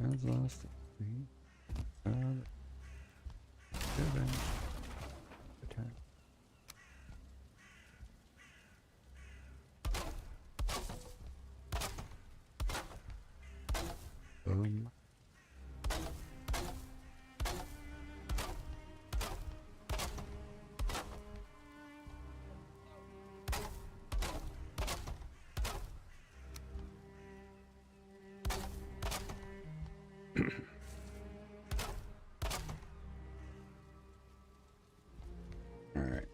That's last. Seven. Attack. Boom. All right.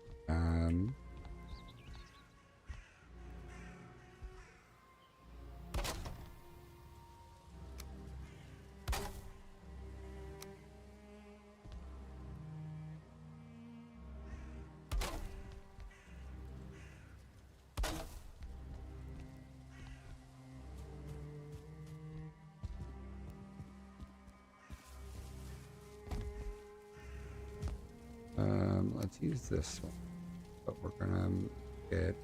Let's use this one, but we're gonna get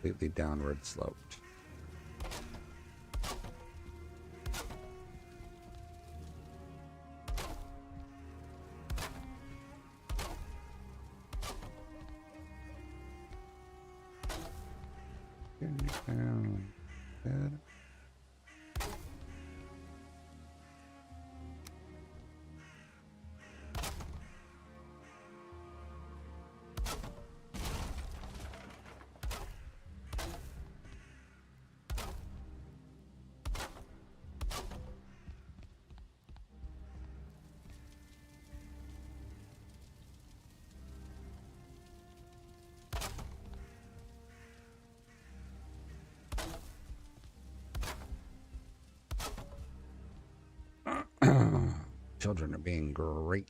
completely downward sloped. Children are being great.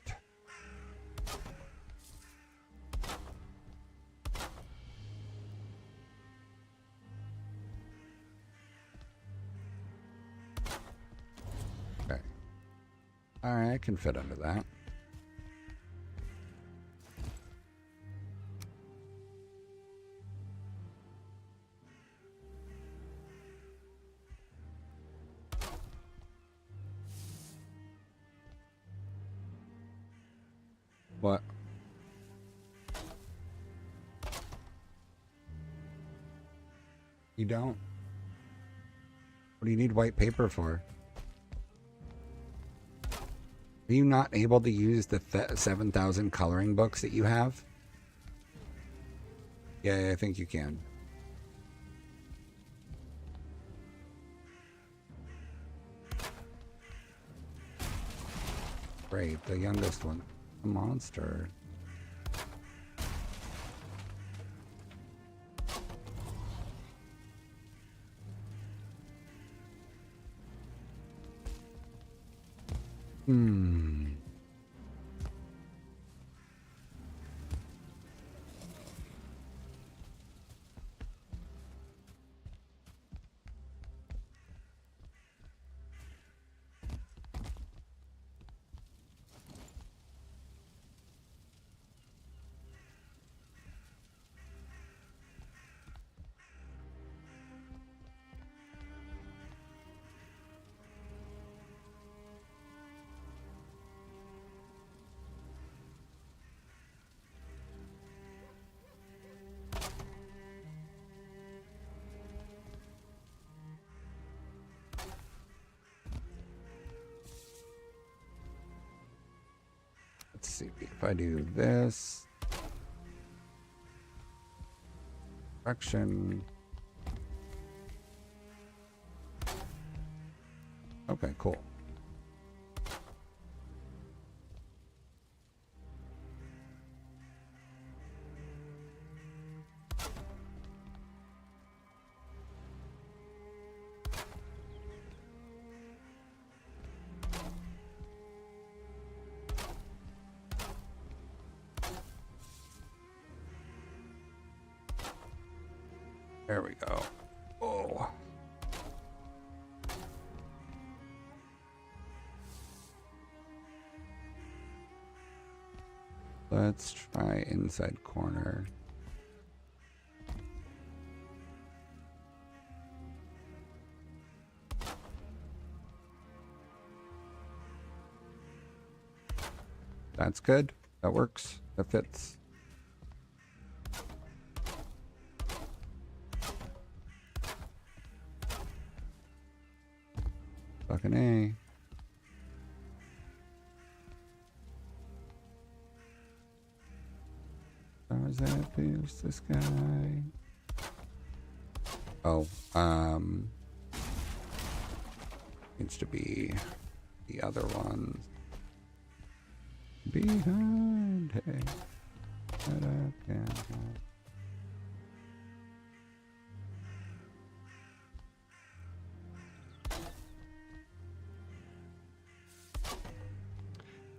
Okay. All right, I can fit under that. What? You don't? What do you need white paper for? Are you not able to use the 7,000 coloring books that you have? Yeah, I think you can. Great, the youngest one. A monster. Hmm. Let's see if I do this. Correction. Okay, cool. There we go. Oh. Let's try inside corner. That's good. That works. That fits. Fucking A. How's that pierce this guy? Oh, needs to be the other one. Behind. Hey.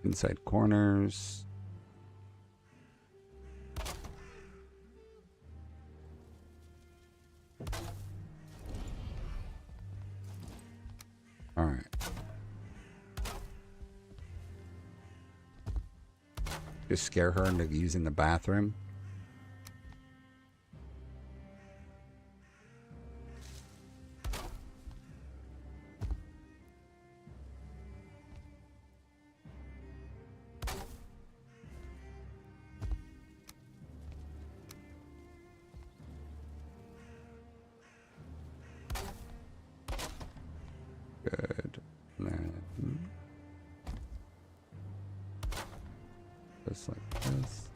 Inside corners. All right. Just scare her into using the bathroom. Good. And then just like this.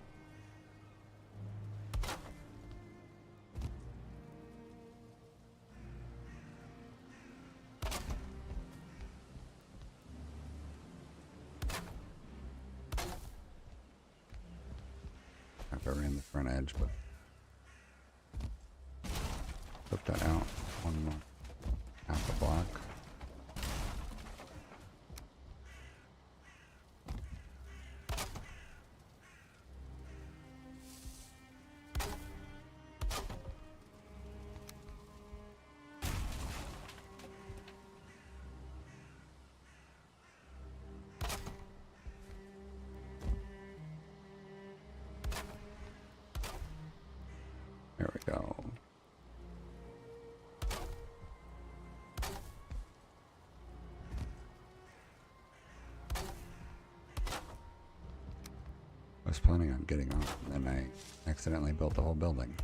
If I ran the front edge, but took that out. One more. Half a block. I was planning on getting off, and then I accidentally built the whole building.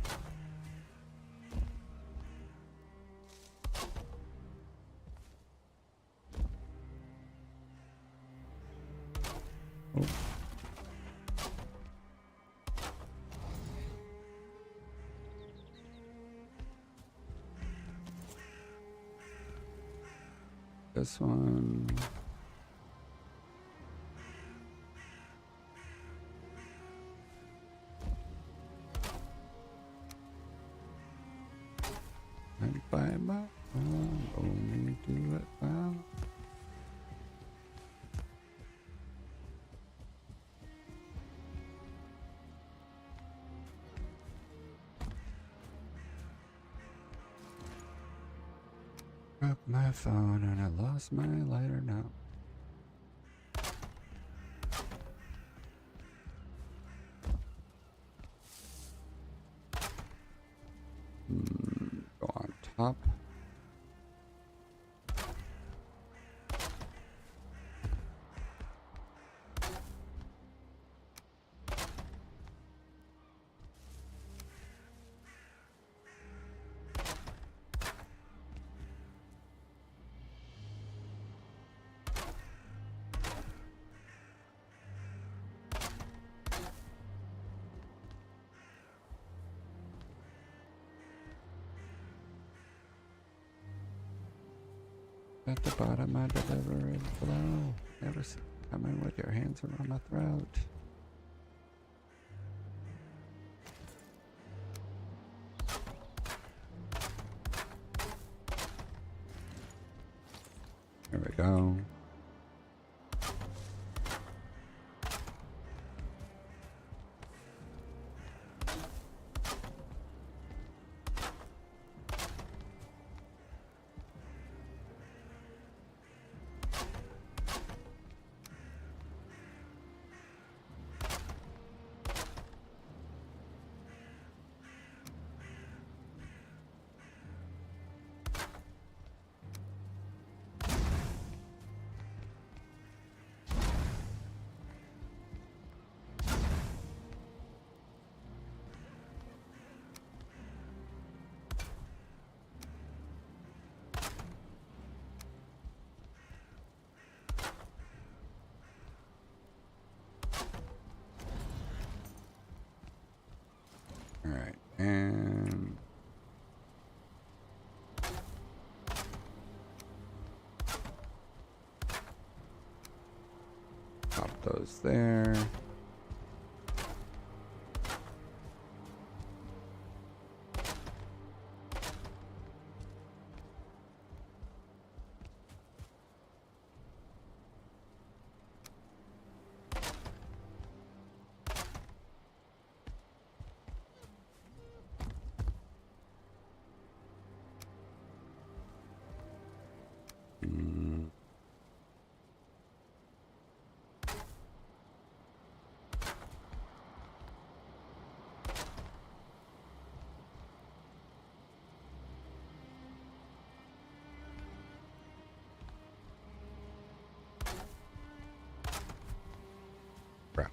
Oh. This one. And by my own, only do it well. Broke my phone and I lost my lighter now. Go on top. At the bottom, I deliver and flow. Never come in with your hands around my throat. There we go. All right, and pop those there. Mm. Crap.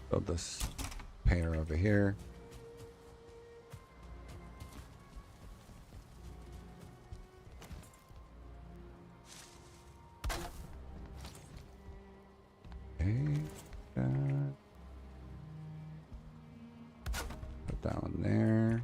Build this pair over here. Okay. Put that one there.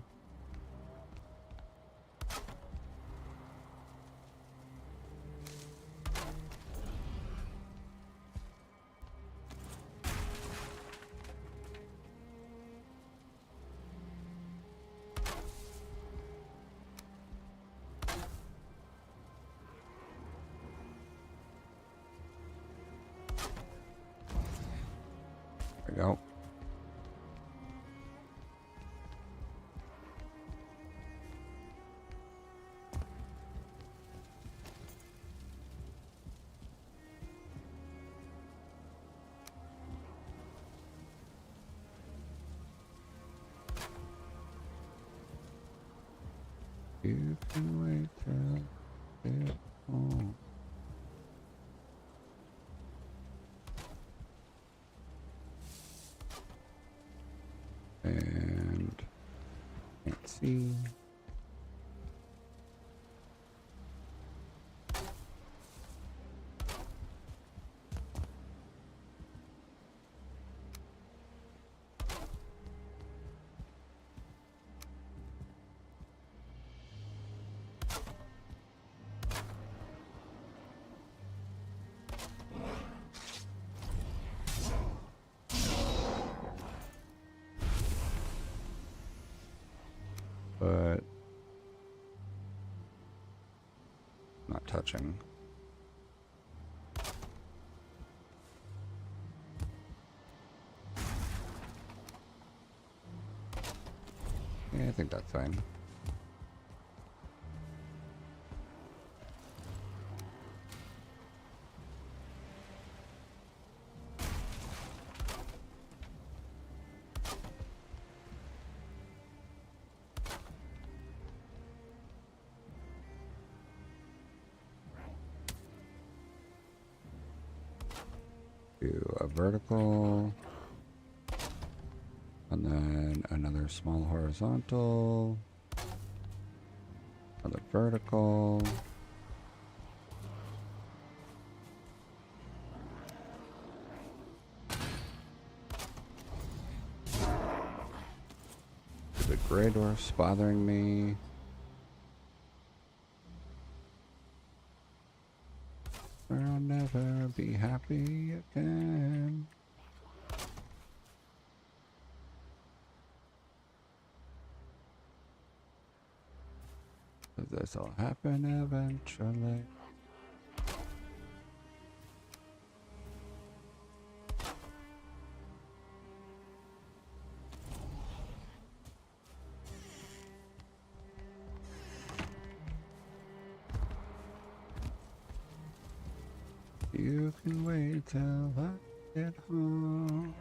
There we go. You can wait till it home. And can't see. But not touching. Yeah, I think that's fine. Do a vertical. And then another small horizontal. Another vertical. The gray dwarf's bothering me. Or I'll never be happy again. This will happen eventually. You can wait till I get home.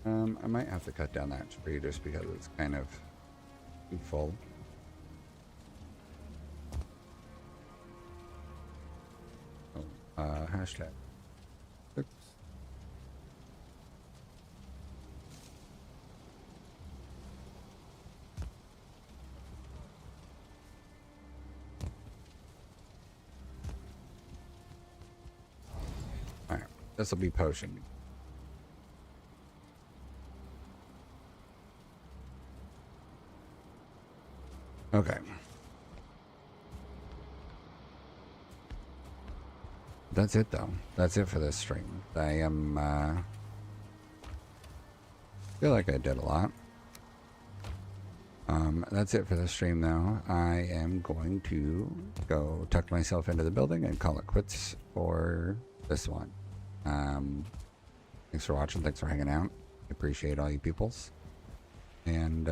I might have to cut down that tree just because it's kind of too full. Oh, hashtag. Oops. Alright, this will be potion. Okay. That's it though. That's it for this stream. I am feel like I did a lot. That's it for the stream though. I am going to go tuck myself into the building and call it quits for this one. Thanks for watching, thanks for hanging out. I appreciate all you peoples. And